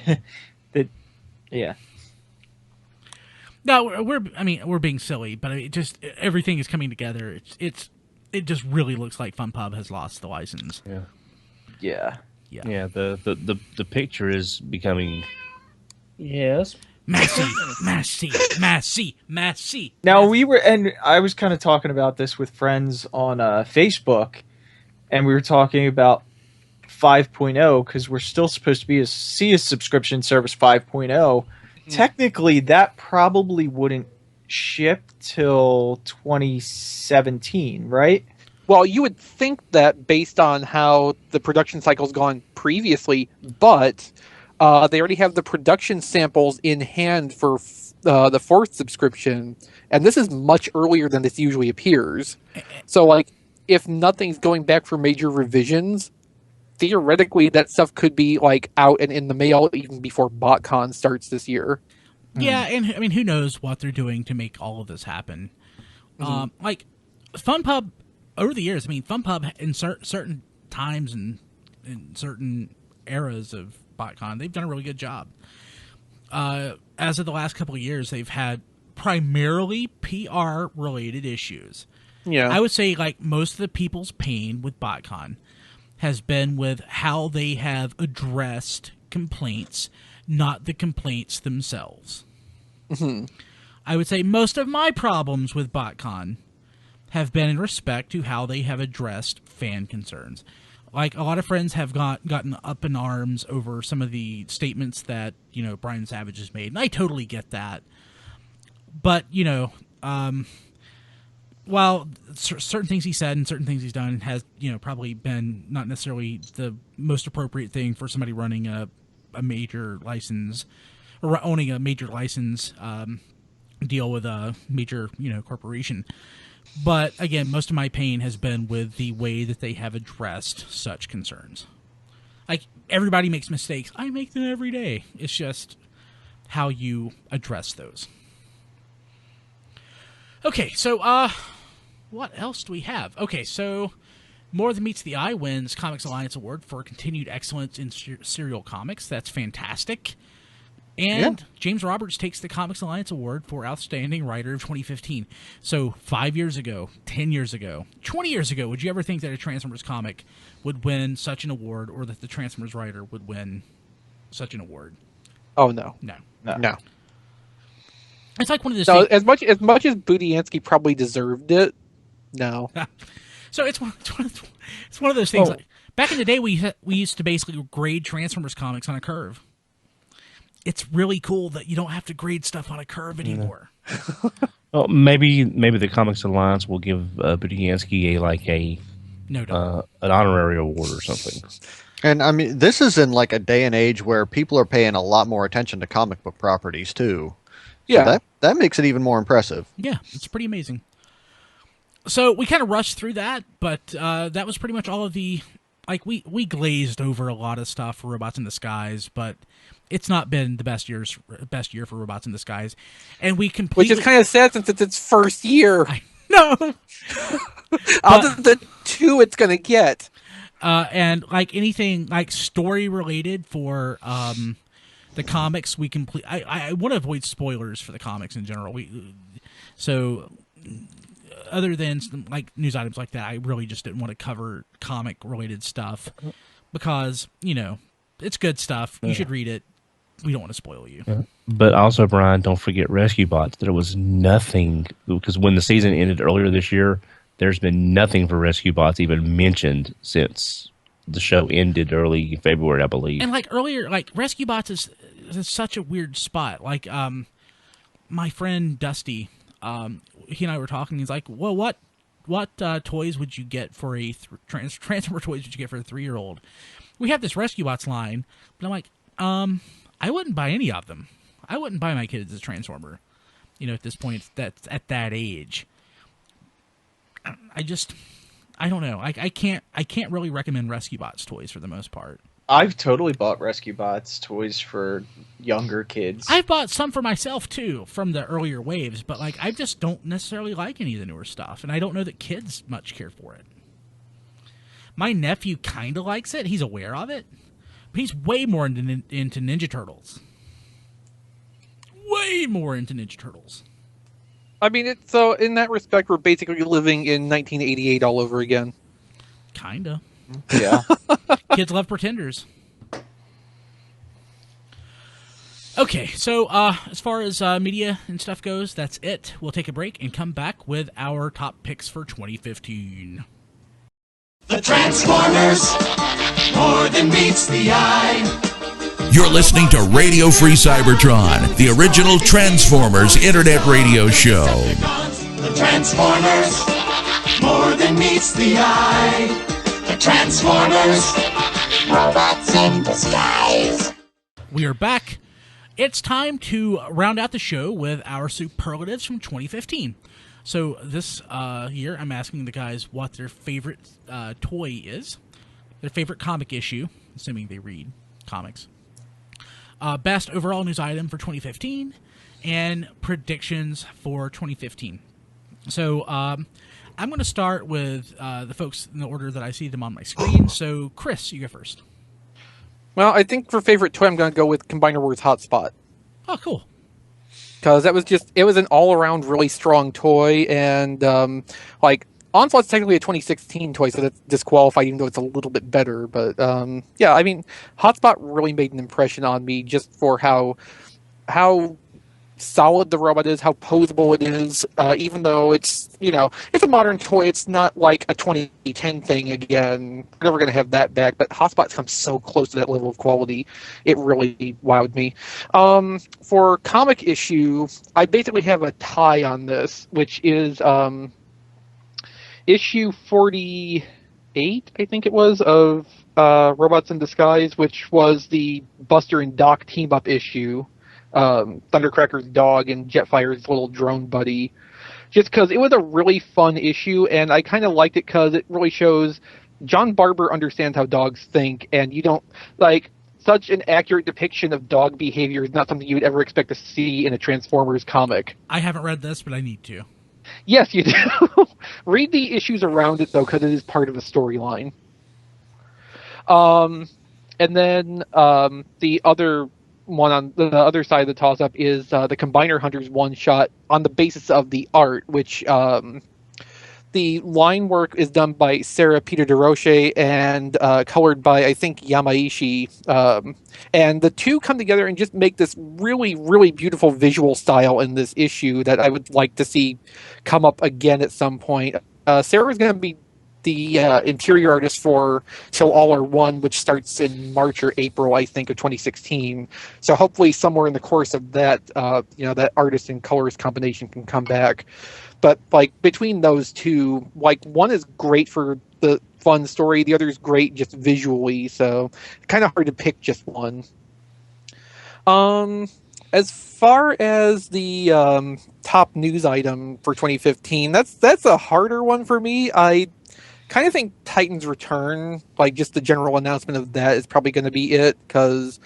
it. Yeah. No, we're being silly, but it just everything is coming together. It just really looks like Fun Pub has lost the license. Yeah. Yeah. Yeah. Yeah. The picture is becoming. Yes. Massy. Now I was kind of talking about this with friends on Facebook, and we were talking about 5.0 because we're still supposed to see a subscription service 5.0. Technically, that probably wouldn't ship till 2017, right? Well, you would think that based on how the production cycle's gone previously, but they already have the production samples in hand for the 4th subscription, and this is much earlier than this usually appears. So, like, if nothing's going back for major revisions, theoretically that stuff could be, like, out and in the mail even before BotCon starts this year. Yeah, and, I mean, who knows what they're doing to make all of this happen. Like, FunPub, over the years, I mean, FunPub in certain times and in certain eras of BotCon, they've done a really good job. As of the last couple of years, they've had primarily PR-related issues. Yeah. I would say, like, most of the people's pain with BotCon has been with how they have addressed complaints, not the complaints themselves. I would say most of my problems with BotCon have been in respect to how they have addressed fan concerns. Like, a lot of friends have gotten up in arms over some of the statements that, you know, Brian Savage has made, and I totally get that. But, you know, while certain things he said and certain things he's done has, you know, probably been not necessarily the most appropriate thing for somebody running a major license or owning a major license deal with a major, you know, corporation. But again, most of my pain has been with the way that they have addressed such concerns. Like, everybody makes mistakes. I make them every day. It's just how you address those. Okay, so what else do we have? Okay, so More Than Meets the Eye wins Comics Alliance Award for continued excellence in serial comics. That's fantastic. And James Roberts takes the Comics Alliance Award for Outstanding Writer of 2015. So 5 years ago, 10 years ago, 20 years ago, would you ever think that a Transformers comic would win such an award, or that the Transformers writer would win such an award? Oh, no. No. It's like one of those things. As much as Budiansky probably deserved it, no. So it's one of those things. Like, back in the day, we used to basically grade Transformers comics on a curve. It's really cool that you don't have to grade stuff on a curve anymore. Well, maybe the Comics Alliance will give Budiansky an honorary award or something. And I mean, this is in like a day and age where people are paying a lot more attention to comic book properties too. Yeah, so that makes it even more impressive. Yeah, it's pretty amazing. So we kind of rushed through that, but that was pretty much all of the. Like, we glazed over a lot of stuff for Robots in Disguise, but it's not been the best year for Robots in Disguise, and we completely. Which is kind of sad since it's its first year. No. Other than 2, it's gonna get. And like anything like story related for the comics, we complete. I want to avoid spoilers for the comics in general. Other than like news items like that, I really just didn't want to cover comic related stuff because, you know, it's good stuff. You should read it. We don't want to spoil you. But also, Brian, don't forget Rescue Bots. There was nothing, because when the season ended earlier this year, there's been nothing for Rescue Bots even mentioned since the show ended early February, I believe. And like earlier, like Rescue Bots is such a weird spot. Like my friend Dusty, he and I were talking. He's like, "Well, what toys would you get for a Transformer toys would you get for a 3-year-old?" We have this Rescue Bots line, but I'm like, I wouldn't buy any of them. I wouldn't buy my kids a Transformer. You know, at this point, that's at that age. I don't know. I can't really recommend Rescue Bots toys for the most part. I've totally bought Rescue Bots toys for younger kids. I've bought some for myself too from the earlier waves, but like I just don't necessarily like any of the newer stuff, and I don't know that kids much care for it. My nephew kind of likes it; he's aware of it, but he's way more into Ninja Turtles. Way more into Ninja Turtles. I mean, so in that respect, we're basically living in 1988 all over again. Kinda. Yeah. Kids love Pretenders. Okay, so as far as media and stuff goes, that's it. We'll take a break and come back with our top picks for 2015. The Transformers, more than meets the eye. You're listening to Radio Free Cybertron, the original Transformers internet radio show. The Transformers, more than meets the eye. The Transformers, robots in disguise. We are back. It's time to round out the show with our superlatives from 2015. So this year, I'm asking the guys what their favorite toy is, their favorite comic issue, assuming they read comics, best overall news item for 2015, and predictions for 2015. So I'm going to start with the folks in the order that I see them on my screen. So Chris, you go first. Well, I think for favorite toy, I'm going to go with Combiner Wars Hotspot. Oh, cool. Because it was an all-around really strong toy, and Onslaught's technically a 2016 toy, so that's disqualified, even though it's a little bit better. But yeah, I mean, Hotspot really made an impression on me just for how solid the robot is, how posable it is. Even though it's a modern toy, it's not like a 2010 thing again. We're never going to have that back. But Hotspot comes so close to that level of quality, it really wowed me. For comic issue, I basically have a tie on this, which is issue 48, I think it was, of Robots in Disguise, which was the Buster and Doc team-up issue. Thundercracker's dog and Jetfire's little drone buddy, just because it was a really fun issue, and I kind of liked it because it really shows John Barber understands how dogs think, and you don't such an accurate depiction of dog behavior is not something you would ever expect to see in a Transformers comic. I haven't read this, but I need to. Yes, you do. Read the issues around it though, because it is part of the storyline. And then the other one on the other side of the toss-up is the Combiner Hunters one-shot on the basis of the art, which the line work is done by Sarah Peter DeRoche and colored by, I think, Yamaishi. And the two come together and just make this really, really beautiful visual style in this issue that I would like to see come up again at some point. Sarah is going to be the interior artist for Till All Are One, which starts in March or April, I think, of 2016. So hopefully somewhere in the course of that, that artist and colorist combination can come back. But between those two, one is great for the fun story, the other is great just visually. So kind of hard to pick just one. As far as the top news item for 2015, that's a harder one for me. I kind of think Titan's Return, just the general announcement of that is probably going to be it, because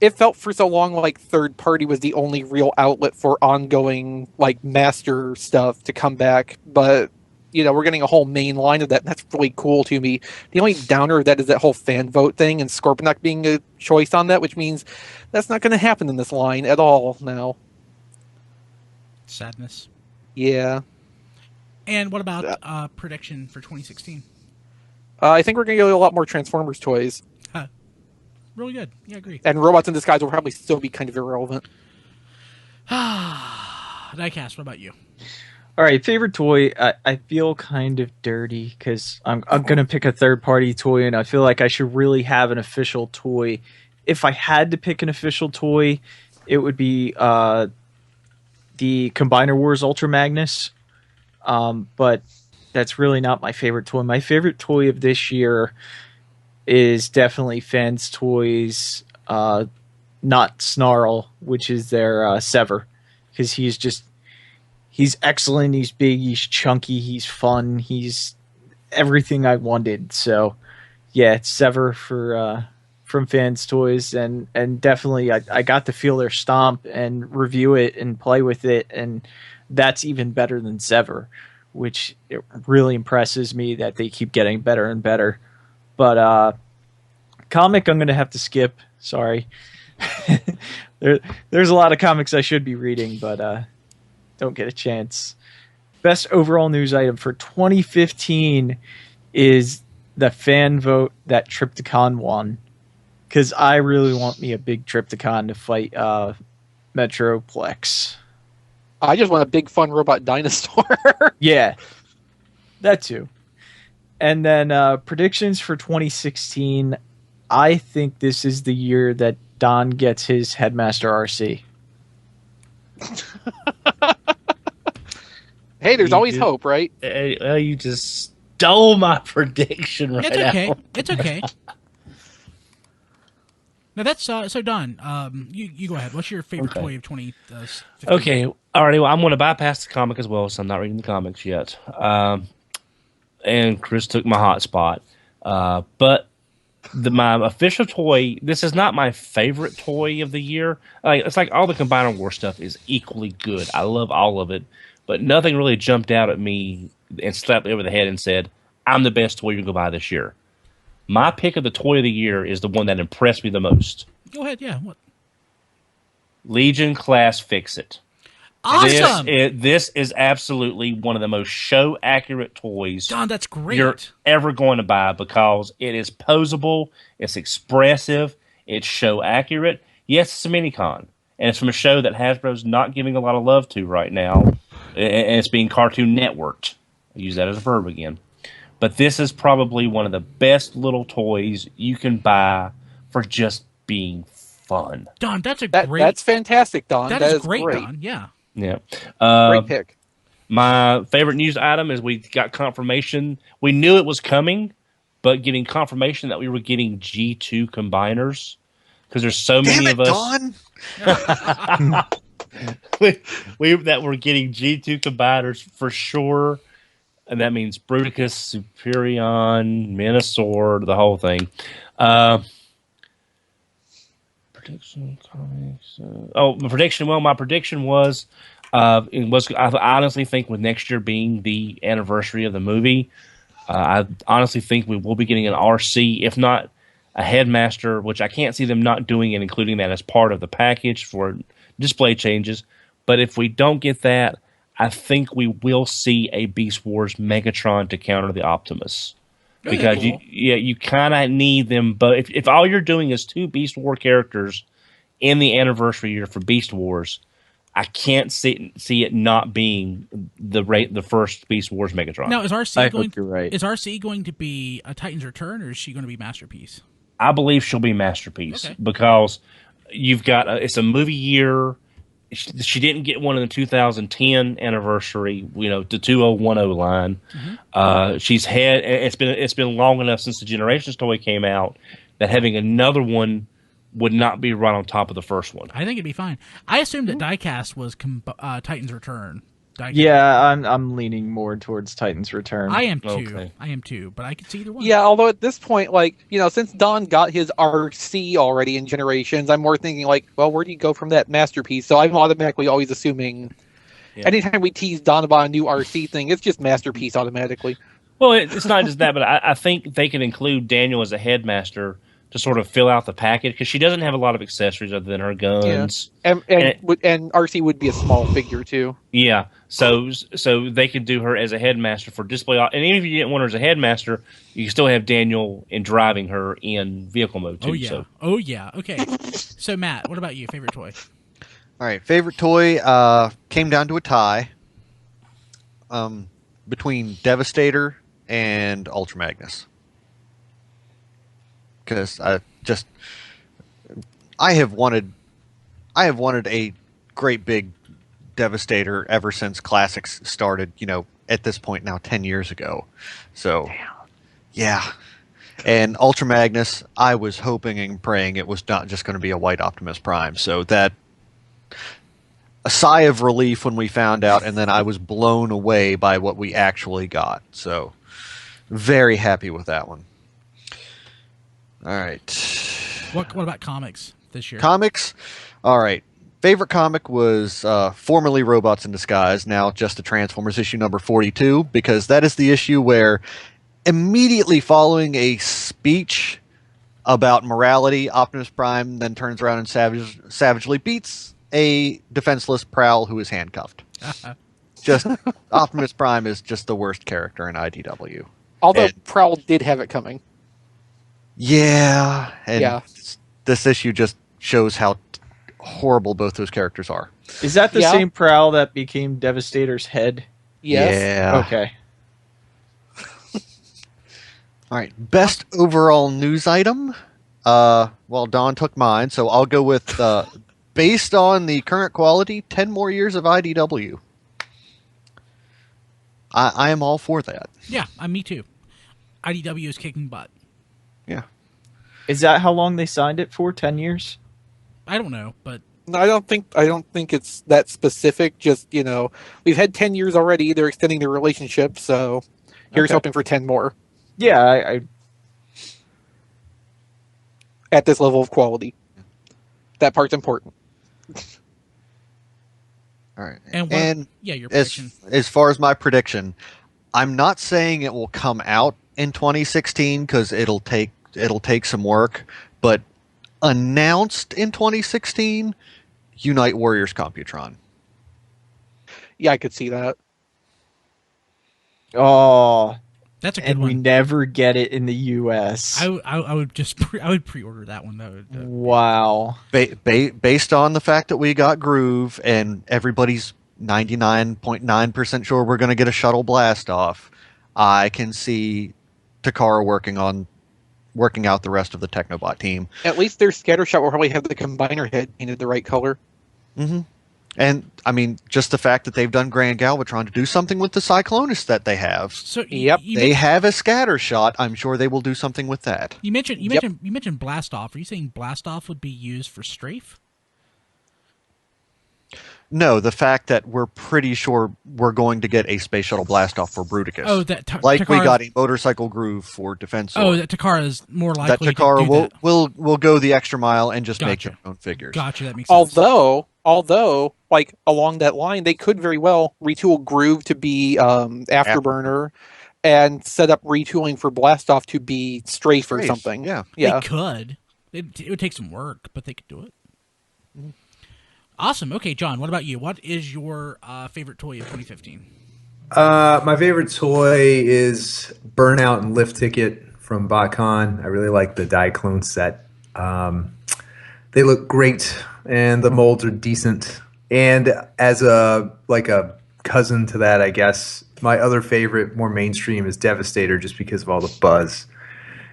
it felt for so long like third party was the only real outlet for ongoing master stuff to come back, but we're getting a whole main line of that, and that's really cool to me. The only downer of that is that whole fan vote thing and Scorponok being a choice on that, which means that's not going to happen in this line at all now. Sadness. Yeah. And what about prediction for 2016? I think we're going to get a lot more Transformers toys. Really good. Yeah, I agree. And Robots in Disguise will probably still be kind of irrelevant. Diecast, what about you? All right, favorite toy. I feel kind of dirty because I'm going to pick a third-party toy, and I feel like I should really have an official toy. If I had to pick an official toy, it would be the Combiner Wars Ultra Magnus. But that's really not my favorite toy. My favorite toy of this year is definitely Fans Toys, not Snarl, which is their Sever, because he's excellent, he's big, he's chunky, he's fun, he's everything I wanted. So yeah, it's Sever from Fans Toys, and definitely I got to feel their stomp and review it and play with it, and that's even better than Sever, which it really impresses me that they keep getting better and better. But comic, I'm going to have to skip. Sorry. There's a lot of comics I should be reading, but don't get a chance. Best overall news item for 2015 is the fan vote that Trypticon won, because I really want me a big Trypticon to fight Metroplex. I just want a big fun robot dinosaur. Yeah, that too. And then predictions for 2016. I think this is the year that Don gets his Headmaster RC. Hey, there's always hope, right? You just stole my prediction right It's okay. now. It's okay. Now that's so Don. You go ahead. What's your favorite toy of 2015? Okay, alrighty. Well, I'm going to bypass the comic as well, so I'm not reading the comics yet. And Chris took my hot spot. But my official toy. This is not my favorite toy of the year. It's like all the Combiner War stuff is equally good. I love all of it, but nothing really jumped out at me and slapped me over the head and said, "I'm the best toy you're going to buy this year." My pick of the toy of the year is the one that impressed me the most. Go ahead, yeah. What? Legion Class Fix-It. Awesome! This is absolutely one of the most show-accurate toys Don, that's great. you're ever going to buy because it is posable, it's expressive, it's show-accurate. Yes, it's a mini-con, and it's from a show that Hasbro's not giving a lot of love to right now, and it's being Cartoon Networked. I use that as a verb again. But this is probably one of the best little toys you can buy for just being fun. Don, that's That's fantastic, Don. That is great, Don. Yeah. Yeah. Great pick. My favorite news item is we got confirmation. We knew it was coming, but getting confirmation that we were getting G2 combiners because there's so many of us. Don. we that we're getting G2 combiners for sure. And that means Bruticus, Superion, Minosaur, the whole thing. Prediction comics. My prediction. Well, my prediction was, I honestly think with next year being the anniversary of the movie, I honestly think we will be getting an RC, if not a Headmaster, which I can't see them not doing and including that as part of the package for display changes. But if we don't get that, I think we will see a Beast Wars Megatron to counter the Optimus. Because you kind of need them, but if all you're doing is 2 Beast War characters in the anniversary year for Beast Wars, I can't see it not being the first Beast Wars Megatron. Now, is RC you're right. Is RC going to be a Titan's Return, or is she going to be Masterpiece? I believe she'll be Masterpiece because you've got it's a movie year. She didn't get one in the 2010 anniversary, the 2010 line. Mm-hmm. It's been long enough since the Generations toy came out that having another one would not be right on top of the first one. I think it'd be fine. I assumed that Diecast was Titan's Return. Yeah, I'm leaning more towards Titan's Return. I am too. Okay. I am too, but I could see either one. Yeah, although at this point, since Don got his RC already in Generations, I'm more thinking where do you go from that Masterpiece? So I'm automatically always assuming anytime we tease Don about a new RC thing, it's just Masterpiece automatically. Well, it's not just that, but I think they can include Daniel as a Headmaster to sort of fill out the package because she doesn't have a lot of accessories other than her guns. Yeah. And RC would be a small figure too. Yeah, so they could do her as a Headmaster for display, and even if you didn't want her as a Headmaster, you can still have Daniel in driving her in vehicle mode too. Oh yeah. Okay. So Matt, what about you? Favorite toy? All right, favorite toy came down to a tie between Devastator and Ultra Magnus. Because I have wanted a great big Devastator ever since Classics started, at this point now 10 years ago. So, yeah. And Ultra Magnus, I was hoping and praying it was not just going to be a white Optimus Prime. So that a sigh of relief when we found out, and then I was blown away by what we actually got. So, very happy with that one. All right. What about comics this year? Comics? All right. Favorite comic was formerly Robots in Disguise, now just the Transformers issue number 42, because that is the issue where immediately following a speech about morality, Optimus Prime then turns around and savagely beats a defenseless Prowl who is handcuffed. Just Optimus Prime is just the worst character in IDW. Although Prowl did have it coming. Yeah, and this issue just shows how horrible both those characters are. Is that the same Prowl that became Devastator's head? Yes. Yeah. Okay. All right. Best overall news item Well, Don took mine, so I'll go with based on the current quality, 10 more years of IDW. I am all for that. Yeah, me too. IDW is kicking butt. Yeah. Is that how long they signed it for? 10 years? I don't know, but No, I don't think it's that specific. Just, we've had 10 years already. They're extending their relationship, so here's Okay. hoping for 10 more Yeah, I at this level of quality. That part's important. All right. And your prediction. As far as my prediction, I'm not saying it will come out in 2016 because it'll take some work, but announced in 2016, Unite Warriors Computron. Yeah, I could see that. Oh, that's a good and one. we never get it in the U.S. I would just I would pre-order that one though. Wow. Based on the fact that we got Groove and everybody's 99.9% sure we're going to get a shuttle blast off, I can see Takara working out the rest of the Technobot team. At least their Scattershot will probably have the combiner head painted the right color. Mm-hmm. And, I mean, just the fact that they've done Grand Galvatron to do something with the Cyclonus that they have. So they have a Scattershot. I'm sure they will do something with that. You mentioned Blast Off. Are you saying Blast Off would be used for Strafe? No, the fact that we're pretty sure we're going to get a Space Shuttle Blastoff for Bruticus. Oh, that we Takara, got a Motorcycle Groove for Defensor. Oh, that Takara is more likely that Takara to do that. will go the extra mile and just make Gotcha. their own figures. Gotcha, that makes sense. Although, like along that line, they could very well retool Groove to be Afterburner, and set up retooling for Blastoff to be Strafe or something. Yeah. They could. It would take some work, but they could do it. Mm-hmm. Awesome. Okay, John, what about you? What is your favorite toy of 2015? My favorite toy is Burnout and Lift Ticket from BotCon. I really like the die clone set. They look great, and the molds are decent. And as a cousin to that, I guess, my other favorite, more mainstream, is Devastator, just because of all the buzz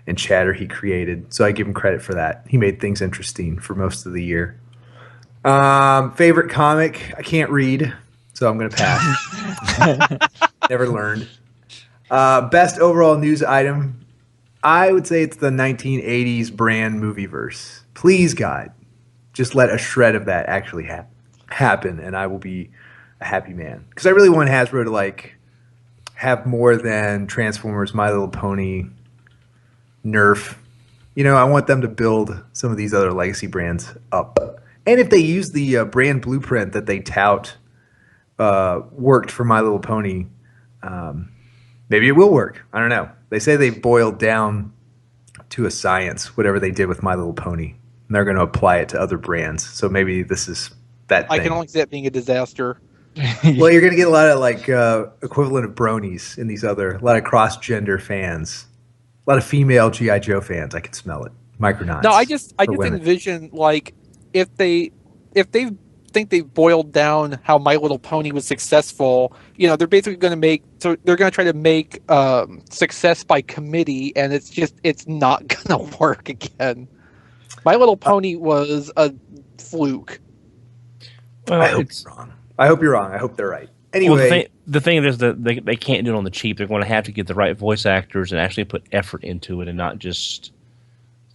and chatter he created. So I give him credit for that. He made things interesting for most of the year. Favorite comic, I can't read, so I'm going to pass. Never learned. Best overall news item, I would say it's the 1980s brand Movieverse. Please, God, just let a shred of that actually happen, and I will be a happy man. Because I really want Hasbro to have more than Transformers, My Little Pony, Nerf. I want them to build some of these other legacy brands up. And if they use the brand blueprint that they tout worked for My Little Pony, maybe it will work. I don't know. They say they've boiled down to a science whatever they did with My Little Pony, and they're going to apply it to other brands. So maybe this is that thing. I can only see that being a disaster. Well, you're going to get a lot of equivalent of bronies in these a lot of cross-gender fans, a lot of female G.I. Joe fans. I can smell it. Micronauts. No, I just women. envision if they think they've boiled down how My Little Pony was successful, they're basically going to try to make success by committee, and it's not going to work again. My Little Pony was a fluke. Well, I hope you're wrong. I hope they're right. Anyway, well, the thing is that they can't do it on the cheap. They're going to have to get the right voice actors and actually put effort into it, and not just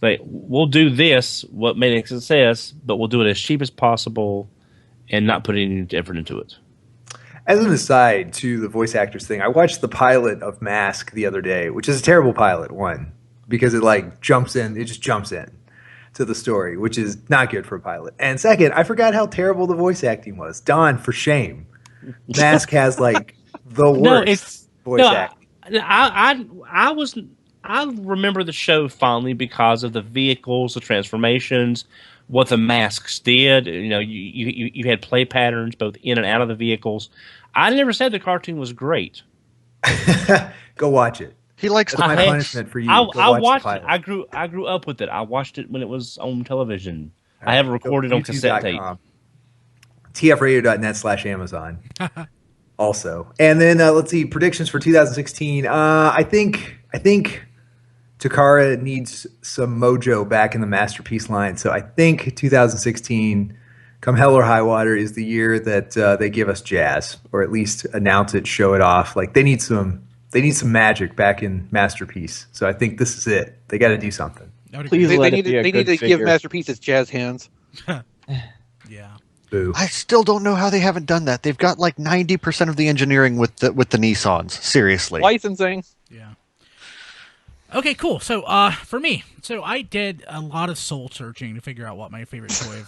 say, we'll do this, what made it a success, but we'll do it as cheap as possible and not put any effort into it. As an aside to the voice actors thing, I watched the pilot of Mask the other day, which is a terrible pilot, one, because it just jumps in to the story, which is not good for a pilot. And second, I forgot how terrible the voice acting was. Don, for shame. Mask has the worst voice acting. I remember the show fondly because of the vehicles, the transformations, what the masks did. You had play patterns both in and out of the vehicles. I never said the cartoon was great. Go watch it. He likes my punishment for you. I watched it. I grew up with it. I watched it when it was on television. I have it recorded on cassette tape. tfradio.net/Amazon. Also. And then let's see, predictions for 2016. I think Takara needs some mojo back in the Masterpiece line. So I think 2016, come hell or high water, is the year that they give us Jazz, or at least announce it, show it off. Like they need some magic back in Masterpiece. So I think this is it. They got to do something. Please They let need it be a to good give figure. Masterpiece its Jazz hands. Yeah. Boo. I still don't know how they haven't done that. They've got like 90% of the engineering with the Nissans. Seriously. Licensing. Yeah. Okay, cool. So, for me, I did a lot of soul searching to figure out what my favorite toy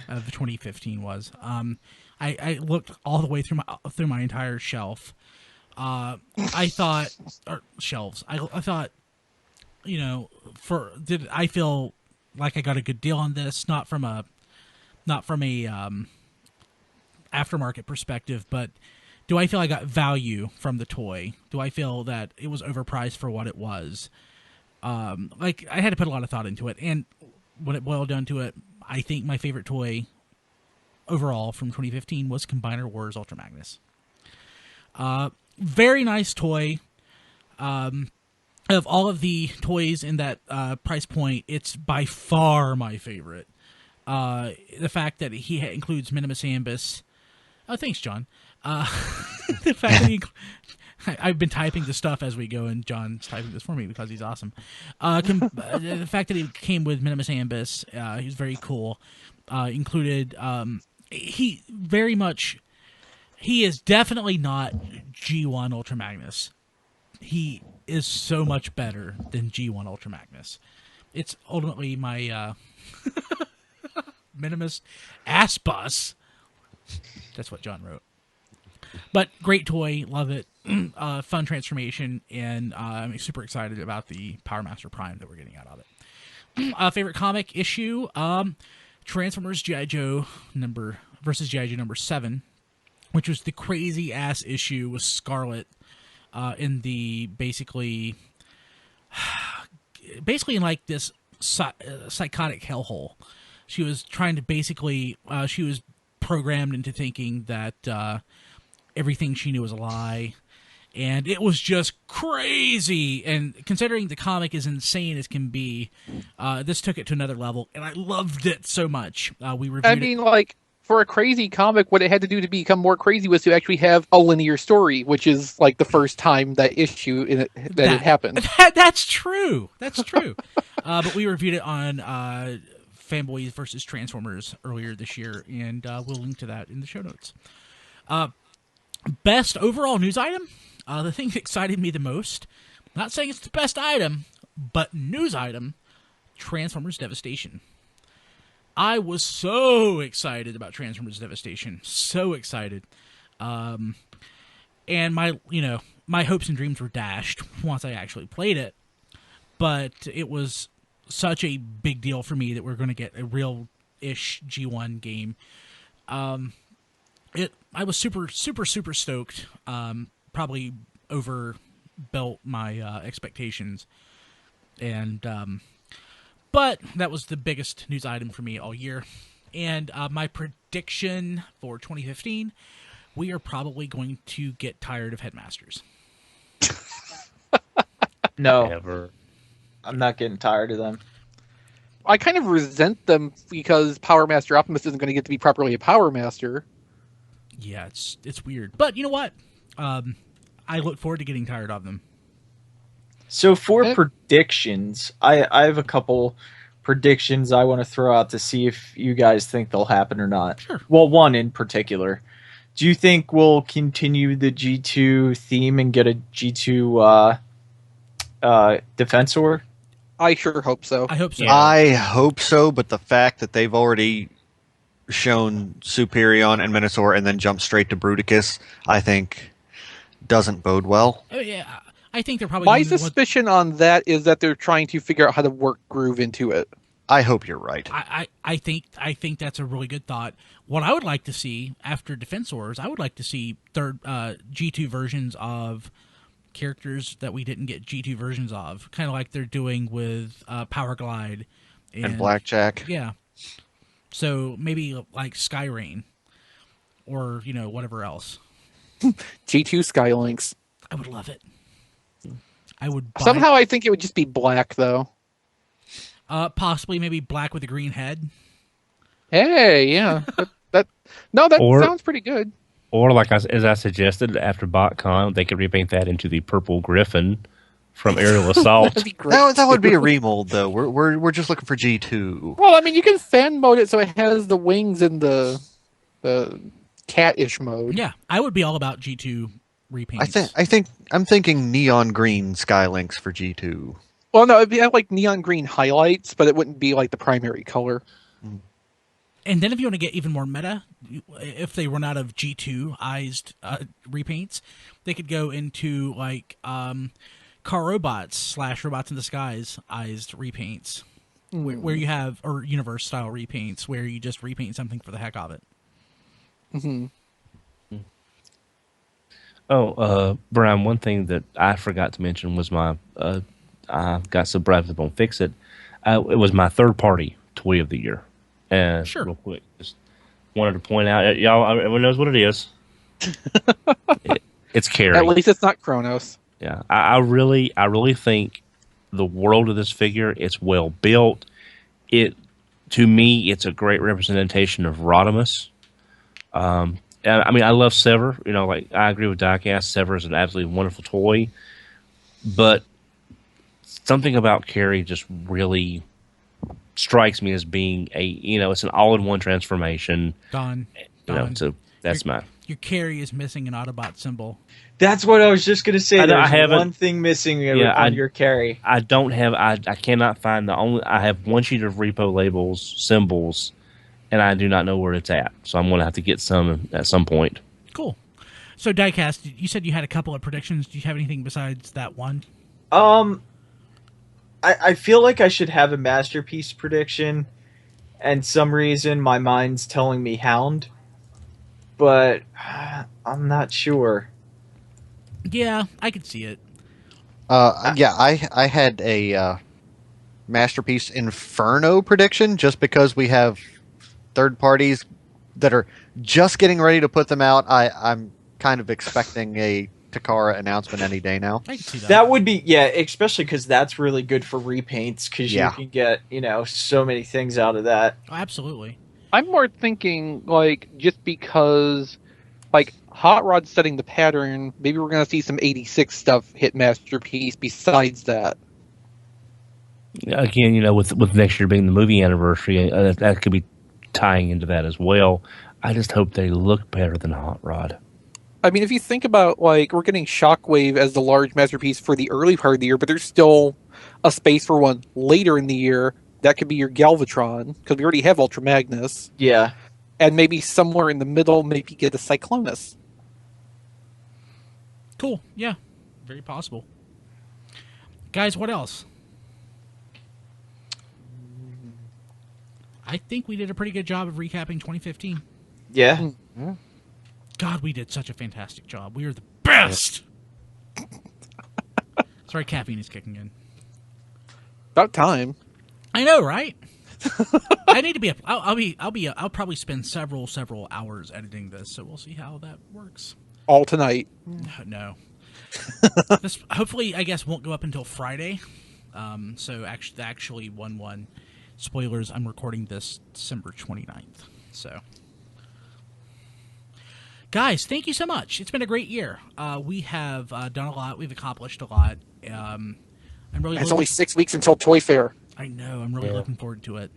of 2015 was. I looked all the way through my entire shelf. I thought, or shelves. I thought, did I feel like I got a good deal on this? Not from a aftermarket perspective, but do I feel I got value from the toy? Do I feel that it was overpriced for what it was? Like I had to put a lot of thought into it, and when it boiled down to it, I think my favorite toy overall from 2015 was Combiner Wars Ultra Magnus. Very nice toy. Of all of the toys in that price point, it's by far my favorite. The fact that he includes Minimus Ambus. Oh, thanks, John. The fact that I've been typing the stuff as we go, and John's typing this for me because he's awesome. The fact that he came with Minimus Ambus, he's very cool. Included, he is definitely not G1 Ultra Magnus. He is so much better than G1 Ultra Magnus. It's ultimately my Minimus ass bus. That's what John wrote. But great toy, love it. Fun transformation, and I'm super excited about the Power Master Prime that we're getting out of it. Favorite comic issue: Transformers G.I. Joe versus G.I. Joe number 7, which was the crazy ass issue with Scarlet in the basically in like this psychotic hellhole. She was trying to she was programmed into thinking that everything she knew was a lie, and it was just crazy. And considering the comic is insane as can be, this took it to another level, and I loved it so much. We reviewed it. Like, for a crazy comic, what it had to do to become more crazy was to actually have a linear story, which is like the first time that issue in it that it happened. That's true. That's true. But we reviewed it on Fanboys versus Transformers earlier this year, and we'll link to that in the show notes. Best overall news item? The thing that excited me the most, not saying it's the best item, but news item, Transformers Devastation. I was so excited about Transformers Devastation. So excited. And my hopes and dreams were dashed once I actually played it. But it was such a big deal for me that we're going to get a real-ish G1 game. I was super, super, super stoked. Probably overbuilt my expectations. And but that was the biggest news item for me all year. And my prediction for 2015, we are probably going to get tired of Headmasters. No. Ever. I'm not getting tired of them. I kind of resent them because Power Master Optimus isn't going to get to be properly a Power Master. Yeah, it's weird. But you know what? I look forward to getting tired of them. So for predictions, I have a couple predictions I want to throw out to see if you guys think they'll happen or not. Sure. Well, one in particular. Do you think we'll continue the G2 theme and get a G2 Defensor? I sure hope so. I hope so. I hope so, but the fact that they've already shown Superion and Minosaur and then jumped straight to Bruticus, I think doesn't bode well. Oh, yeah, I think they're probably... My suspicion on that is that they're trying to figure out how to work Groove into it. I hope you're right. I think that's a really good thought. What I would like to see after Defensors, I would like to see third G2 versions of characters that we didn't get G2 versions of, kind of like they're doing with Power Glide and Blackjack. Yeah. So maybe like Skyrain, or whatever else. G2 Skylinks. I would love it. I would buy. Somehow I think it would just be black, though. Possibly maybe black with a green head. Hey, yeah. that sounds pretty good. Or like as I suggested, after BotCon, they could repaint that into the purple griffin from Aerial Assault. That would be a remold, though. We're just looking for G2. Well, I mean, you can fan mode it so it has the wings in the cat-ish mode. Yeah, I would be all about G2 repaints. I'm thinking neon green Skylinks for G2. Well, no, it'd be like neon green highlights, but it wouldn't be like the primary color. And then if you want to get even more meta, if they run out of G2-ized repaints, they could go into like Car Robots / Robots in Disguise-ized repaints, where you have, or Universe-style repaints, where you just repaint something for the heck of it. Mm-hmm. Oh, Brian, one thing that I forgot to mention was my... I got surprised up on Fix-It. It was my third-party toy of the year. And sure. Real quick, just wanted to point out, y'all, everyone knows what it is. It's Carrie. At least it's not Kronos. Yeah, I really think the world of this figure, it's well built. To me, it's a great representation of Rodimus. I mean, I love Sever. You know, like I agree with Diecast. Sever is an absolutely wonderful toy, but something about Carrie just really strikes me as being it's an all-in-one transformation. Don. So that's your Carrie is missing an Autobot symbol. That's what I was just going to say. I have one thing missing on your Carrie. I don't have. I cannot find I have one sheet of repo labels, symbols, and I do not know where it's at. So I'm going to have to get some at some point. Cool. So Diecast, you said you had a couple of predictions. Do you have anything besides that one? I feel like I should have a masterpiece prediction, and some reason my mind's telling me Hound, but I'm not sure. Yeah, I could see it. I had a masterpiece Inferno prediction just because we have third parties that are just getting ready to put them out. I'm kind of expecting a Takara announcement any day now. I can see that. That would be, especially because that's really good for repaints because you can get, so many things out of that. Oh, absolutely. I'm more thinking, like, just because, like, Hot Rod's setting the pattern, maybe we're going to see some 86 stuff hit Masterpiece besides that. Again, with next year being the movie anniversary, that could be tying into that as well. I just hope they look better than Hot Rod. I mean, if you think about, like, we're getting Shockwave as the large masterpiece for the early part of the year, but there's still a space for one later in the year. That could be your Galvatron, because we already have Ultra Magnus. Yeah. And maybe somewhere in the middle, maybe get a Cyclonus. Cool. Yeah. Very possible. Guys, what else? I think we did a pretty good job of recapping 2015. Yeah. Mm-hmm. God, we did such a fantastic job. We are the best. Sorry, caffeine is kicking in. About time. I know, right? I need to be up. I'll probably spend several hours editing this, so we'll see how that works. All tonight. No. This hopefully, I guess, won't go up until Friday. So actually 1/1 spoilers. I'm recording this December 29th. So. Guys, thank you so much. It's been a great year. We have done a lot. We've accomplished a lot. I'm really. It's only 6 weeks until Toy Fair. I know. I'm really looking forward to it.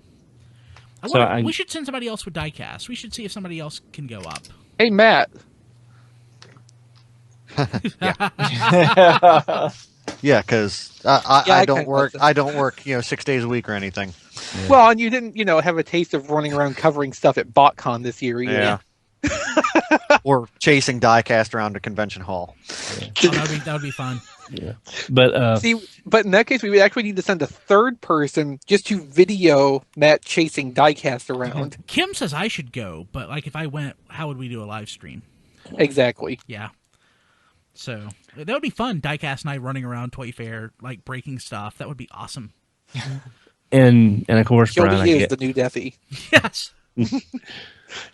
We should send somebody else with Diecast. We should see if somebody else can go up. Hey, Matt. Yeah, because I don't work. I don't work. 6 days a week or anything. Yeah. Well, and you didn't, have a taste of running around covering stuff at BotCon this year either. Yeah. Or chasing Diecast around a convention hall. Yeah. Oh, that would be fun. Yeah. But but in that case, we would actually need to send a third person just to video Matt chasing Diecast around. Kim says I should go, but if I went, how would we do a live stream? Exactly. Yeah. So that would be fun. Diecast and I running around Toy Fair, breaking stuff. That would be awesome. and of course, Brian, is the new Deathy. Yes.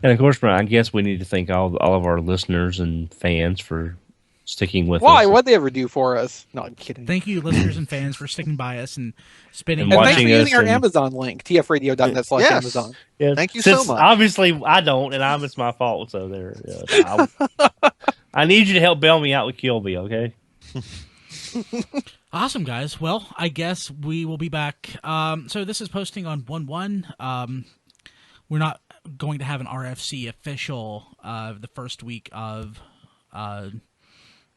And of course, Brian, I guess we need to thank all of our listeners and fans for sticking with Why? us. What'd they ever do for us? No, I'm kidding. Thank you, listeners and fans, for sticking by us and spending. And And thanks for watching us using our and- Amazon link, tfradio.net/Amazon. Yeah. Thank you so Since much. Obviously, I don't, and it's my fault. So there. I need you to help bail me out with Kilby, okay? Awesome, guys. Well, I guess we will be back. So this is posting on 1/1. We're not going to have an RFC official the first week of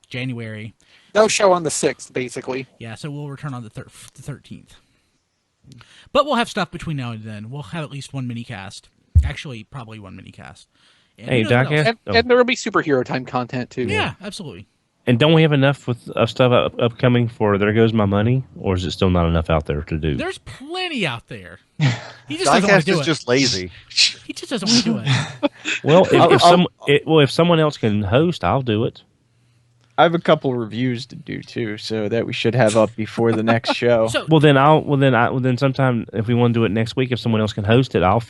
January. No show on the 6th, basically. Yeah, so we'll return on the 13th. But we'll have stuff between now and then. We'll have at least one mini-cast. Actually, probably one mini-cast. And Hey, who knows what else? And there will be superhero time content, too. Yeah, absolutely. And don't we have enough of stuff upcoming for There Goes My Money, or is it still not enough out there to do? There's plenty out there. He just doesn't want Diecast to do is it. just lazy. He just doesn't want to do it. Well, if someone else can host, I'll do it. I have a couple reviews to do too, so that we should have up before the next show. Then sometime if we want to do it next week, if someone else can host it, I'll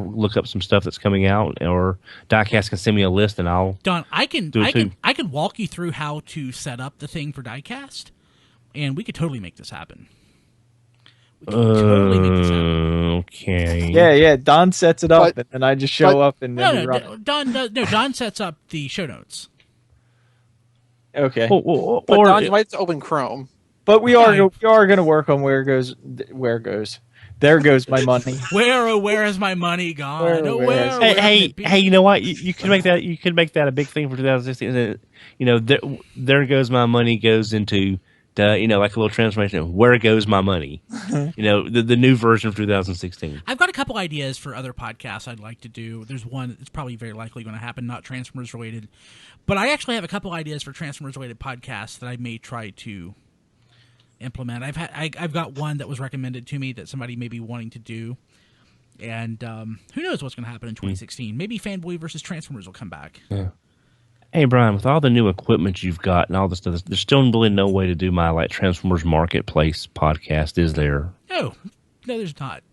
look up some stuff that's coming out, or Diecast can send me a list and I'll. Don, I can walk you through how to set up the thing for Diecast, and we could totally make this happen. Okay. Yeah. Don sets it up, and then I just show up, and then we run it. Don sets up the show notes. Okay. But Don, you might open Chrome. But we are going to work on where goes. There goes my money. Where has my money gone? Hey, you know what? You could make that. You could make that a big thing for 2016. You know, there goes my money goes into like a little transformation. Where goes my money? You know, the new version of 2016. I've got a couple ideas for other podcasts I'd like to do. There's one that's probably very likely going to happen, not Transformers related, but I actually have a couple ideas for Transformers related podcasts that I may try to implement. I've got one that was recommended to me that somebody may be wanting to do, and who knows what's going to happen in 2016? Maybe Fanboy versus Transformers will come back. Yeah. Hey Brian, with all the new equipment you've got and all this stuff, there's still really no way to do my Transformers Marketplace podcast, is there? No, there's not.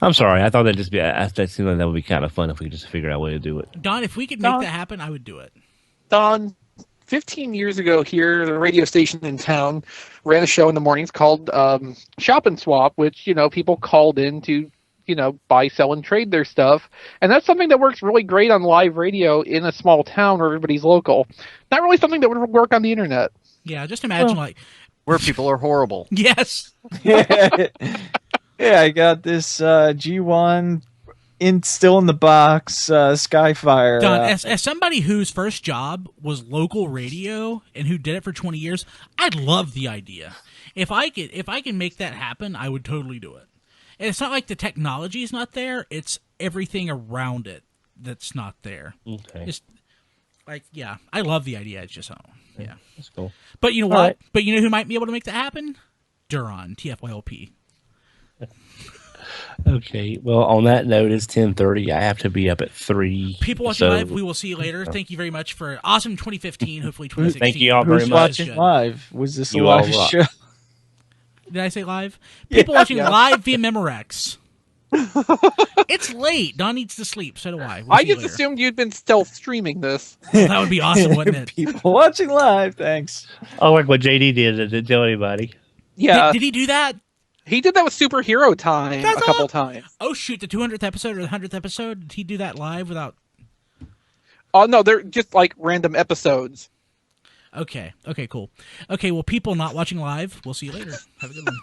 I'm sorry. I thought that seemed like that would be kind of fun if we could just figure out a way to do it. Don, if we could make that happen, I would do it. Don, 15 years ago here, the radio station in town ran a show in the mornings called Shop and Swap, which, people called in to, buy, sell, and trade their stuff. And that's something that works really great on live radio in a small town where everybody's local. Not really something that would work on the internet. Yeah, just imagine where people are horrible. Yes. Yeah, I got this G1 still in the box, Skyfire. Don, as somebody whose first job was local radio and who did it for 20 years, I'd love the idea. If I can make that happen, I would totally do it. And it's not like the technology is not there; it's everything around it that's not there. Okay. It's I love the idea. It's just that's cool. But you know what? Right. But you know who might be able to make that happen? Duron, TFYLP. Okay. Well, on that note, it's 10:30. I have to be up at 3. People watching live, we will see you later. Thank you very much for awesome 2015. Hopefully 2016. Thank you all very Who's much. watching live? Was this a You all live rock. show? Did I say live? People watching live via Memorex. It's late. Don needs to sleep. So do I. We'll I see you just later. assumed you'd been stealth streaming this. Well, that would be awesome, wouldn't it? People watching live, thanks. Oh, like what JD did. I didn't tell anybody. Yeah. Did he do that? He did that with Superhero Time a couple times. Oh, shoot. The 200th episode or the 100th episode? Did he do that live without... Oh, no, they're just like random episodes. Okay, cool. Okay, well, people not watching live, we'll see you later. Have a good one.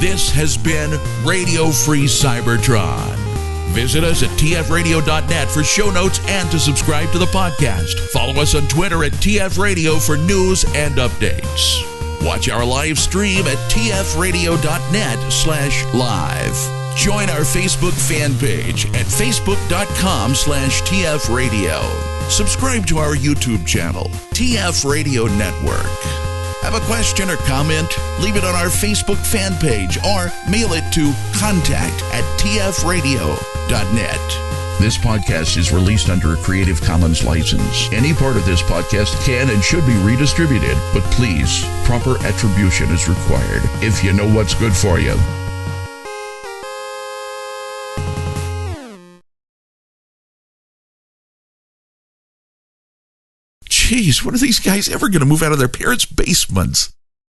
This has been Radio Free Cybertron. Visit us at tfradio.net for show notes and to subscribe to the podcast. Follow us on Twitter at tfradio for news and updates. Watch our live stream at tfradio.net/live. Join our Facebook fan page at facebook.com/tfradio. Subscribe to our YouTube channel, TF Radio Network. Have a question or comment? Leave it on our Facebook fan page or mail it to contact@tfradio.net. This podcast is released under a Creative Commons license. Any part of this podcast can and should be redistributed, but please, proper attribution is required if you know what's good for you. Jeez, when are these guys ever going to move out of their parents' basements?